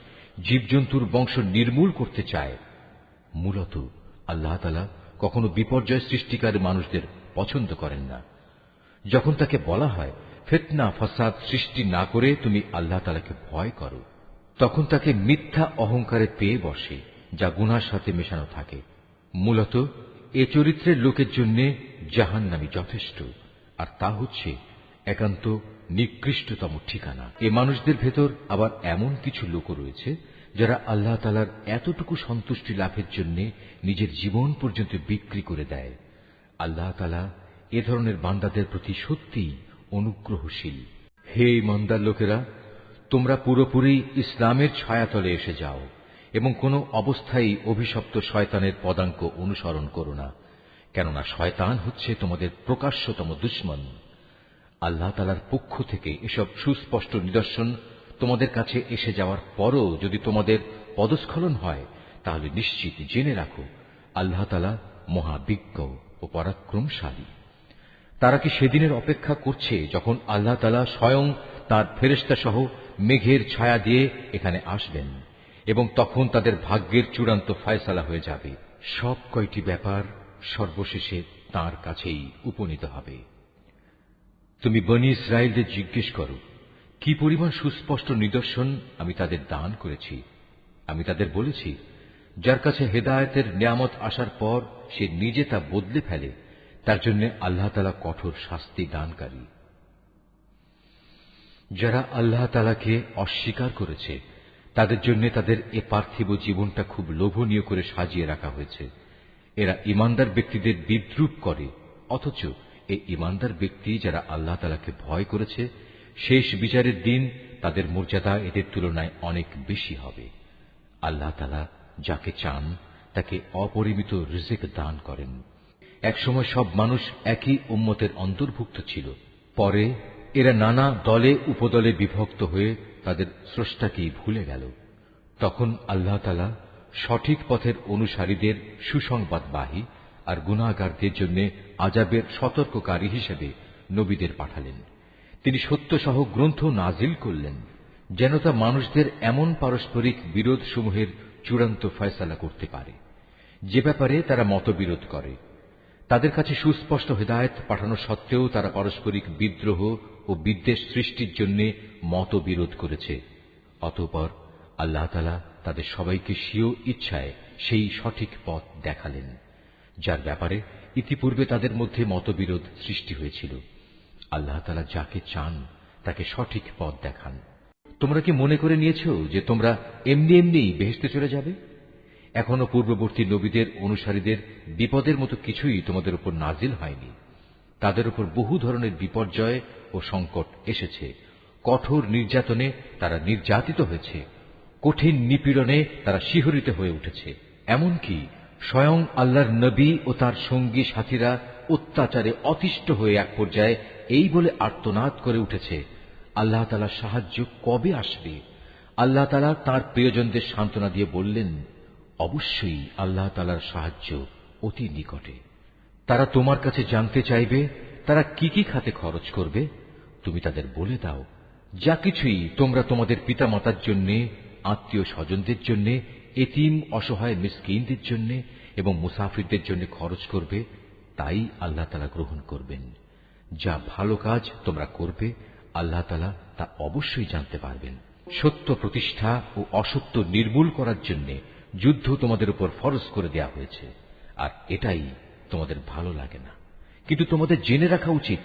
A: জীবজন্তুর বংশ নির্মূল করতে চায়। মূলত আল্লাহ তাআলা কখনো বিপর্যয় সৃষ্টিকারী মানুষদের পছন্দ করেন না। যখন তাকে বলা হয় ফিতনা ফাসাদ সৃষ্টি না করে তুমি আল্লাহ তাআলাকে ভয় করো, তখন তাকে মিথ্যা অহংকারে পেয়ে বসে, যা গুনাহর সাথে মেশানো থাকে। মূলত এ চরিত্রের লোকের জন্য জাহান্নামই যথেষ্ট, আর তা হচ্ছে একান্ত নিকৃষ্টতম ঠিকানা। এ মানুষদের ভেতর আবার এমন কিছু লোক রয়েছে যারা আল্লাহ তাআলার এতটুকু সন্তুষ্টি লাভের জন্য নিজের জীবন পর্যন্ত বিক্রি করে দেয়। আল্লাহ তাআলা এ ধরনের বান্দাদের প্রতি সত্যিই অনুগ্রহশীল। হে ইমানদার লোকেরা, তোমরা পুরোপুরি ইসলামের ছায়াতলে এসে যাও এবং কোনো অবস্থায় অভিশপ্ত শয়তানের পদাঙ্ক অনুসরণ করো না, কেননা শয়তান হচ্ছে তোমাদের প্রকাশ্যতম দুশমন। আল্লাহ তাআলার পক্ষ থেকে এসব সুস্পষ্ট নিদর্শন তোমাদের কাছে এসে যাওয়ার পরও যদি তোমাদের পদস্খলন হয়, তাহলে নিশ্চিত জেনে রাখো আল্লাহ তাআলা মহাবিজ্ঞ ও পরাক্রমশালী। তারা কি সেদিনের অপেক্ষা করছে যখন আল্লাহ তাআলা স্বয়ং তাঁর ফেরেশতা সহ মেঘের ছায়া দিয়ে এখানে আসবেন এবং তখন তাদের ভাগ্যের চূড়ান্ত ফয়সালা হয়ে যাবে? সব কয়টি ব্যাপার সর্বশেষে তাঁর কাছেই উপনীত হবে। তুমি বনী ইসরায়েলদের জিজ্ঞেস করো, কি পরিমাণ সুস্পষ্ট নিদর্শন আমি তাদের দান করেছি। আমি তাদের বলেছি, যার কাছে হেদায়েতের নিয়ামত আসার পর সে নিজে তা বদলে ফেলে, তার জন্য আল্লাহ তাআলা কঠোর শাস্তি দানকারী। যারা আল্লাহ তাআলাকে অস্বীকার করেছে তাদের জন্য তাদের এ পার্থিব জীবনটা খুব লোভনীয় করে সাজিয়ে রাখা হয়েছে। এরা ঈমানদার ব্যক্তিদের বিদ্রূপ করে, অথচ এই ঈমানদার ব্যক্তি যারা আল্লাহ তাআলাকে ভয় করেছে, শেষ বিচারের দিন তাদের মর্যাদা এদের তুলনায় অনেক বেশি হবে। আল্লাহ তাআলা যাকে চান তাকে অপরিমিত রিজিক দান করেন। একসময় সব মানুষ একই উম্মতের অন্তর্ভুক্ত ছিল, পরে এরা নানা দলে উপদলে বিভক্ত হয়ে তাদের স্রষ্টাকেই ভুলে গেল। তখন আল্লাহ তাআলা সঠিক পথের অনুসারীদের সুসংবাদবাহী আর গুনাহগারদের জন্য আযাবের সতর্ককারী হিসেবে নবীদের পাঠালেন। তিনি সত্যসহ গ্রন্থ নাজিল করলেন, যেন তা মানুষদের এমন পারস্পরিক বিরোধ সমূহের চূড়ান্ত ফয়সালা করতে পারে যে ব্যাপারে তারা মতবিরোধ করে। তাদের কাছে সুস্পষ্ট হিদায়াত পাঠানো সত্ত্বেও তারা পারস্পরিক বিদ্রোহ ও বিদ্বেষ সৃষ্টির জন্য মতবিরোধ করেছে। অতঃপর আল্লাহ তাআলা তাদের সবাইকে স্বীয় ইচ্ছায় সেই সঠিক পথ দেখালেন, যার ব্যাপারে ইতিপূর্বে তাদের মধ্যে মতবিরোধ সৃষ্টি হয়েছিল। আল্লাহ তাআলা যাকে চান তাকে সঠিক পথ দেখান। তোমরা কি মনে করে নিয়েছ যে তোমরা এমনি এমনিই বেহেশতে চলে যাবে? এখনো পূর্ববর্তী নবীদের অনুসারীদের বিপদের মতো কিছুই তোমাদের উপর নাজিল হয়নি। তাদের উপর বহু ধরনের বিপর্যয় ও সংকট এসেছে। কঠোর নির্যাতনে তারা নির্যাতিত হয়েছে, কঠিন নিপীড়নে তারা শিহরিত হয়ে উঠেছে। এমনকি স্বয়ং আল্লাহর নবী ও তার সঙ্গী সাথীরা অত্যাচারে অতিষ্ঠ হয়ে এক পর্যায়ে এই বলে আর্তনাদ করে উঠেছে, আল্লাহ তাআলার সাহায্য কবে আসবে? আল্লাহ তাআলা তাঁর প্রিয়জনদের সান্ত্বনা দিয়ে বললেন, অবশ্যই আল্লাহ তাআলার সাহায্য অতি নিকটে। তারা তোমার কাছে জানতে চাইবে তারা কি কি খাতে খরচ করবে। তুমি তাদের বলে দাও, যা কিছুই তোমরা তোমাদের পিতামাতার জন্য, আত্মীয় স্বজনদের জন্য, এতিম অসহায় মিসকিনদের জন্য এবং মুসাফিরদের জন্য খরচ করবে, তাই আল্লাহ তাআলা গ্রহণ করবেন। যা ভালো কাজ তোমরা করবে আল্লাহ তাআলা তা অবশ্যই জানতে পারবেন। সত্য প্রতিষ্ঠা ও অসত্য নির্মূল করার জন্য যুদ্ধ তোমাদের উপর ফরজ করে দেয়া হয়েছে, আর এটাই তোমাদের ভালো লাগে না। কিন্তু তোমাদের জেনে রাখা উচিত,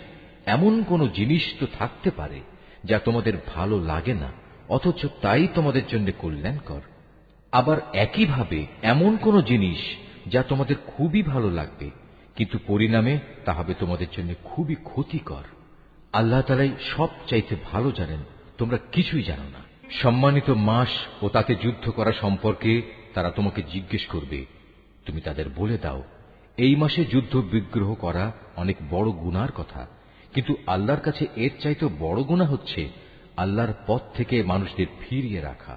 A: এমন কোন জিনিস তো থাকতে পারে যা তোমাদের ভালো লাগে না, অথচ তাই তোমাদের জন্য কল্যাণকর। আবার একইভাবে এমন কোন জিনিস যা তোমাদের খুবই ভালো লাগবে, কিন্তু পরিণামে তা হবে তোমাদের জন্য খুবই ক্ষতিকর। আল্লাহ তাআলাই সব চাইতে ভালো জানেন, তোমরা কিছুই জানো না। সম্মানিত মাস ও তাতে যুদ্ধ করা সম্পর্কে তারা তোমাকে জিজ্ঞেস করবে। তুমি তাদের বলে দাও, এই মাসে যুদ্ধ বিগ্রহ করা অনেক বড় গুনার কথা, কিন্তু আল্লাহর কাছে এর চাইতে বড় গুনাহ হচ্ছে আল্লাহর পথ থেকে মানুষদের ফিরিয়ে রাখা,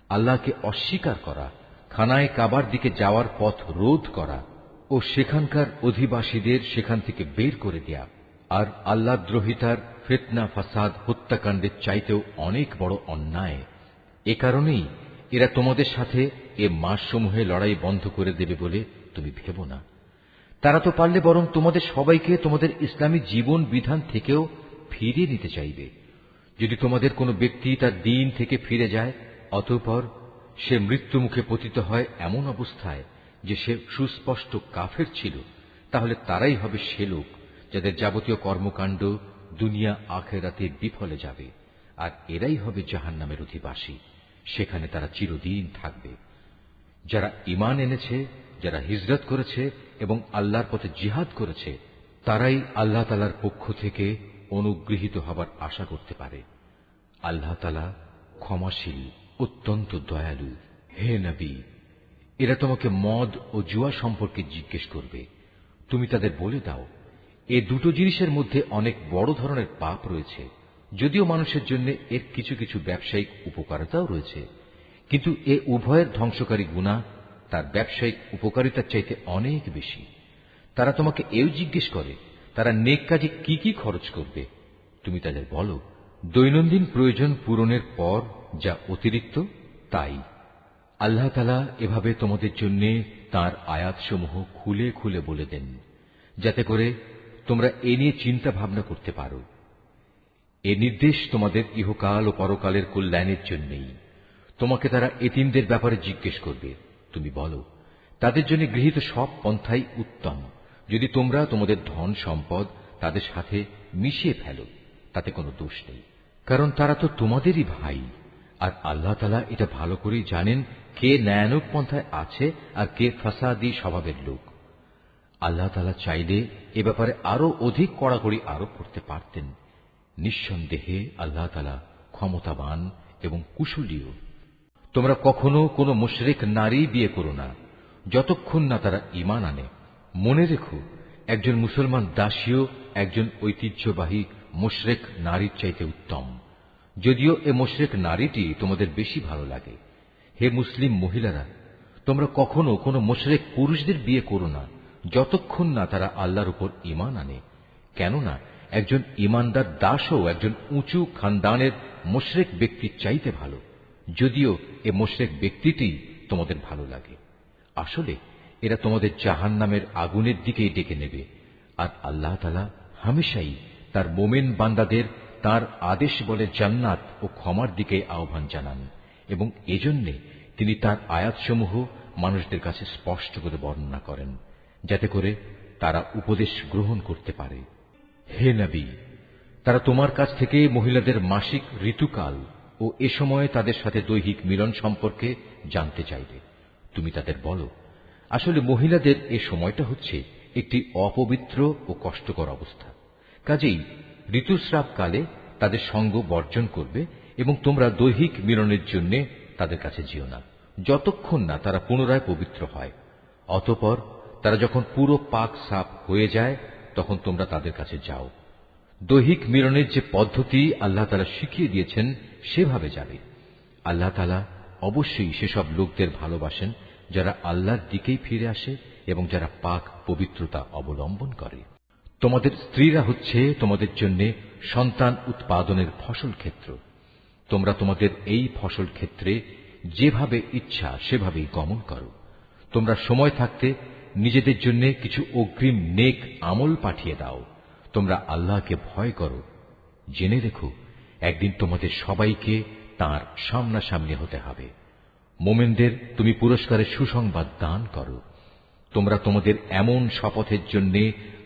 A: আল্লাহকে অস্বীকার করা, খানায়ে কাবার দিকে যাওয়ার পথ রোধ করা ও সেখানকার অধিবাসীদের সেখান থেকে বের করে দেয়া। আর আল্লাহ দ্রোহিতার ফিতনা, ফাসাদ, হত্যাকাণ্ডের চাইতেও অনেক বড় অন্যায়। এ কারণেই এরা তোমাদের সাথে এ মাসসমূহে লড়াই বন্ধ করে দেবে বলে তুমি ভেবো না। তারা তো পারলে বরং তোমাদের সবাইকে তোমাদের ইসলামী জীবন বিধান থেকেও ফিরিয়ে নিতে চাইবে। যদি তোমাদের কোনো ব্যক্তি তার দ্বীন থেকে ফিরে যায়, অতঃপর সে মৃত্যুমুখে পতিত হয় এমন অবস্থায় যে সে সুস্পষ্ট কাফের ছিল, তাহলে তারাই হবে সে লোক যাদের যাবতীয় কর্মকাণ্ড দুনিয়া আখিরাতে বিফলে যাবে, আর এরাই হবে জাহান্নামের অধিবাসী। সেখানে তারা চিরদিন থাকবে। যারা ঈমান এনেছে, যারা হিজরত করেছে এবং আল্লাহর পথে জিহাদ করেছে, তারাই আল্লাহ তাআলার পক্ষ থেকে অনুগৃহীত হবার আশা করতে পারে। আল্লাহ তাআলা ক্ষমাশীল, অত্যন্ত দয়ালু। হে নবী, এরা তোমাকে মদ ও জুয়া সম্পর্কে জিজ্ঞেস করবে। তুমি তাদের বলে দাও, এ দুটো জিনিসের মধ্যে অনেক বড় ধরনের পাপ রয়েছে। যদিও মানুষের জন্য এর কিছু কিছু ব্যবসায়িক উপকারিতাও রয়েছে, কিন্তু এ উভয়ের ধ্বংসকারী গুনাহ তার ব্যবসায়িক উপকারিতার চাইতে অনেক বেশি। তারা তোমাকে এও জিজ্ঞেস করে তারা নেক কাজে কি কি খরচ করবে। তুমি তাদের বলো, দৈনন্দিন প্রয়োজন পূরণের পর যা অতিরিক্ত তাই। আল্লাহ তাআলা এভাবে তোমাদের জন্য তাঁর আয়াতসমূহ খুলে খুলে বলে দেন, যাতে করে তোমরা এ নিয়ে চিন্তা ভাবনা করতে পারো। এ নির্দেশ তোমাদের ইহকাল ও পরকালের কল্যাণের জন্যই। তোমাকে তারা এতিমদের ব্যাপারে জিজ্ঞেস করবে, তুমি বলো, তাদের জন্য গৃহীত সব পন্থাই উত্তম, যদি তোমরা তোমাদের ধন সম্পদ তাদের সাথে মিশিয়ে ফেলো, তাতে কোনো দোষ নেই, কারণ তারা তো তোমাদেরই ভাই। আর আল্লাহ তাআলা এটা ভালো করেই জানেন কে ন্যায়ানুগ পন্থায় আছে আর কে ফাসাদি স্বভাবের লোক। আল্লাহ তাআলা চাইলে এ ব্যাপারে আরো অধিক কড়াকড়ি আরোপ করতে পারতেন। নিঃসন্দেহে আল্লাহ তাআলা ক্ষমতাবান এবং কুশলীও। তোমরা কখনো কোনো মুশরিক নারী বিয়ে করো না, যতক্ষণ না তারা ঈমান আনে। মনে রেখো, একজন মুসলমান দাসীও একজন ঐতিহ্যবাহী মুশরিক নারীর চাইতে উত্তম, যদিও এ মুশরিক নারীটি তোমাদের বেশি ভালো লাগে। হে মুসলিম মহিলারা, তোমরা কখনো কোনো মুশরিক পুরুষদের বিয়ে করো না, যতক্ষণ না তারা আল্লাহর উপর ঈমান আনে। কেননা একজন ঈমানদার দাসও একজন উঁচু খানদানের মুশরিক ব্যক্তির চাইতে ভালো, যদিও এ মুশরিক ব্যক্তিটি তোমাদের ভালো লাগে। আসলে এরা তোমাদের জাহান্নামের আগুনের দিকেই ডেকে নেবে। আর আল্লাহ তাআলা হামেশাই তার মোমেন বান্দাদের তার আদেশ বলে জান্নাত ও ক্ষমার দিকে আহ্বান জানান, এবং এজন্যে তিনি তার আয়াতসমূহ মানুষদের কাছে স্পষ্ট করে বর্ণনা করেন, যাতে করে তারা উপদেশ গ্রহণ করতে পারে। হে নবী, তারা তোমার কাছ থেকে মহিলাদের মাসিক ঋতুকাল ও এ সময়ে তাদের সাথে দৈহিক মিলন সম্পর্কে জানতে চাইবে। তুমি তাদের বলো, আসলে মহিলাদের এ সময়টা হচ্ছে একটি অপবিত্র ও কষ্টকর অবস্থা, কাজেই ঋতুস্রাবকালে তাদের সঙ্গ বর্জন করবে এবং তোমরা দৈহিক মিলনের জন্য তাদের কাছে যেও না, যতক্ষণ না তারা পুনরায় পবিত্র হয়। অতঃপর তারা যখন পুরো পাক সাফ হয়ে যায়, তখন তোমরা তাদের কাছে যাও। দৈহিক মিলনের যে পদ্ধতি আল্লাহ তাআলা শিখিয়ে দিয়েছেন সেভাবে যাবে। আল্লাহ তাআলা অবশ্যই সেসব লোকদের ভালোবাসেন যারা আল্লাহর দিকেই ফিরে আসে এবং যারা পাক পবিত্রতা অবলম্বন করে। তোমাদের স্ত্রীরা হচ্ছে তোমাদের জন্য সন্তান উৎপাদনের ফসল ক্ষেত্র। তোমরা তোমাদের এই ফসল ক্ষেত্রে যেভাবে ইচ্ছা সেভাবেই গমন করো। তোমরা সময় থাকতে নিজেদের জন্য কিছু অগ্রিম নেক আমল পাঠিয়ে দাও। তোমরা আল্লাহকে ভয় করো। জেনে রেখো, একদিন তোমাদের সবাইকে তাঁর সামনাসামনি হতে হবে। মোমেনদের তুমি পুরস্কারের সুসংবাদ দান করো। তোমরা তোমাদের এমন শপথের জন্য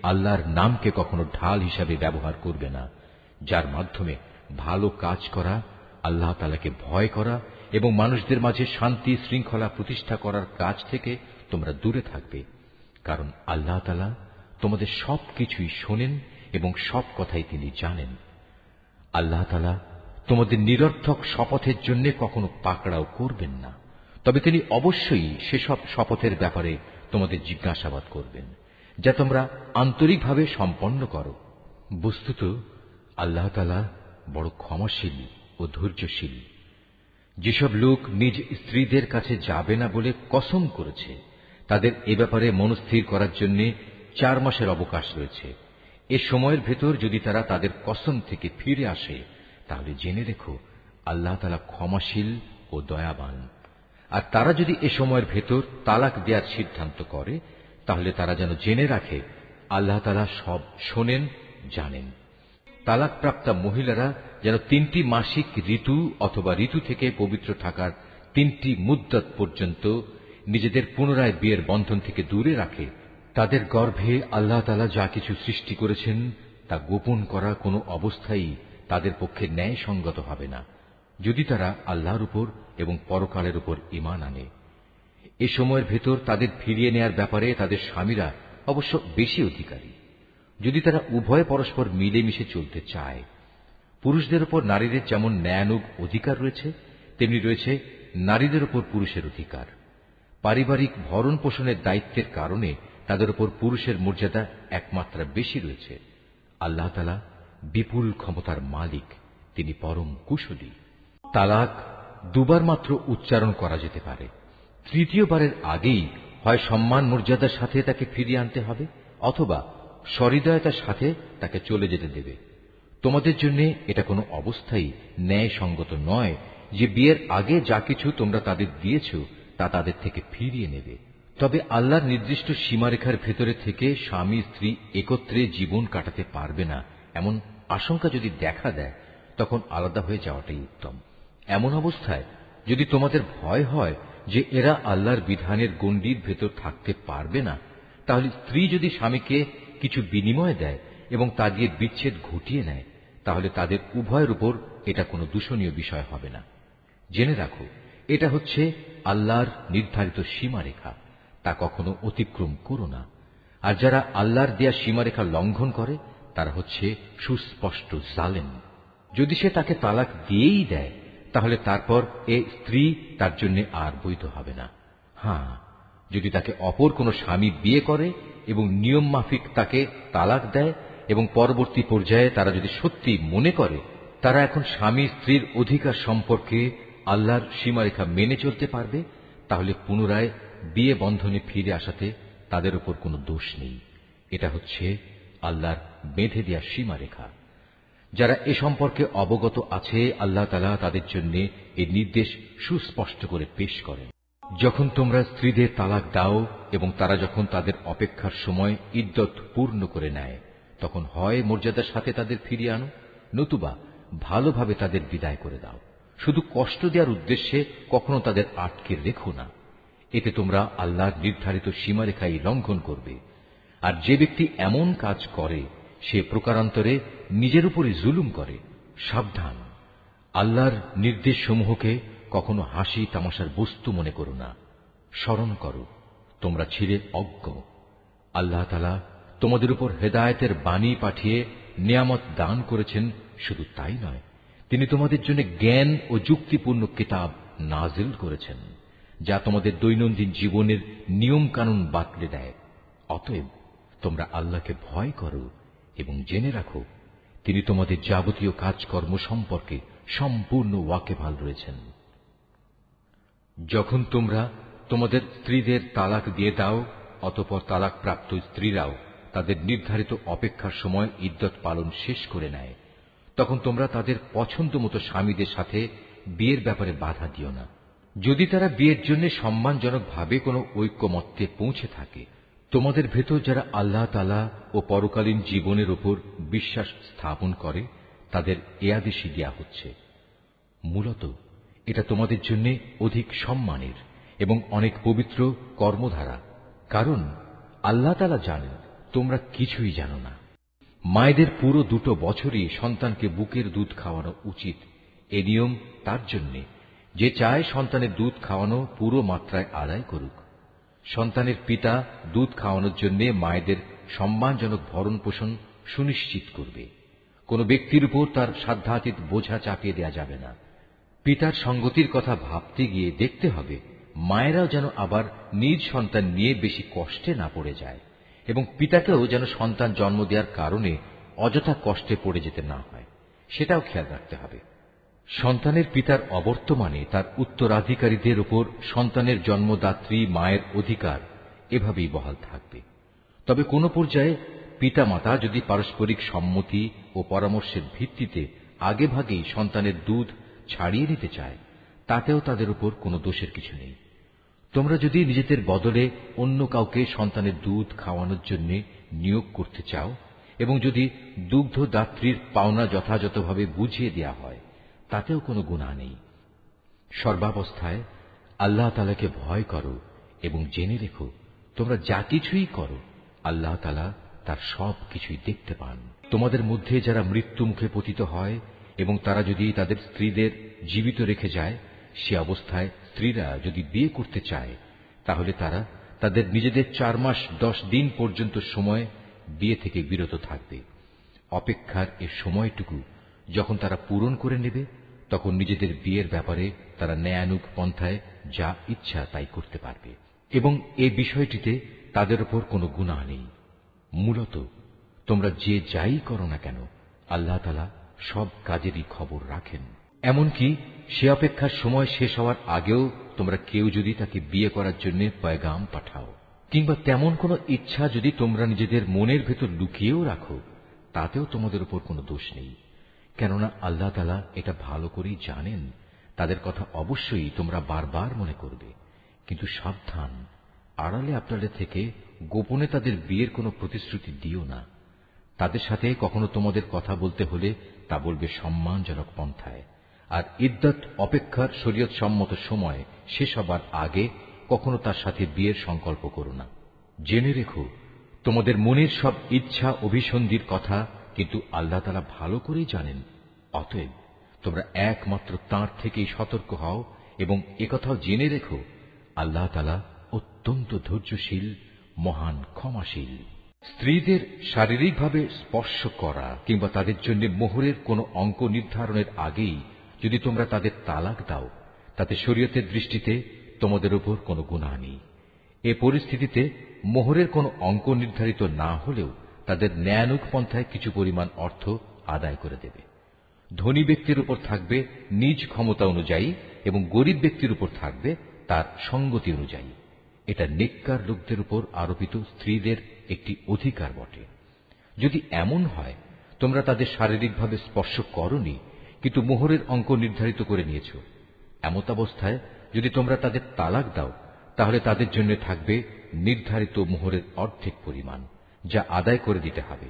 A: আল্লাহর নামকে কখনো ঢাল হিসাবে ব্যবহার করবে না, যার মাধ্যমে ভালো কাজ করা, আল্লাহ তাআলাকে ভয় করা এবং মানুষদের মাঝে শান্তি শৃঙ্খলা প্রতিষ্ঠা করার কাজ থেকে তোমরা দূরে থাকবে। কারণ আল্লাহ তাআলা তোমাদের সবকিছুই শোনেন এবং সব কথাই তিনি জানেন। আল্লাহ তাআলা তোমাদের নিরর্থক শপথের জন্য কখনো পাকড়াও করবেন না, তবে তিনি অবশ্যই সেসব শপথের ব্যাপারে তোমাদের জিজ্ঞাসাবাদ করবেন, যা তোমরা আন্তরিকভাবে সম্পন্ন করো। বস্তুত আল্লাহ তাআলা বড় ক্ষমাশীল ও ধৈর্যশীল। যেসব লোক নিজ স্ত্রীদের কাছে যাবে না বলে কসম করেছে, তাদের এ ব্যাপারে মনস্থির করার জন্য 4 মাসের অবকাশ রয়েছে। এ সময়ের ভেতর যদি তারা তাদের কসম থেকে ফিরে আসে, তাহলে জেনে রেখো আল্লাহ তাআলা ক্ষমাশীল ও দয়াবান। আর তারা যদি এ সময়ের ভেতর তালাক দেওয়ার সিদ্ধান্ত করে, তাহলে তারা যেন জেনে রাখে আল্লাহ তাআলা সব শোনেন, জানেন। তালাকপ্রাপ্তা মহিলারা যেন 3টি মাসিক ঋতু অথবা ঋতু থেকে পবিত্র থাকার 3টি মুদ্দত পর্যন্ত নিজেদের পুনরায় বিয়ের বন্ধন থেকে দূরে রাখে। তাদের গর্ভে আল্লাহ তাআলা যা কিছু সৃষ্টি করেছেন তা গোপন করা কোনো অবস্থায় তাদের পক্ষে ন্যায়সঙ্গত হবে না, যদি তারা আল্লাহর উপর এবং পরকালের উপর ঈমান আনে। এ সময়ের ভেতর তাদের ফিরিয়ে নেয়ার ব্যাপারে তাদের স্বামীরা অবশ্য বেশি অধিকারী, যদি তারা উভয়ে পরস্পর মিলেমিশে চলতে চায়। পুরুষদের উপর নারীদের যেমন ন্যায়ানুগ অধিকার রয়েছে, তেমনি রয়েছে নারীদের উপর পুরুষের অধিকার। পারিবারিক ভরণ পোষণের দায়িত্বের কারণে তাদের উপর পুরুষের মর্যাদা একমাত্রা বেশি রয়েছে। আল্লাহ তাআলা বিপুল ক্ষমতার মালিক, তিনি পরম কুশলী। তালাক 2 বার মাত্র উচ্চারণ করা যেতে পারে। 3য়-বারের আগেই হয় সম্মান মর্যাদার সাথে তাকে ফিরিয়ে আনতে হবে, অথবা সহৃদয়তার সাথে তাকে চলে যেতে দেবে। তোমাদের জন্য এটা কোনো অবস্থায় ন্যায়সঙ্গত নয় যে বিয়ের আগে যা কিছু তোমরা তাদের দিয়েছ তা তাদের থেকে ফিরিয়ে নেবে। তবে আল্লাহর নির্দিষ্ট সীমারেখার ভেতরে থেকে স্বামী স্ত্রী একত্রে জীবন কাটাতে পারবে না এমন আশঙ্কা যদি দেখা দেয়, তখন আলাদা হয়ে যাওয়াটাই উত্তম। এমন অবস্থায় যদি তোমাদের ভয় হয় যে এরা আল্লাহর বিধানের গণ্ডির ভেতর থাকতে পারবে না, তাহলে স্ত্রী যদি স্বামীকে কিছু বিনিময় দেয় এবং তা দিয়ে বিচ্ছেদ ঘটিয়ে নেয়, তাহলে তাদের উভয়ের উপর এটা কোনো দূষণীয় বিষয় হবে না। জেনে রাখো, এটা হচ্ছে আল্লাহর নির্ধারিত সীমারেখা, তা কখনো অতিক্রম করো না। আর যারা আল্লাহর দেয়া সীমারেখা লঙ্ঘন করে তারা হচ্ছে সুস্পষ্ট জালেম। যদি সে তাকে তালাক দিয়েই দেয়, তাহলে তারপর এ স্ত্রী তার জন্য আর বৈধ হবে না। হ্যাঁ, যদি তাকে অপর কোনো স্বামী বিয়ে করে এবং নিয়ম মাফিক তাকে তালাক দেয় এবং পরবর্তী পর্যায়ে তারা যদি সত্যি মনে করে তারা এখন স্বামী স্ত্রীর অধিকার সম্পর্কে আল্লাহর সীমারেখা মেনে চলতে পারবে, তাহলে পুনরায় বিয়ে বন্ধনে ফিরে আসাতে তাদের উপর কোনো দোষ নেই। এটা হচ্ছে আল্লাহর বেঁধে দেয়া সীমারেখা। যারা এ সম্পর্কে অবগত আছে, আল্লাহ তাআলা তাদের জন্য এই নির্দেশ সুস্পষ্ট করে পেশ করেন। যখন তোমরা স্ত্রীদের তালাক দাও এবং তারা যখন তাদের অপেক্ষার সময় ইদ্যত পূর্ণ করে নেয়, তখন হয় মর্যাদার সাথে তাদের ফিরিয়ে আনো, নতুবা ভালোভাবে তাদের বিদায় করে দাও। শুধু কষ্ট দেওয়ার উদ্দেশ্যে কখনো তাদের আটকে রেখো না। এতে তোমরা আল্লাহর নির্ধারিত সীমারেখাই লঙ্ঘন করবে। আর যে ব্যক্তি এমন কাজ করে সে প্রকারান্তরে নিজের উপরই জুলুম করে। সাবধান, আল্লাহর নির্দেশসমূহকে কখনো হাসি তামাশার বস্তু মনে করো না। স্মরণ করো, তোমরা ছিলে অজ্ঞ। আল্লাহ তাআলা তোমাদের উপর হেদায়েতের বাণী পাঠিয়ে নিয়ামত দান করেছেন। শুধু তাই নয়, তিনি তোমাদের জন্য জ্ঞান ও যুক্তিপূর্ণ কিতাব নাজিল করেছেন, যা তোমাদের দৈনন্দিন জীবনের নিয়ম কানুন বাতলে দেয়। অতএব তোমরা আল্লাহকে ভয় করো এবং জেনে রাখো, তিনি তোমাদের যাবতীয় কাজকর্ম সম্পর্কে সম্পূর্ণ ওয়াকিবহাল রয়েছেন। যখন তোমরা তোমাদের স্ত্রীদের তালাক দিয়ে দাও, অতঃপর তালাক প্রাপ্ত স্ত্রীরাও তাদের নির্ধারিত অপেক্ষার সময় ইদ্যত পালন শেষ করে নেয়, তখন তোমরা তাদের পছন্দ মতো স্বামীদের সাথে বিয়ের ব্যাপারে বাধা দিও না। যদি তারা বিয়ের জন্য সম্মানজনকভাবে কোনো ঐক্যমত্যে পৌঁছে থাকে, তোমাদের ভেতর যারা আল্লাহ তাআলা ও পরকালীন জীবনের উপর বিশ্বাস স্থাপন করে তাদের এ আদেশই দেয়া হচ্ছে। মূলত এটা তোমাদের জন্য অধিক সম্মানের এবং অনেক পবিত্র কর্মধারা, কারণ আল্লাহ তাআলা জানেন তোমরা কিছুই জানো না। মায়েদের পুরো 2 বছরই সন্তানকে বুকের দুধ খাওয়ানো উচিত। এ নিয়ম তার জন্যে যে চায় সন্তানের দুধ খাওয়ানো পুরো মাত্রায় আদায় করুক। সন্তানের পিতা দুধ খাওয়ানোর জন্য মায়েদের সম্মানজনক ভরণ পোষণ সুনিশ্চিত করবে। কোন ব্যক্তির উপর তার সাধ্যাতীত বোঝা চাপিয়ে দেওয়া যাবে না। পিতার সঙ্গতির কথা ভাবতে গিয়ে দেখতে হবে মায়েরাও যেন আবার নিজ সন্তান নিয়ে বেশি কষ্টে না পড়ে যায়, এবং পিতাকেও যেন সন্তান জন্ম দেওয়ার কারণে অযথা কষ্টে পড়ে যেতে না হয়, সেটাও খেয়াল রাখতে হবে। সন্তানের পিতার অবর্তমানে তার উত্তরাধিকারীদের উপর সন্তানের জন্মদাত্রী মায়ের অধিকার এভাবেই বহাল থাকবে। তবে কোন পর্যায়ে পিতামাতা যদি পারস্পরিক সম্মতি ও পরামর্শের ভিত্তিতে আগেভাগেই সন্তানের দুধ ছাড়িয়ে নিতে চায়, তাতেও তাদের উপর কোনো দোষের কিছু নেই। তোমরা যদি নিজেদের বদলে অন্য কাউকে সন্তানের দুধ খাওয়ানোর জন্য নিয়োগ করতে চাও এবং যদি দুগ্ধদাত্রীর পাওনা যথাযথভাবে বুঝিয়ে দেওয়া হয়, তাতেও কোনো গুনাহ নেই। সর্বাবস্থায় আল্লাহ তাআলাকে ভয় করো এবং জেনে রেখো, তোমরা যা কিছুই করো আল্লাহ তাআলা তার সব কিছুই দেখতে পান। তোমাদের মধ্যে যারা মৃত্যু মুখে পতিত হয় এবং তারা যদি তাদের স্ত্রীদের জীবিত রেখে যায়, সে অবস্থায় স্ত্রীরা যদি বিয়ে করতে চায়, তাহলে তারা তাদের নিজেদের 4 মাস 10 দিন পর্যন্ত সময় বিয়ে থেকে বিরত থাকবে। অপেক্ষার এ সময়টুকু যখন তারা পূরণ করে নেবে, তখন নিজেদের বিয়ের ব্যাপারে তারা ন্যায়ানুগ পন্থায় যা ইচ্ছা তাই করতে পারবে, এবং এ বিষয়টিতে তাদের উপর কোনো গুনাহ নেই। মূলত তোমরা যে যাই করো না কেন, আল্লাহ তাআলা সব কাজেরই খবর রাখেন। এমনকি সে অপেক্ষার সময় শেষ হওয়ার আগেও তোমরা কেউ যদি তাকে বিয়ে করার জন্য পয়গাম পাঠাও, কিংবা তেমন কোনো ইচ্ছা যদি তোমরা নিজেদের মনের ভেতর লুকিয়েও রাখো, তাতেও তোমাদের উপর কোনো দোষ নেই। কেননা আল্লাহ তাআলা এটা ভালো করেই জানেন, তাদের কথা অবশ্যই তোমরা বারবার মনে করবে। কিন্তু সাবধান, আড়ালে আবডালে থেকে গোপনে তাদের বিয়ের কোনো প্রতিশ্রুতি দিও না। তাদের সাথে কখনো তোমাদের কথা বলতে হলে তা বলবে সম্মানজনক পন্থায়। আর ইদ্দত অপেক্ষার শরীয়ত সম্মত সময় শেষ হবার আগে কখনো তার সাথে বিয়ের সংকল্প করো না। জেনে রেখো, তোমাদের মনের সব ইচ্ছা অভিসন্ধির কথা কিন্তু আল্লাহ তাআলা ভালো করেই জানেন। অতএব তোমরা একমাত্র তাঁর থেকেই সতর্ক হও এবং একথাও জেনে রেখো, আল্লাহ তাআলা অত্যন্ত ধৈর্যশীল, মহান ক্ষমাশীল। স্ত্রীদের শারীরিকভাবে স্পর্শ করা কিংবা তাদের জন্য মোহরের কোনো অঙ্ক নির্ধারণের আগেই যদি তোমরা তাদের তালাক দাও, তাতে শরীয়তের দৃষ্টিতে তোমাদের উপর কোনো গুনাহ নেই। এ পরিস্থিতিতে মোহরের কোনো অঙ্ক নির্ধারিত না হলেও তাদের ন্যায়ানুগ পন্থায় কিছু পরিমাণ অর্থ আদায় করে দেবে। ধনী ব্যক্তির উপর থাকবে নিজ ক্ষমতা অনুযায়ী এবং গরিব ব্যক্তির উপর থাকবে তার সঙ্গতি অনুযায়ী। এটা নেককার লোকদের উপর আরোপিত স্ত্রীদের একটি অধিকার বটে। যদি এমন হয় তোমরা তাদের শারীরিকভাবে স্পর্শ করনি কিন্তু মোহরের অঙ্ক নির্ধারিত করে নিয়েছ, এমতাবস্থায় যদি তোমরা তাদের তালাক দাও, তাহলে তাদের জন্য থাকবে নির্ধারিত মোহরের অর্ধেক পরিমাণ, যা আদায় করে দিতে হবে।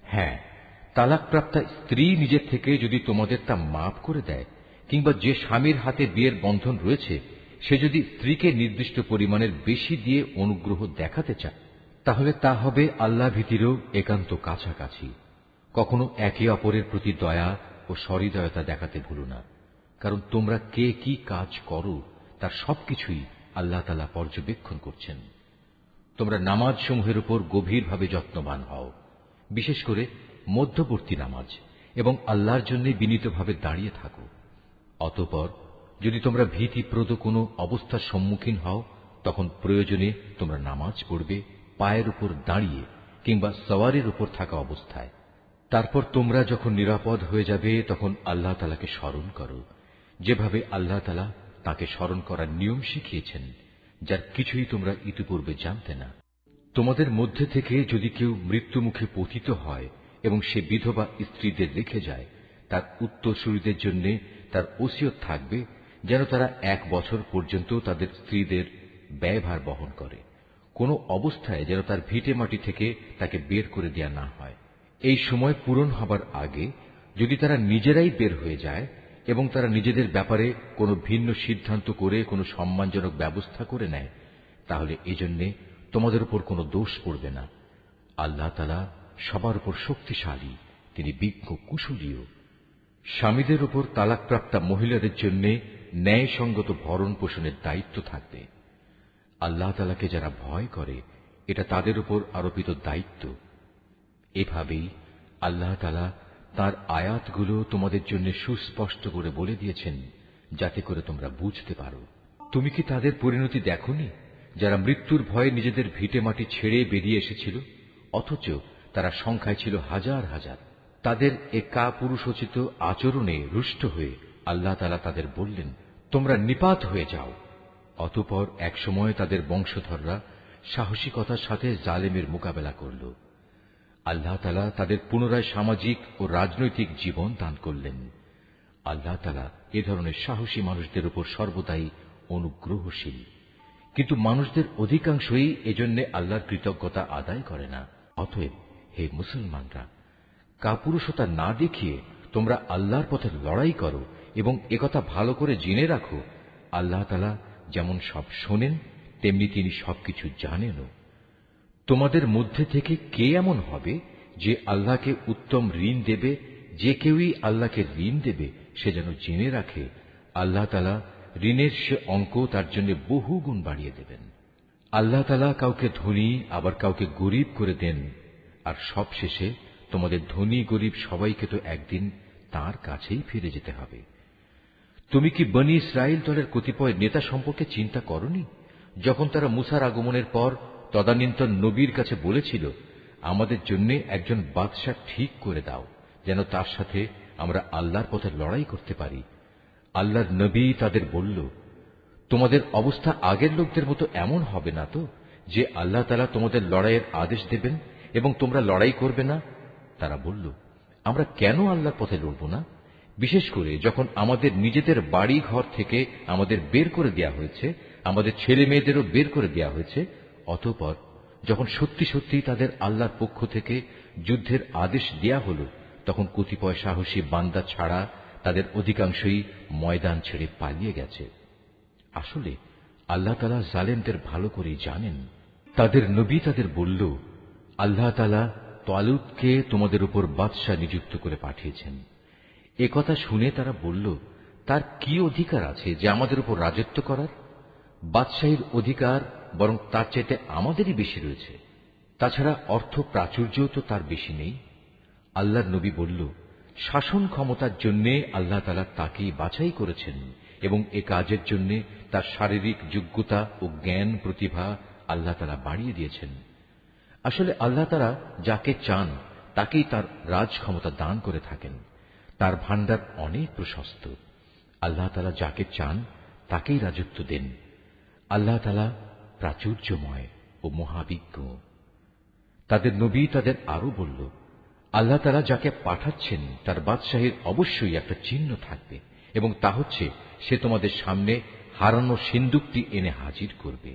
A: হ্যাঁ, তালাকপ্রাপ্তা স্ত্রী নিজের থেকে যদি তোমাদের তা মাফ করে দেয় কিংবা যে স্বামীর হাতে বিয়ের বন্ধন রয়েছে সে যদি স্ত্রীকে নির্দিষ্ট পরিমাণের বেশি দিয়ে অনুগ্রহ দেখাতে চায়, তাহলে তা হবে আল্লাহ ভীতিরও একান্ত কাছাকাছি। কখনো একে অপরের প্রতি দয়া ও সহৃদয়তা দেখাতে ভুলো না, কারণ তোমরা কে কি কাজ করো তার সবকিছুই আল্লাহ তাআলা পর্যবেক্ষণ করছেন। তোমরা নামাজ সমূহের উপর গভীরভাবে যত্নবান হও, বিশেষ করে মধ্যবর্তী নামাজ, এবং আল্লাহর জন্য বিনীতভাবে দাঁড়িয়ে থাকো। অতঃপর যদি তোমরা ভীতিপ্রদ কোনো অবস্থার সম্মুখীন হও, তখন প্রয়োজনে তোমরা নামাজ পড়বে পায়ের উপর দাঁড়িয়ে কিংবা সওয়ারির উপর থাকা অবস্থায়। তারপর তোমরা যখন নিরাপদ হয়ে যাবে তখন আল্লাহ তাআলাকে স্মরণ করো, যেভাবে আল্লাহ তাআলা তাঁকে স্মরণ করার নিয়ম শিখিয়েছেন, যার কিছুই তোমরা ইতিপূর্বে জানতে না। তোমাদের মধ্যে থেকে যদি কেউ মৃত্যুমুখে পতিত হয় এবং সে বিধবা স্ত্রীদের রেখে যায়, তার উত্তরসূরিদের জন্য তার ওসিয়ত থাকবে যেন তারা 1 বছর পর্যন্ত তাদের স্ত্রীদের ব্যয়ভার বহন করে। কোনো অবস্থায় যেন তার ভিটে মাটি থেকে তাকে বের করে দেয়া না হয়। এই সময় পূরণ হবার আগে যদি তারা নিজেরাই বের হয়ে যায় এবং তারা নিজেদের ব্যাপারে কোনো ভিন্ন সিদ্ধান্ত করে কোনো সম্মানজনক ব্যবস্থা করে নেয়, তাহলে এজন্য তোমাদের উপর কোনো দোষ পড়বে না। আল্লাহ তাআলা সবার উপর শক্তিশালী, তিনি বিজ্ঞ কুশলীও। স্বামীদের উপর তালাকপ্রাপ্তা মহিলাদের জন্য ন্যায়সঙ্গত ভরণ পোষণের দায়িত্ব থাকবে। আল্লাহ তাআলাকে যারা ভয় করে এটা তাদের উপর আরোপিত দায়িত্ব। এভাবেই আল্লাহ তাআলা তাঁর আয়াতগুলো তোমাদের জন্য সুস্পষ্ট করে বলে দিয়েছেন, যাতে করে তোমরা বুঝতে পারো। তুমি কি তাদের পরিণতি দেখোনি যারা মৃত্যুর ভয়ে নিজেদের ভিটে মাটি ছেড়ে বেরিয়ে এসেছিল, অথচ তারা সংখ্যায় ছিল হাজার হাজার। তাদের এ কাপুরুষোচিত আচরণে রুষ্ট হয়ে আল্লাহ তাআলা তাদের বললেন, তোমরা নিপাত হয়ে যাও। অতঃপর একসময় তাদের বংশধররা সাহসিকতার সাথে জালেমের মোকাবেলা করল। আল্লাহ তাআলা তাদের পুনরায় সামাজিক ও রাজনৈতিক জীবন দান করলেন। আল্লাহ তাআলা এ ধরনের সাহসী মানুষদের উপর সর্বদাই অনুগ্রহশীল, কিন্তু মানুষদের অধিকাংশই এজন্য আল্লাহর কৃতজ্ঞতা আদায় করে না। অতএব হে মুসলমানরা, কাপুরুষতা না দেখিয়ে তোমরা আল্লাহর পথে লড়াই করো এবং একথা ভালো করে জেনে রাখো, আল্লাহ তাআলা যেমন সব শোনেন তেমনি তিনি সবকিছু জানেনও। তোমাদের মধ্যে থেকে কে এমন হবে যে আল্লাহকে উত্তম ঋণ দেবে? যে কেউই আল্লাহকে ঋণ দেবে সে যেন জেনে রাখে আল্লাহ তাআলা ঋণের সে অঙ্ক তার জন্য বহু গুণ বাড়িয়ে দেবেন। আল্লাহ তাআলা কাউকে ধনী আবার কাউকে গরিব করে দেন, আর সবশেষে তোমাদের ধনী গরিব সবাইকে তো একদিন তার কাছেই ফিরে যেতে হবে। তুমি কি বনী ইসরাইল দলের কতিপয় নেতা সম্পর্কে চিন্তা করনি, যখন তারা মূসার আগমনের পর তদানীন্তন নবীর কাছে বলেছিল, আমাদের জন্য একজন বাদশা ঠিক করে দাও যেন তার সাথে আমরা আল্লাহর পথে লড়াই করতে পারি। আল্লাহর নবী তাদের বলল, তোমাদের অবস্থা আগের লোকদের মতো এমন হবে না তো যে আল্লাহ তাআলা তোমাদের লড়াইয়ের আদেশ দেবেন এবং তোমরা লড়াই করবে না? তারা বলল, আমরা কেন আল্লাহর পথে লড়ব না? বিশেষ করে যখন আমাদের নিজেদের বাড়ি ঘর থেকে আমাদের বের করে দেয়া হয়েছে, আমাদের ছেলে মেয়েদেরও বের করে দেয়া হয়েছে, অতঃপর যখন সত্যি সত্যি তাদের আল্লাহর পক্ষ থেকে যুদ্ধের আদেশ দেয়া হল, তখন কতিপয় সাহসী বান্দা ছাড়া তাদের অধিকাংশই ময়দান ছেড়ে পালিয়ে গেছে। আসলে আল্লাহ তাআলা জালেমদের ভালো করেই জানেন। তাদের নবী তাদের বলল, আল্লাহ তাআলা তালুতকে তোমাদের উপর বাদশাহ নিযুক্ত করে পাঠিয়েছেন। একথা শুনে তারা বলল, তার কি অধিকার আছে যে আমাদের উপর রাজত্ব করার? বাদশাহীর অধিকার বরং তার চাইতে আমাদেরই বেশি রয়েছে। তাছাড়া অর্থ প্রাচুর্যও তো তার বেশি নেই। আল্লাহর নবী বলল, শাসন ক্ষমতার জন্য আল্লাহ তাআলা তাকেই বাছাই করেছেন এবং এ কাজের জন্য তার শারীরিক যোগ্যতা ও জ্ঞান প্রতিভা আল্লাহ তাআলা বাড়িয়ে দিয়েছেন। আসলে আল্লাহ তাআলা যাকে চান তাকেই তার রাজ ক্ষমতা দান করে থাকেন। তার ভান্ডার অনেক প্রশস্ত। আল্লাহ তাআলা যাকে চান তাকেই রাজত্ব দেন। আল্লাহ তাআলা প্রাচুর্যময় ও মহাবিজ্ঞ। তাদের নবী তাদের আরো বলল, আল্লাহ তাআলা যাকে পাঠাচ্ছেন তার বাদশাহীর অবশ্যই একটা চিহ্ন থাকবে, এবং তা হচ্ছে সে তোমাদের সামনে হারানো সিন্দুকটি এনে হাজির করবে।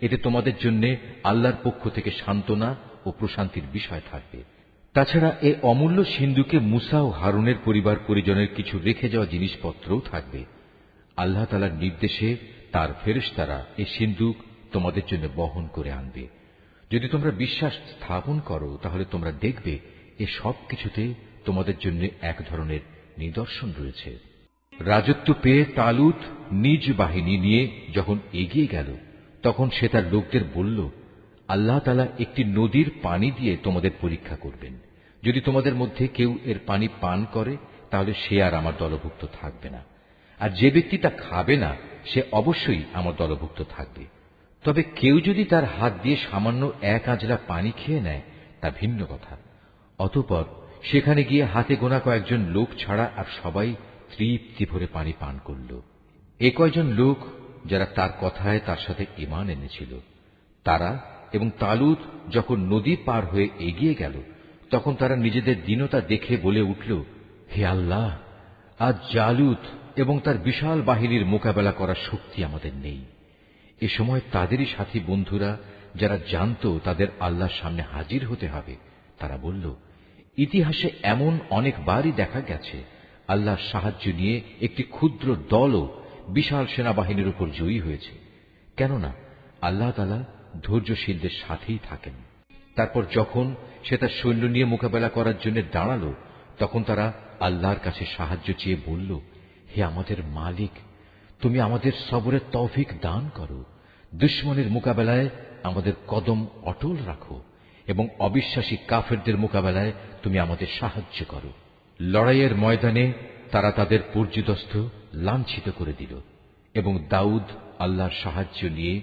A: এতে তোমাদের জন্য আল্লাহর পক্ষ থেকে সান্ত্বনা ও প্রশান্তির বিষয় থাকবে। তাছাড়া এ অমূল্য সিন্দুকে মুসা ও হারুনের পরিবার পরিজনের কিছু রেখে যাওয়া জিনিসপত্রও থাকবে। আল্লাহ তাআলার নির্দেশে তার ফেরেশতারা এই সিন্দুক তোমাদের জন্য বহন করে আনবে। যদি তোমরা বিশ্বাস স্থাপন করো তাহলে তোমরা দেখবে এ সব কিছুতে তোমাদের জন্য এক ধরনের নিদর্শন রয়েছে। রাজত্ব পেয়ে তালুত নিজ বাহিনী নিয়ে যখন এগিয়ে গেল, তখন সে তার লোকদের বলল, আল্লাহ তাআলা একটি নদীর পানি দিয়ে তোমাদের পরীক্ষা করবেন। যদি তোমাদের মধ্যে কেউ এর পানি পান করে তাহলে সে আর আমার দলভুক্ত থাকবে না, আর যে ব্যক্তি তা খাবে না সে অবশ্যই আমার দলভুক্ত থাকবে। তবে কেউ যদি তার হাত দিয়ে সামান্য এক আঁজলা পানি খেয়ে নেয় তা ভিন্ন কথা। অতঃপর সেখানে গিয়ে হাতে গোনা কয়েকজন লোক ছাড়া আর সবাই তৃপ্তি ভরে পানি পান করল। এ কয়জন লোক যারা তার কথায় তার সাথে ঈমান এনেছিল, তারা এবং তালুত যখন নদী পার হয়ে এগিয়ে গেল, তখন তারা নিজেদের দীনতা দেখে বলে উঠল, হে আল্লাহ, আজ জালুত এবং তার বিশাল বাহিনীর মোকাবেলা করার শক্তি আমাদের নেই। এ সময় তাদেরই সাথী বন্ধুরা যারা জানত তাদের আল্লাহর সামনে হাজির হতে হবে, তারা বলল, ইতিহাসে এমন অনেকবারই দেখা গেছে আল্লাহর সাহায্য নিয়ে একটি ক্ষুদ্র দলও বিশাল সেনাবাহিনীর উপর জয়ী হয়েছে। কেননা আল্লাহ তাআলা ধৈর্যশীলদের সাথেই থাকেন। তারপর যখন সে তার সৈন্য নিয়ে মোকাবেলা করার জন্য দাঁড়ালো, তখন তারা আল্লাহর কাছে সাহায্য চেয়ে বলল, হে আমাদের মালিক, তুমি আমাদের সবরের তৌফিক দান করো। দুশমনের মোকাবেলায় আমাদের কদম অটল রাখো এবং অবিশ্বাসী কাফেরদের মোকাবেলায় তুমি আমাদের সাহায্য করো। লড়াইয়ের ময়দানে তারা তাদের পর্যুদস্ত লাঞ্ছিত করে দিল এবং দাউদ আল্লাহর সাহায্য নিয়ে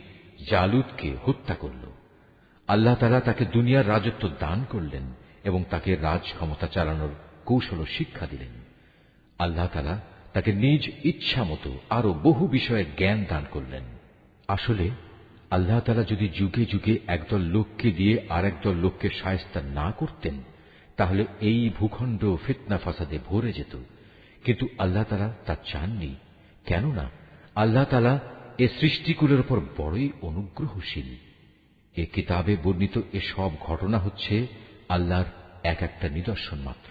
A: জালুতকে হত্যা করল। আল্লাহ তাআলা তাকে দুনিয়ার রাজত্ব দান করলেন এবং তাকে রাজ ক্ষমতা চালানোর কৌশল শিক্ষা দিলেন। আল্লাহ তাআলা তাকে নিজ ইচ্ছা মতো আরো বহু বিষয়ের জ্ঞান দান করলেন। আসলে আল্লাহ তাআলা যদি যুগে যুগে একদল লোককে দিয়ে আর একদল লোককে শায়েস্তা না করতেন, তাহলে এই ভূখণ্ড ফিতনা ফাসাদে ভরে যেত। কিন্তু আল্লাহ তাআলা তা চাননি, কেননা আল্লাহ তাআলা এ সৃষ্টিকুলের উপর বড়ই অনুগ্রহশীল। এ কিতাবে বর্ণিত এ সব ঘটনা হচ্ছে আল্লাহর এক একটা নিদর্শন মাত্র,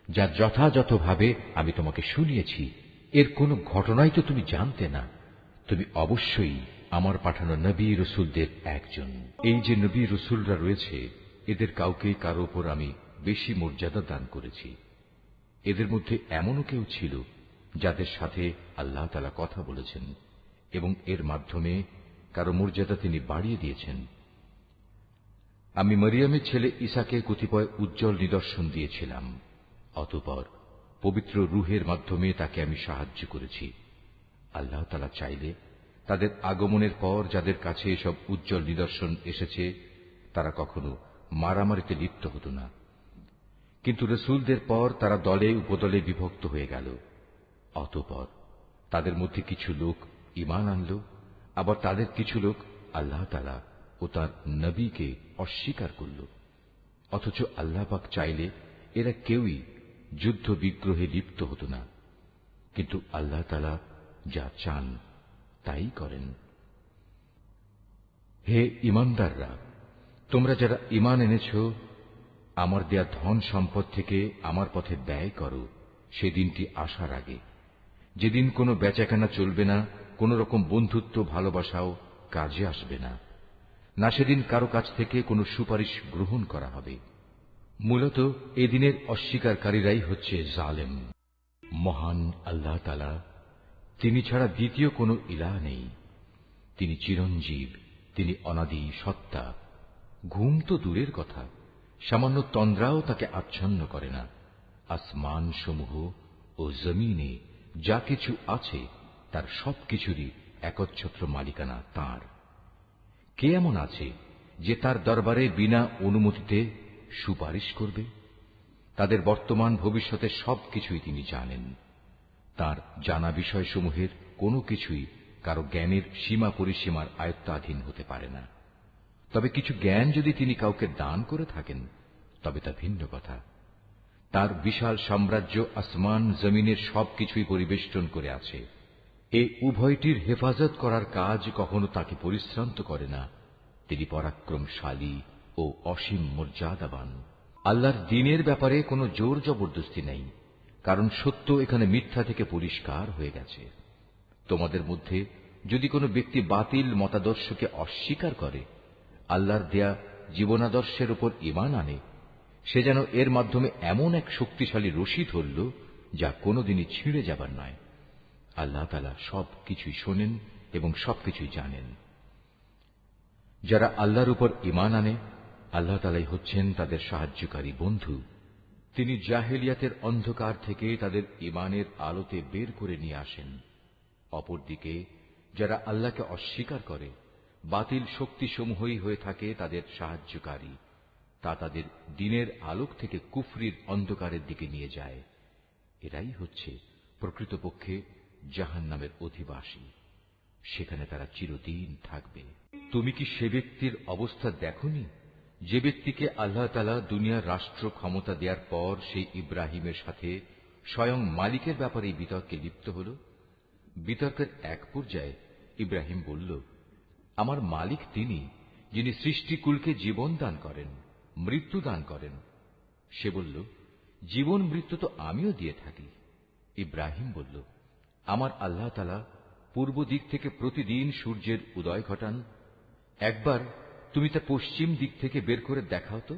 A: যা যথাযথভাবে আমি তোমাকে শুনিয়েছি। এর কোন ঘটনাই তো তুমি জানতে না। তুমি অবশ্যই আমার পাঠানো নবী রসুলদের একজন। এই যে নবী রসুলরা রয়েছে, এদের কাউকে কারো উপর আমি বেশি মর্যাদা দান করেছি। এদের মধ্যে এমনও কেউ ছিল যাদের সাথে আল্লাহ তাআলা কথা বলেছেন এবং এর মাধ্যমে কারো মর্যাদা তিনি বাড়িয়ে দিয়েছেন। আমি মরিয়মের ছেলে ঈসাকে কতিপয় উজ্জ্বল নিদর্শন দিয়েছিলাম। অতঃপর পবিত্র রূহের মাধ্যমে তাকে আমি সাহায্য করেছি। আল্লাহ তাআলা চাইলে তাদের আগমনের পর যাদের কাছে এসব উজ্জ্বল নিদর্শন এসেছে তারা কখনো মারামারিতে লিপ্ত হতো না। কিন্তু রসুলদের পর তারা দলে উপদলে বিভক্ত হয়ে গেল। অতঃপর তাদের মধ্যে কিছু লোক ঈমান আনল, আবার তাদের কিছু লোক আল্লাহ তাআলা ও তার নবীকে অস্বীকার করল। অথচ আল্লাহ পাক চাইলে এরা কেউই যুদ্ধ বিগ্রহে লিপ্ত হতো না। কিন্তু আল্লাহ তাআলা যা চান তাই করেন। হে ঈমানদাররা, তোমরা যারা ঈমান এনেছ, আমার দেয়া ধন সম্পদ থেকে আমার পথে ব্যয় করো সেদিনটি আসার আগে, যেদিন কোনো বেচাকেনা চলবে না, কোন রকম বন্ধুত্ব ভালোবাসাও কাজে আসবে না, না সেদিন কারো কাছ থেকে কোনো সুপারিশ গ্রহণ করা হবে। মূলত এদিনের অস্বীকারীরাই হচ্ছে জালেম। মহান আল্লাহ তাআলা, তিনি ছাড়া দ্বিতীয় কোনো ইলাহ নেই। তিনি চিরঞ্জীব, তিনি অনাদি সত্তা। ঘুম তো দূরের কথা, সামান্য তন্দ্রাও তাকে আচ্ছন্ন করে না। আসমান সমূহ ও জমিনে যা কিছু আছে তার সবকিছুরই একচ্ছত্র মালিকানা তাঁর। কে এমন আছে যে তার দরবারে বিনা অনুমতিতে সুপারিশ করবে? তাদের বর্তমান ভবিষ্যতের সবকিছুই তিনি জানেন। তার জানা বিষয়সমূহের কোনো কিছুই কারো জ্ঞানের সীমা পরিসীমার আয়ত্তাধীন হতে পারে না। তবে কিছু জ্ঞান যদি তিনি কাউকে দান করে থাকেন তবে তা ভিন্ন কথা। তার বিশাল সাম্রাজ্য আসমান জমিনের সবকিছুই পরিবেষ্টন করে আছে। এ উভয়টির হেফাজত করার কাজ কখনো তাকে পরিশ্রান্ত করে না। তিনি পরাক্রমশালী ও অসীম মর্যাদাবান। আল্লাহর দ্বীনের ব্যাপারে কোনো জোর জবরদস্তি নেই, কারণ সত্য এখানে মিথ্যা থেকে পরিষ্কার হয়ে গেছে। তোমাদের মধ্যে যদি কোনো ব্যক্তি বাতিল মতাদর্শকে অস্বীকার করে আল্লাহর দেয়া জীবনাদর্শের উপর ঈমান আনে, সে যেন এর মাধ্যমে এমন এক শক্তিশালী রশি ধরল যা কোনোদিনই ছিঁড়ে যাবার নয়। আল্লাহ তাআলা সবকিছুই শোনেন এবং সবকিছুই জানেন। যারা আল্লাহর উপর ঈমান আনে, আল্লাহ তাআলাই হচ্ছেন তাদের সাহায্যকারী বন্ধু। তিনি জাহেলিয়াতের অন্ধকার থেকে তাদের ঈমানের আলোতে বের করে নিয়ে আসেন। অপরদিকে যারা আল্লাহকে অস্বীকার করে, বাতিল শক্তিসমূহই হয়ে থাকে তাদের সাহায্যকারী। তা তাদের দ্বীনের আলোক থেকে কুফরির অন্ধকারের দিকে নিয়ে যায়। এরাই হচ্ছে প্রকৃতপক্ষে জাহান্নামের অধিবাসী। সেখানে তারা চিরদিন থাকবে। তুমি কি সে ব্যক্তির অবস্থা দেখোনি যে ব্যক্তিকে আল্লাহ তাআলা দুনিয়ার রাষ্ট্র ক্ষমতা দেওয়ার পর সেই ইব্রাহিমের সাথে স্বয়ং মালিকের ব্যাপারে বিতর্কে লিপ্ত হল? বিতর্কের এক পর্যায়ে ইব্রাহিম বলল, আমার মালিক তিনি, যিনি সৃষ্টিকুলকে জীবন দান করেন, মৃত্যু দান করেন। সে বলল, জীবন মৃত্যু তো আমিও দিয়ে থাকি। ইব্রাহিম বলল, আমার আল্লাহ তাআলা পূর্ব দিক থেকে প্রতিদিন সূর্যের উদয় ঘটান। একবার তুমি তা পশ্চিম দিক থেকে বের করে দেখাও তো।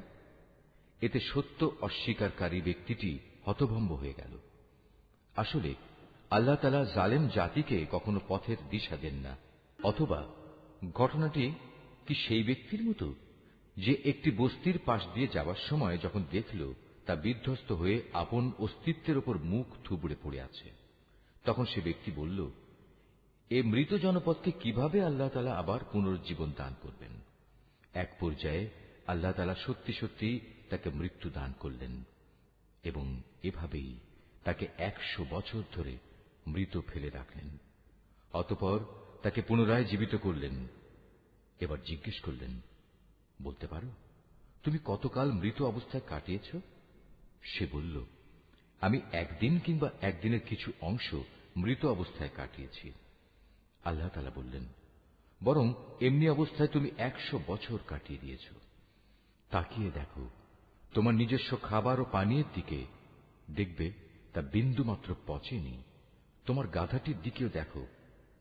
A: এতে সত্য অস্বীকারী ব্যক্তিটি হতভম্ব হয়ে গেল। আসলে আল্লাহ তাআলা জালেম জাতিকে কখনো পথের দিশা দেন না। অথবা ঘটনাটি কি সেই ব্যক্তির মতো যে একটি বস্তির পাশ দিয়ে যাওয়ার সময় যখন দেখল তা বিধ্বস্ত হয়ে আপন অস্তিত্বের উপর মুখ থুবড়ে পড়ে আছে, তখন সে ব্যক্তি বলল, এ মৃত জনপদকে কিভাবে আল্লাহ তাআলা আবার পুনরুজ্জীবন দান করবেন? এক পর্যায়ে আল্লাহ তাআলা সত্যি সত্যি তাকে মৃত্যু দান করলেন এবং এভাবেই তাকে 100 বছর ধরে মৃত ফেলে রাখলেন। অতঃপর তাকে পুনরায় জীবিত করলেন। এবার জিজ্ঞেস করলেন, বলতে পারো তুমি কতকাল মৃত অবস্থায় কাটিয়েছ? সে বলল, আমি একদিন কিংবা একদিনের কিছু অংশ মৃত অবস্থায় কাটিয়েছি। আল্লাহ তাআলা বললেন, বরং এমনি অবস্থায় তুমি 100 বছর কাটিয়ে দিয়েছ। তাকিয়ে দেখো তোমার নিজস্ব খাবার ও পানীয়ের দিকে, দেখবে তা বিন্দুমাত্র পচেনি। তোমার গাধাটির দিকেও দেখো,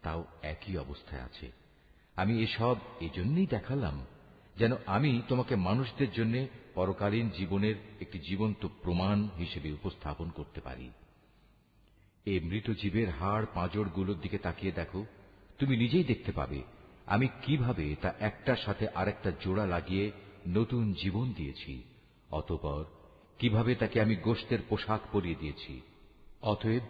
A: তাও একই অবস্থায় আছে। আমি এসব এজন্যই দেখালাম যেন আমি তোমাকে মানুষদের জন্য পরকালীন জীবনের একটি জীবন্ত প্রমাণ হিসেবে উপস্থাপন করতে পারি। এই মৃত জীবের হাড় পাঁজরগুলোর দিকে তাকিয়ে দেখো, তুমি নিজেই দেখতে পাবে আমি কিভাবে তা একটার সাথে আরেকটা জোড়া লাগিয়ে নতুন জীবন দিয়েছি। অতঃপর কিভাবে তাকে আমি গোশতের পোশাক পরিয়ে দিয়েছি। অতএব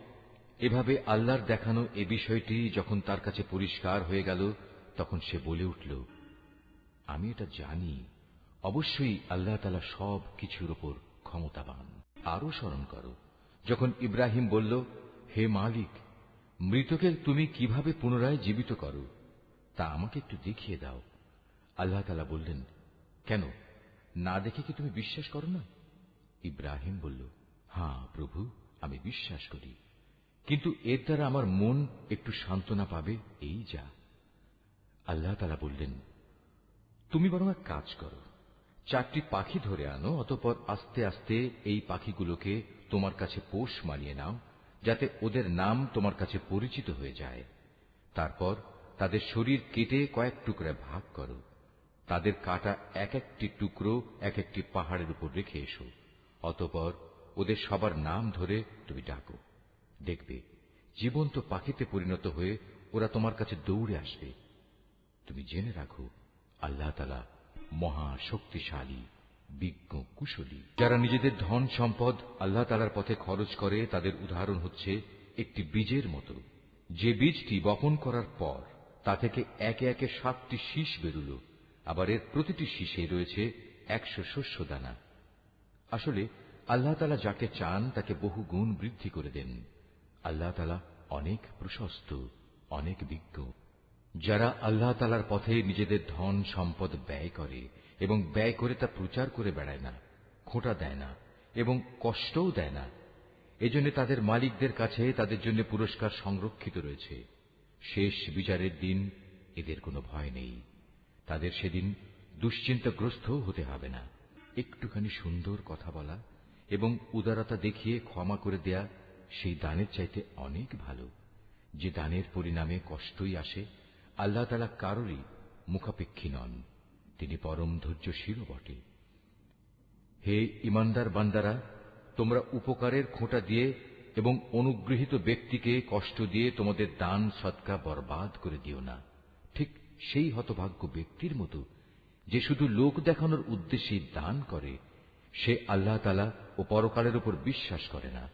A: এভাবে আল্লাহর দেখানো এ বিষয়টি যখন তার কাছে পরিষ্কার হয়ে গেল, তখন সে বলে উঠল, আমি এটা জানি, অবশ্যই আল্লাহ তাআলা সব কিছুর উপর ক্ষমতাবান। আরো স্মরণ করো যখন ইব্রাহিম বলল, হে মালিক, মৃতকে তুমি কিভাবে পুনরায় জীবিত করো তা আমাকে একটু দেখিয়ে দাও। আল্লাহ তাআলা বললেন, কেন, না দেখে কি তুমি বিশ্বাস করো না? ইব্রাহিম বলল, হ্যাঁ প্রভু, আমি বিশ্বাস করি। কিন্তু এর দ্বারা আমার মন একটু সান্ত্বনা পাবে, এই যা। আল্লাহ তাআলা বললেন, তুমি বরং এক কাজ করো, 4টি পাখি ধরে আনো, অতঃপর আস্তে আস্তে এই পাখিগুলোকে তোমার কাছে পোষ মানিয়ে নাও, যাতে ওদের নাম তোমার কাছে পরিচিত হয়ে যায়। তারপর তাদের শরীর কেটে কয়েক টুকরা ভাগ করো, তাদের কাটা এক একটি টুকরো এক একটি পাহাড়ের উপর রেখে এসো, অতঃপর ওদের সবার নাম ধরে তুমি ডাকো। দেখবে জীবন্ত পাখিতে পরিণত হয়ে ওরা তোমার কাছে দৌড়ে আসবে। তুমি জেনে রাখো, আল্লাহ তাআলা মহা শক্তিশালী, বিজ্ঞ, কুশলী। যারা নিজেদের ধন সম্পদ আল্লাহ তাআলার পথে খরচ করে, তাদের উদাহরণ হচ্ছে একটি বীজের মতো, যে বীজটি বপন করার পর তা থেকে একে একে 7টি শীষ বেরুল, আবার এর প্রতিটি শীষে রয়েছে 100 শস্য দানা। আসলে আল্লাহ তাআলা যাকে চান তাকে বহু গুণ বৃদ্ধি করে দেন। আল্লাহ তাআলা অনেক প্রশস্ত, অনেক বিজ্ঞ। যারা আল্লাহ তাআলার পথে নিজেদের ধন সম্পদ ব্যয় করে এবং ব্যয় করে তা প্রচার করে বেড়ায় না, খোঁটা দেয় না এবং কষ্টও দেয় না, এজন্য তাদের মালিকদের কাছে তাদের জন্য পুরস্কার সংরক্ষিত রয়েছে। শেষ বিচারের দিন এদের কোনো ভয় নেই, তাদের সেদিন দুশ্চিন্তাগ্রস্ত হতে হবে না। একটুখানি সুন্দর কথা বলা এবং উদারতা দেখিয়ে ক্ষমা করে দেয়া সেই দানের চাইতে অনেক ভালো। যে দানের পরিণামে কষ্টই আসে, আল্লাহ তাআলা কারোরই মুখাপেক্ষী নন, তিনি পরম ধৈর্যশীলও বটে। হে ঈমানদার বান্দারা, তোমরা উপকারের খোঁটা দিয়ে এবং অনুগৃহীত ব্যক্তিকে কষ্ট দিয়ে তোমাদের দান সদকা বরবাদ করে দিও না, ঠিক সেই হতভাগ্য ব্যক্তির মতো যে শুধু লোক দেখানোর উদ্দেশ্যে দান করে, সে আল্লাহ তাআলা ও পরকালের উপর বিশ্বাস করে না।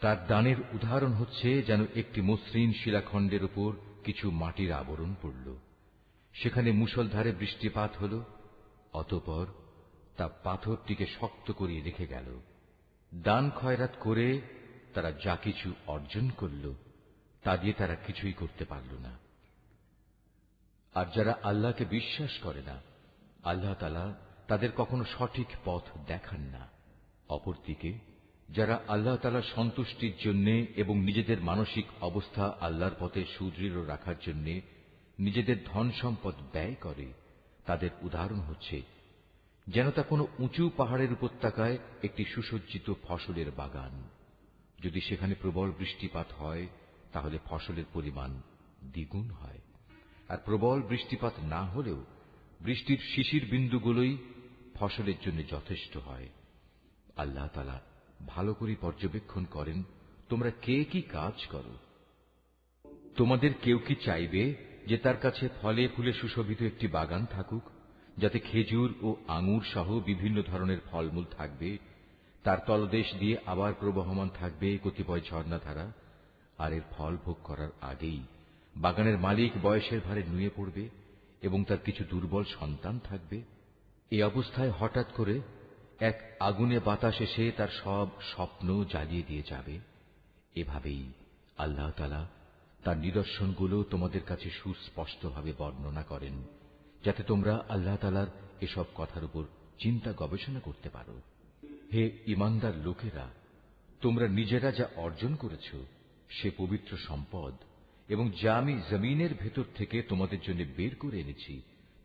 A: তার দানের উদাহরণ হচ্ছে যেন একটি মসৃণ শিলাখণ্ডের উপর কিছু মাটির আবরণ পড়ল, সেখানে মুষলধারে বৃষ্টিপাত হল, অতঃপর তা পাথরটিকে শক্ত করিয়ে রেখে গেল। দান খয়রাত করে তারা যা কিছু অর্জন করল, তা দিয়ে তারা কিছুই করতে পারল না। আর যারা আল্লাহকে বিশ্বাস করে না, আল্লাহ তাআলা তাদের কখনো সঠিক পথ দেখান না। অপরদিকে যারা আল্লাহ তাআলার সন্তুষ্টির জন্য এবং নিজেদের মানসিক অবস্থা আল্লাহর পথে সুদৃঢ় রাখার জন্য নিজেদের ধন সম্পদ ব্যয় করে, তাদের উদাহরণ হচ্ছে যেন তা কোনো উঁচু পাহাড়ের উপত্যকায় একটি সুসজ্জিত ফসলের বাগান। যদি সেখানে প্রবল বৃষ্টিপাত হয়, তাহলে ফসলের পরিমাণ দ্বিগুণ হয়, আর প্রবল বৃষ্টিপাত না হলেও বৃষ্টির শিশির বিন্দুগুলোই ফসলের জন্য যথেষ্ট হয়। আল্লাহ তাআলা ভালো করে পর্যবেক্ষণ করেন তোমরা কে কি কাজ করো। তোমাদের কেউ কি চাইবে যে তার কাছে ফলে ফুলে সুশোভিত একটি বাগান থাকুক, যাতে খেজুর ও আঙুর সহ বিভিন্ন ধরনের ফলমূল থাকবে, তার তলদেশ দিয়ে আবার প্রবহমান থাকবে কতিপয় ঝর্ণাধারা, আর এর ফল ভোগ করার আগেই বাগানের মালিক বয়সের ভারে নুয়ে পড়বে এবং তার কিছু দুর্বল সন্তান থাকবে। এই অবস্থায় হঠাৎ করে এক আগুনে বাতাস এসে তার সব স্বপ্ন জ্বালিয়ে দিয়ে যাবে। এভাবেই আল্লাহ তাআলা তার নিদর্শনগুলো তোমাদের কাছে সুস্পষ্টভাবে বর্ণনা করেন, যাতে তোমরা আল্লাহ তাআলার এসব কথার উপর চিন্তা গবেষণা করতে পারো। হে ঈমানদার লোকেরা, তোমরা নিজেরা যা অর্জন করেছ সে পবিত্র সম্পদ এবং যা আমি জমিনের ভেতর থেকে তোমাদের জন্য বের করে এনেছি,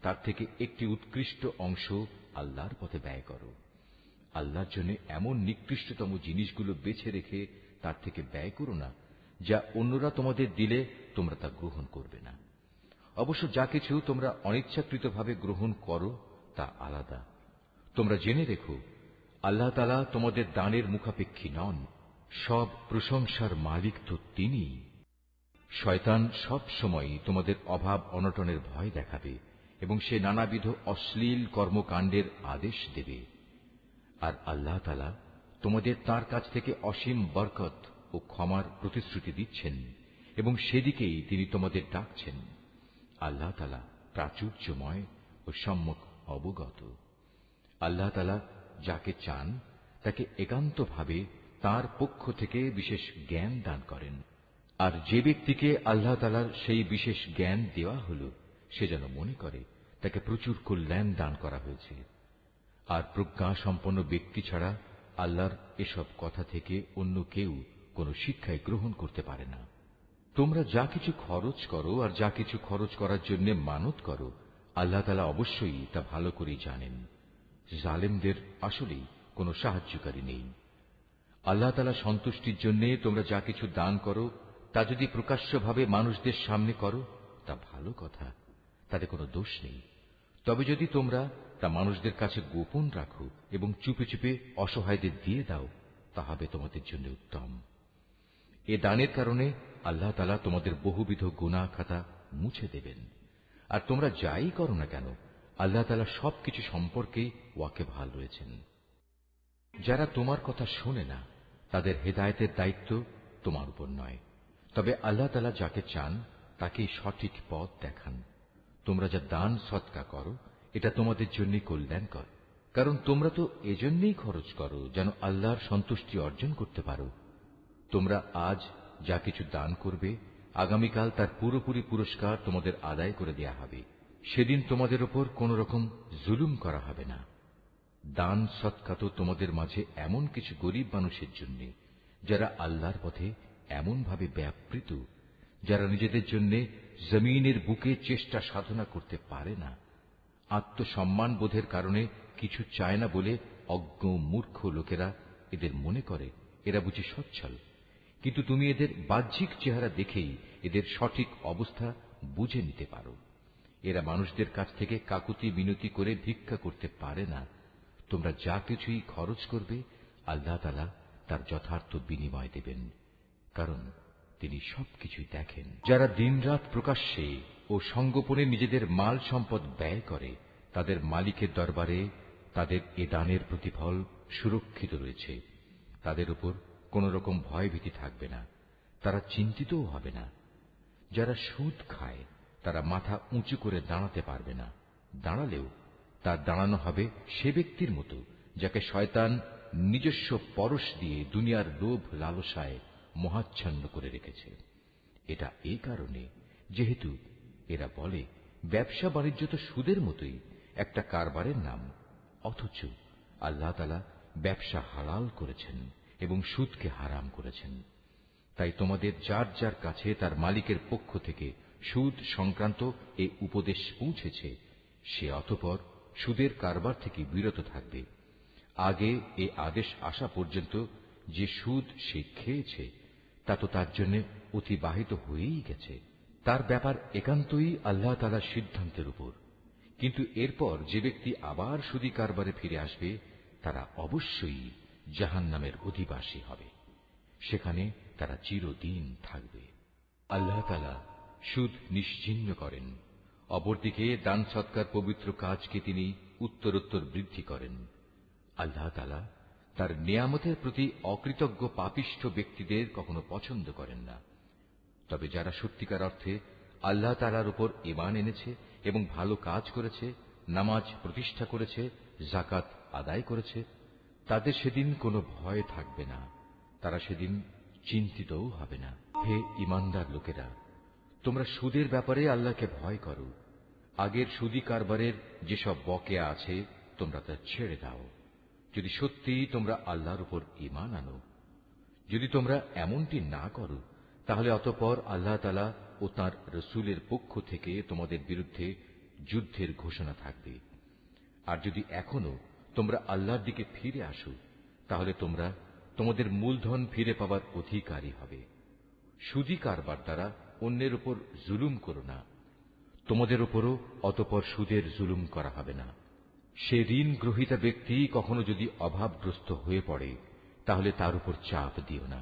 A: তার থেকে একটি উৎকৃষ্ট অংশ আল্লাহর পথে ব্যয় করো। আল্লাহর জন্য এমন নিকৃষ্টতম জিনিসগুলো বেছে রেখে তার থেকে ব্যয় করো না, যা অন্যরা তোমাদের দিলে তোমরা তা গ্রহণ করবে না। অবশ্য যা কিছু তোমরা অনিচ্ছাকৃতভাবে গ্রহণ করো তা আলাদা। তোমরা জেনে রেখো, আল্লাহ তাআলা তোমাদের দানের মুখাপেক্ষী নন, সব প্রশংসার মালিক তো তিনিই। শয়তান সব সময় তোমাদের অভাব অনটনের ভয় দেখাবে এবং সে নানাবিধ অশ্লীল কর্মকাণ্ডের আদেশ দেবে। আর আল্লাহ তাআলা তোমাদের তাঁর কাছ থেকে অসীম বরকত ও ক্ষমার প্রতিশ্রুতি দিচ্ছেন এবং সেদিকেই তিনি তোমাদের ডাকছেন। আল্লাহ তাআলা প্রাচুর্যময় ও সম্যক অবগত। আল্লাহ তাআলা যাকে চান তাকে একান্তভাবে তাঁর পক্ষ থেকে বিশেষ জ্ঞান দান করেন। আর যে ব্যক্তিকে আল্লাহ তাআলার সেই বিশেষ জ্ঞান দেওয়া হল, সে যেন মনে করে তাকে প্রচুর কল্যাণ দান করা হয়েছে। আর প্রজ্ঞা সম্পন্ন ব্যক্তি ছাড়া আল্লাহর এসব কথা থেকে অন্য কেউ কোনো শিক্ষাই গ্রহণ করতে পারে না। তোমরা যা কিছু খরচ করো আর যা কিছু খরচ করার জন্য মানত করো, আল্লাহ তাআলা অবশ্যই তা ভালো করেই জানেন। জালেমদের আসলেই কোনো সাহায্যকারী নেই। আল্লাহ তাআলা সন্তুষ্টির জন্য তোমরা যা কিছু দান করো তা যদি প্রকাশ্যভাবে মানুষদের সামনে করো তা ভালো কথা, তাতে কোনো দোষ নেই। তবে যদি তোমরা তা মানুষদের কাছে গোপন রাখো এবং চুপে চুপে অসহায়দের দিয়ে দাও, তা হবে তোমাদের জন্য উত্তম। এ দানের কারণে আল্লাহ তাআলা তোমাদের বহুবিধ গুনাহ খাতা মুছে দেবেন। আর তোমরা যাই করো না কেন, আল্লাহ তাআলা সবকিছু সম্পর্কেই ওয়াকিবহাল রয়েছেন। যারা তোমার কথা শোনে না, তাদের হেদায়েতের দায়িত্ব তোমার উপর নয়, তবে আল্লাহ তাআলা যাকে চান তাকেই সঠিক পথ দেখান। তোমরা যা দান সদকা করো এটা তোমাদের জন্য কল্যাণকর, কারণ তোমরা তো এজন্যই খরচ করো যেন আল্লাহর সন্তুষ্টি অর্জন করতে পারো। তোমরা আজ যা কিছু দান করবে, আগামীকাল তার পুরোপুরি পুরস্কার তোমাদের আদায় করে দেয়া হবে। সেদিন তোমাদের উপর কোন রকম জুলুম করা হবে না। দান সদকা তো তোমাদের মাঝে এমন কিছু গরিব মানুষের জন্য যারা আল্লাহর পথে এমন ভাবে ব্যাপৃত, যারা নিজেদের জন্য জমিনের বুকে চেষ্টা সাধনা করতে পারে না, আত্মসম্মান বোধের কারণে কিছু চায় না বলে অজ্ঞ মূর্খ লোকেরা এদের মনে করে এরা বুঝি সচ্ছল। কিন্তু তুমি এদের বাহ্যিক চেহারা দেখেই এদের সঠিক অবস্থা বুঝে নিতে পারো। এরা মানুষদের কাছ থেকে কাকুতি মিনতি করে ভিক্ষা করতে পারে না। তোমরা যা কিছুই খরচ করবে, আল্লাহ তাআলা তার যথার্থ বিনিময় দেবেন, কারণ তিনি সবকিছুই দেখেন। যারা দিনরাত প্রকাশ্যে ও সঙ্গোপনে নিজেদের মাল সম্পদ ব্যয় করে, তাদের মালিকের দরবারে তাদের এ দানের প্রতিফল সুরক্ষিত রয়েছে। তাদের উপর কোন রকম ভয়ভীতি থাকবে না, তারা চিন্তিতও হবে না। যারা সুদ খায় তারা মাথা উঁচু করে দাঁড়াতে পারবে না, দাঁড়ালেও তার দাঁড়ানো হবে সে ব্যক্তির মতো যাকে শয়তান নিজস্ব পরশ দিয়ে দুনিয়ার লোভ লালসায় মোহাচ্ছন্ন করে রেখেছে। এটা এই কারণে যেহেতু এরা বলে ব্যবসা বাণিজ্য তো সুদের মতোই একটা কারবারের নাম, অথচ আল্লাহ তাআলা ব্যবসা হালাল করেছেন এবং সুদকে হারাম করেছেন। তাই তোমাদের যার যার কাছে তার মালিকের পক্ষ থেকে সুদ সংক্রান্ত এই উপদেশ পৌঁছেছে, সে অতঃপর সুদের কারবার থেকে বিরত থাকবে। আগে এ আদেশ আসা পর্যন্ত যে সুদ সে খেয়েছে তা তো তার জন্য অতিবাহিত হয়েই গেছে। তার ব্যাপার একান্তই আল্লাহ তাআলার সিদ্ধান্তের উপর। কিন্তু এরপর যে ব্যক্তি আবার সুদী কারবারে ফিরে আসবে, তারা অবশ্যই জাহান্নামের অধিবাসী হবে, সেখানে তারা চিরদিন থাকবে। আল্লাহ তাআলা সুদ নিশ্চিহ্ন করেন, অপরদিকে দান সৎকার পবিত্র কাজকে তিনি উত্তরোত্তর বৃদ্ধি করেন। আল্লাহ তাআলা তার নিয়ামতের প্রতি অকৃতজ্ঞ পাপিষ্ঠ ব্যক্তিদের কখনো পছন্দ করেন না। তবে যারা সত্যিকার অর্থে আল্লাহ তাআলার উপর ঈমান এনেছে এবং ভালো কাজ করেছে, নামাজ প্রতিষ্ঠা করেছে, যাকাত আদায় করেছে, তাদের সেদিন কোনো ভয় থাকবে না, তারা সেদিন চিন্তিতও হবে না। হে ঈমানদার লোকেরা, তোমরা সুদের ব্যাপারে আল্লাহকে ভয় করো। আগের সুদী কারবারের যেসব বকেয়া আছে তোমরা তা ছেড়ে দাও, যদি সত্যিই তোমরা আল্লাহর উপর ঈমান আনো। যদি তোমরা এমনটি না করো, তাহলে অতঃপর আল্লাহ তাআলা ও তাঁর রাসূলের পক্ষ থেকে তোমাদের বিরুদ্ধে যুদ্ধের ঘোষণা থাকবে। আর যদি এখনো তোমরা আল্লাহর দিকে ফিরে আসো, তাহলে তোমরা তোমাদের মূলধন ফিরে পাবার অধিকারী হবে। সুদী কারবার দ্বারা অন্যের উপর জুলুম করো না, তোমাদের উপরও অতঃপর সুদের জুলুম করা হবে না। সে ঋণ গ্রহীতা ব্যক্তি কখনো যদি অভাবগ্রস্ত হয়ে পড়ে, তাহলে তার উপর চাপ দিও না,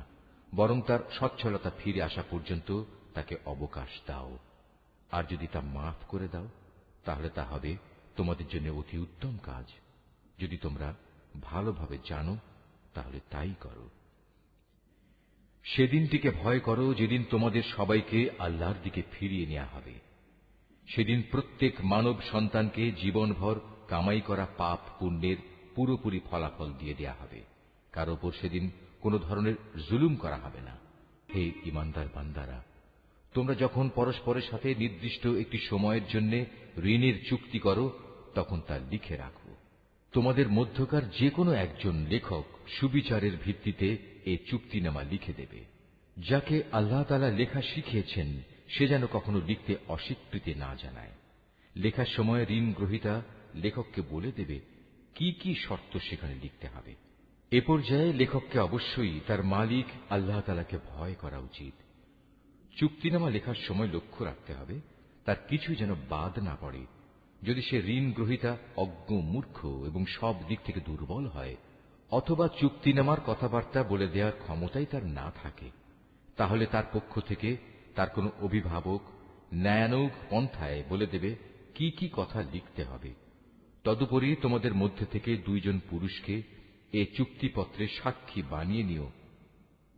A: বরং তার সচ্ছলতা ফিরে আসা পর্যন্ত তাকে অবকাশ দাও। আর যদি তা মাফ করে দাও, তাহলে তা হবে তোমাদের জন্য অতি উত্তম কাজ। যদি তোমরা ভালোভাবে জানো, তাহলে তাই করো। সেদিনটিকে ভয় করো যেদিন তোমাদের সবাইকে আল্লাহর দিকে ফিরিয়ে নেওয়া হবে। সেদিন প্রত্যেক মানব সন্তানকে জীবনভর কামাই করা পাপ পুণ্যের পুরোপুরি ফলাফল দিয়ে দেয়া হবে। কারো উপর সেদিন কোন ধরনের জুলুম করা হবে না। হে ঈমানদার বান্দারা, তোমরা যখন পরস্পরের সাথে নির্দিষ্ট একটি সময়ের জন্য ঋণের চুক্তি করো, তখন তা লিখে রাখো। তোমাদের মধ্যকার যে কোনো একজন লেখক সুবিচারের ভিত্তিতে এ চুক্তিনামা লিখে দেবে। যাকে আল্লাহ তাআলা লেখা শিখিয়েছেন সে যেন কখনো লিখতে অস্বীকৃতি না জানায়। লেখার সময় ঋণ গ্রহীতা লেখককে বলে দেবে কি কি শর্ত সেখানে লিখতে হবে। এ পর্যায়ে লেখককে অবশ্যই তার মালিক আল্লাহ তাআলাকে ভয় করা উচিত। চুক্তিনামা লেখার সময় লক্ষ্য রাখতে হবে তার কিছু যেন বাদ না পড়ে। যদি সে ঋণ গ্রহীতা অজ্ঞ, মূর্খ এবং সব দিক থেকে দুর্বল হয়, অথবা চুক্তিনামার কথাবার্তা বলে দেওয়ার ক্ষমতাই তার না থাকে, তাহলে তার পক্ষ থেকে তার কোনো অভিভাবক ন্যায়ানুগ পন্থায় বলে দেবে কি কি কথা লিখতে হবে। তদুপরি তোমাদের মধ্যে থেকে দুইজন পুরুষকে এ চুক্তিপত্রে সাক্ষী বানিয়ে নিও।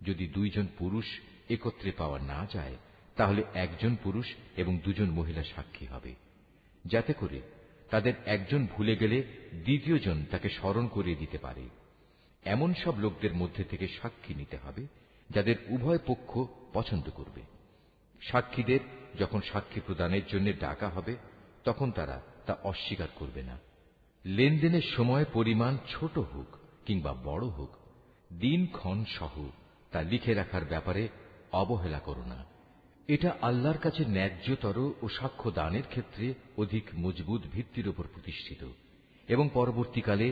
A: যদি দুইজন পুরুষ একত্রে পাওয়া না যায়, তাহলে একজন পুরুষ এবং দুজন মহিলা সাক্ষী হবে, যাতে করে তাদের একজন ভুলে গেলে দ্বিতীয়জন তাকে স্মরণ করিয়ে দিতে পারে। এমন সব লোকদের মধ্যে থেকে সাক্ষী নিতে হবে যাদের উভয় পক্ষ পছন্দ করবে। সাক্ষীদের যখন সাক্ষী প্রদানের জন্য ডাকা হবে তখন তারা তা অস্বীকার করবে না। লেনদেনের সময় পরিমাণ ছোট হোক কিংবা বড় হোক, দিনক্ষণ সহ তা লিখে রাখার ব্যাপারে অবহেলা করো না। এটা আল্লাহর কাছে ন্যায্যতর ও সাক্ষ্য দানের ক্ষেত্রে অধিক মজবুত ভিত্তির উপর প্রতিষ্ঠিত, এবং পরবর্তীকালে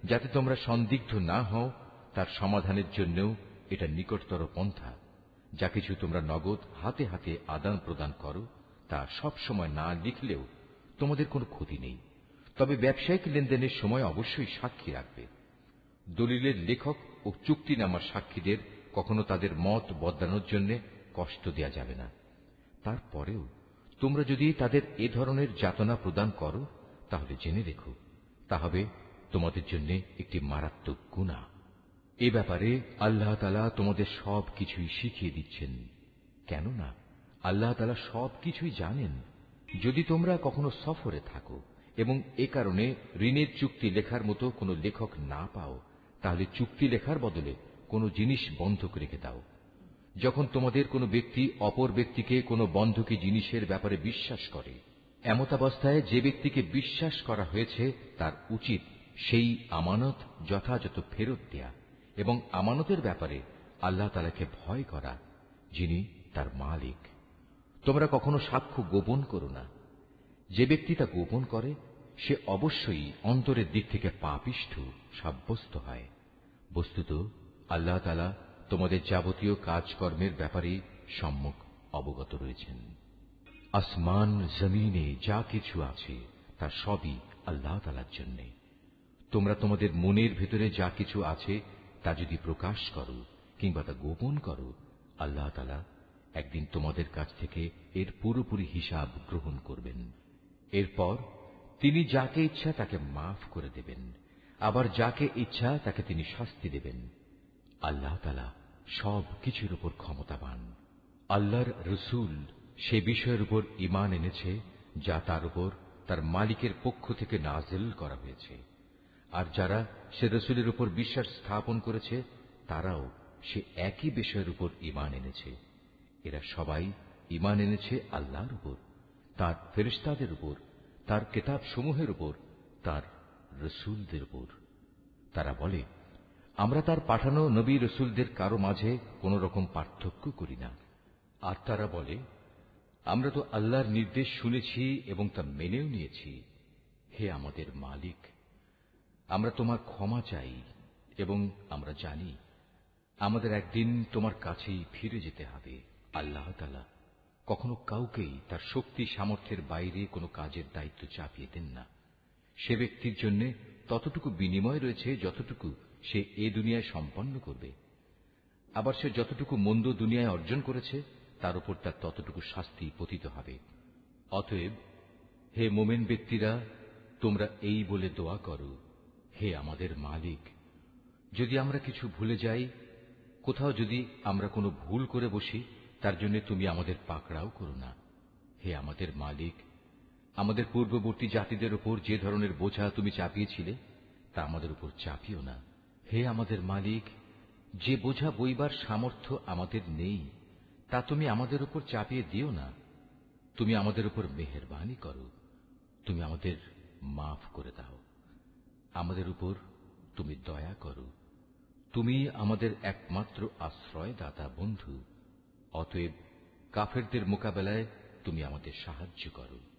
A: যাতে তোমরা সন্দিগ্ধ না হও তার সমাধানের জন্যও এটা নিকটতর পন্থা। যা কিছু তোমরা নগদ হাতে হাতে আদান প্রদান করো তা সব সময় না লিখলেও তোমাদের কোনো ক্ষতি নেই, তবে ব্যবসায়িক লেনদেনের সময় অবশ্যই সাক্ষী রাখবে। দলিলের লেখক ও চুক্তিনামার সাক্ষীদের কখনো তাদের মত বদলানোর জন্য কষ্ট দেয়া যাবে না। তারপরেও তোমরা যদি তাদের এ ধরনের যাতনা প্রদান করো তাহলে জেনে রেখো তা হবে তোমাদের জন্য একটি মারাত্মক গুনাহ। এ ব্যাপারে আল্লাহ তাআলা তোমাদের সব কিছুই শিখিয়ে দিচ্ছেন, কেননা আল্লাহ তাআলা সব কিছুই জানেন। যদি তোমরা কখনো সফরে থাকো এবং এ কারণে ঋণের চুক্তি লেখার মতো কোনো লেখক না পাও, তাহলে চুক্তি লেখার বদলে কোনো জিনিস বন্ধক রেখে দাও। যখন তোমাদের কোনো ব্যক্তি অপর ব্যক্তিকে কোনো বন্ধকি জিনিসের ব্যাপারে বিশ্বাস করে, এমতাবস্থায় যে ব্যক্তিকে বিশ্বাস করা হয়েছে তার উচিত সেই আমানত যথাযথ ফেরত দেয়া এবং আমানতের ব্যাপারে আল্লাহ তাআলাকে ভয় করা, যিনি তার মালিক। তোমরা কখনো সাক্ষ্য গোপন করো না। যে ব্যক্তি তা গোপন করে সে অবশ্যই অন্তরের দিক থেকে পাপিষ্ঠ সাব্যস্ত হয়। বস্তুত আল্লাহ তাআলা তোমাদের যাবতীয় কাজকর্মের ব্যাপারে সম্যক অবগত রয়েছেন। আসমান জমিনে যা কিছু আছে তা সবই আল্লাহ তাআলার জন্য। তোমরা তোমাদের মনের ভেতরে যা কিছু আছে তা যদি প্রকাশ করো কিংবা তা গোপন করো, আল্লাহ তাআলা একদিন তোমাদের কাছ থেকে এর পুরোপুরি হিসাব গ্রহণ করবেন। এরপর তিনি যাকে ইচ্ছা তাকে মাফ করে দেবেন, আবার যাকে ইচ্ছা তাকে তিনি শাস্তি দেবেন। আল্লাহ তাআলা সব কিছুর উপর ক্ষমতাবান। আল্লাহর রসূল সে বিষয়ের উপর ঈমান এনেছে যা তার উপর তার মালিকের পক্ষ থেকে নাযিল করা হয়েছে, আর যারা সে রসূলের উপর বিশ্বাস স্থাপন করেছে তারাও সে একই বিষয়ের উপর ঈমান এনেছে। এরা সবাই ঈমান এনেছে আল্লাহর উপর, তার ফেরেশতাদের উপর, তার কিতাব সমূহের উপর, তার রসূলদের উপর। তারা বলে, আমরা তার পাঠানো নবী রসূলদের কারো মাঝে কোন রকম পার্থক্য করি না। আর তারা বলে, আমরা তো আল্লাহর নির্দেশ শুনেছি এবং তা মেনেও নিয়েছি। হে আমাদের মালিক, আমরা তোমার ক্ষমা চাই এবং আমরা জানি আমাদের একদিন তোমার কাছেই ফিরে যেতে হবে। আল্লাহ তাআলা কখনো কাউকেই তার শক্তি সামর্থ্যের বাইরে কোনো কাজের দায়িত্ব চাপিয়ে দেন না। সে ব্যক্তির জন্য ততটুকু বিনিময় রয়েছে যতটুকু সে এ দুনিয়ায় সম্পন্ন করবে, আবার সে যতটুকু মন্দ দুনিয়ায় অর্জন করেছে তার উপর তার ততটুকু শাস্তি পতিত হবে। অতএব হে মোমেন ব্যক্তিরা, তোমরা এই বলে দোয়া করো, হে আমাদের মালিক, যদি আমরা কিছু ভুলে যাই, কোথাও যদি আমরা কোনো ভুল করে বসি, তার জন্য তুমি আমাদের পাকড়াও করো না। হে আমাদের মালিক, আমাদের পূর্ববর্তী জাতিদের উপর যে ধরনের বোঝা তুমি চাপিয়েছিলে তা আমাদের উপর চাপিও না। হে আমাদের মালিক, যে বোঝা বইবার সামর্থ্য আমাদের নেই তা তুমি আমাদের উপর চাপিয়ে দিও না। তুমি আমাদের উপর মেহেরবানি করো, তুমি আমাদের মাফ করে দাও, আমাদের উপর তুমি দয়া করো, তুমি আমাদের একমাত্র আশ্রয় দাতা বন্ধু, অতএব কাফেরদের মোকাবেলায় তুমি আমাদের সাহায্য করো।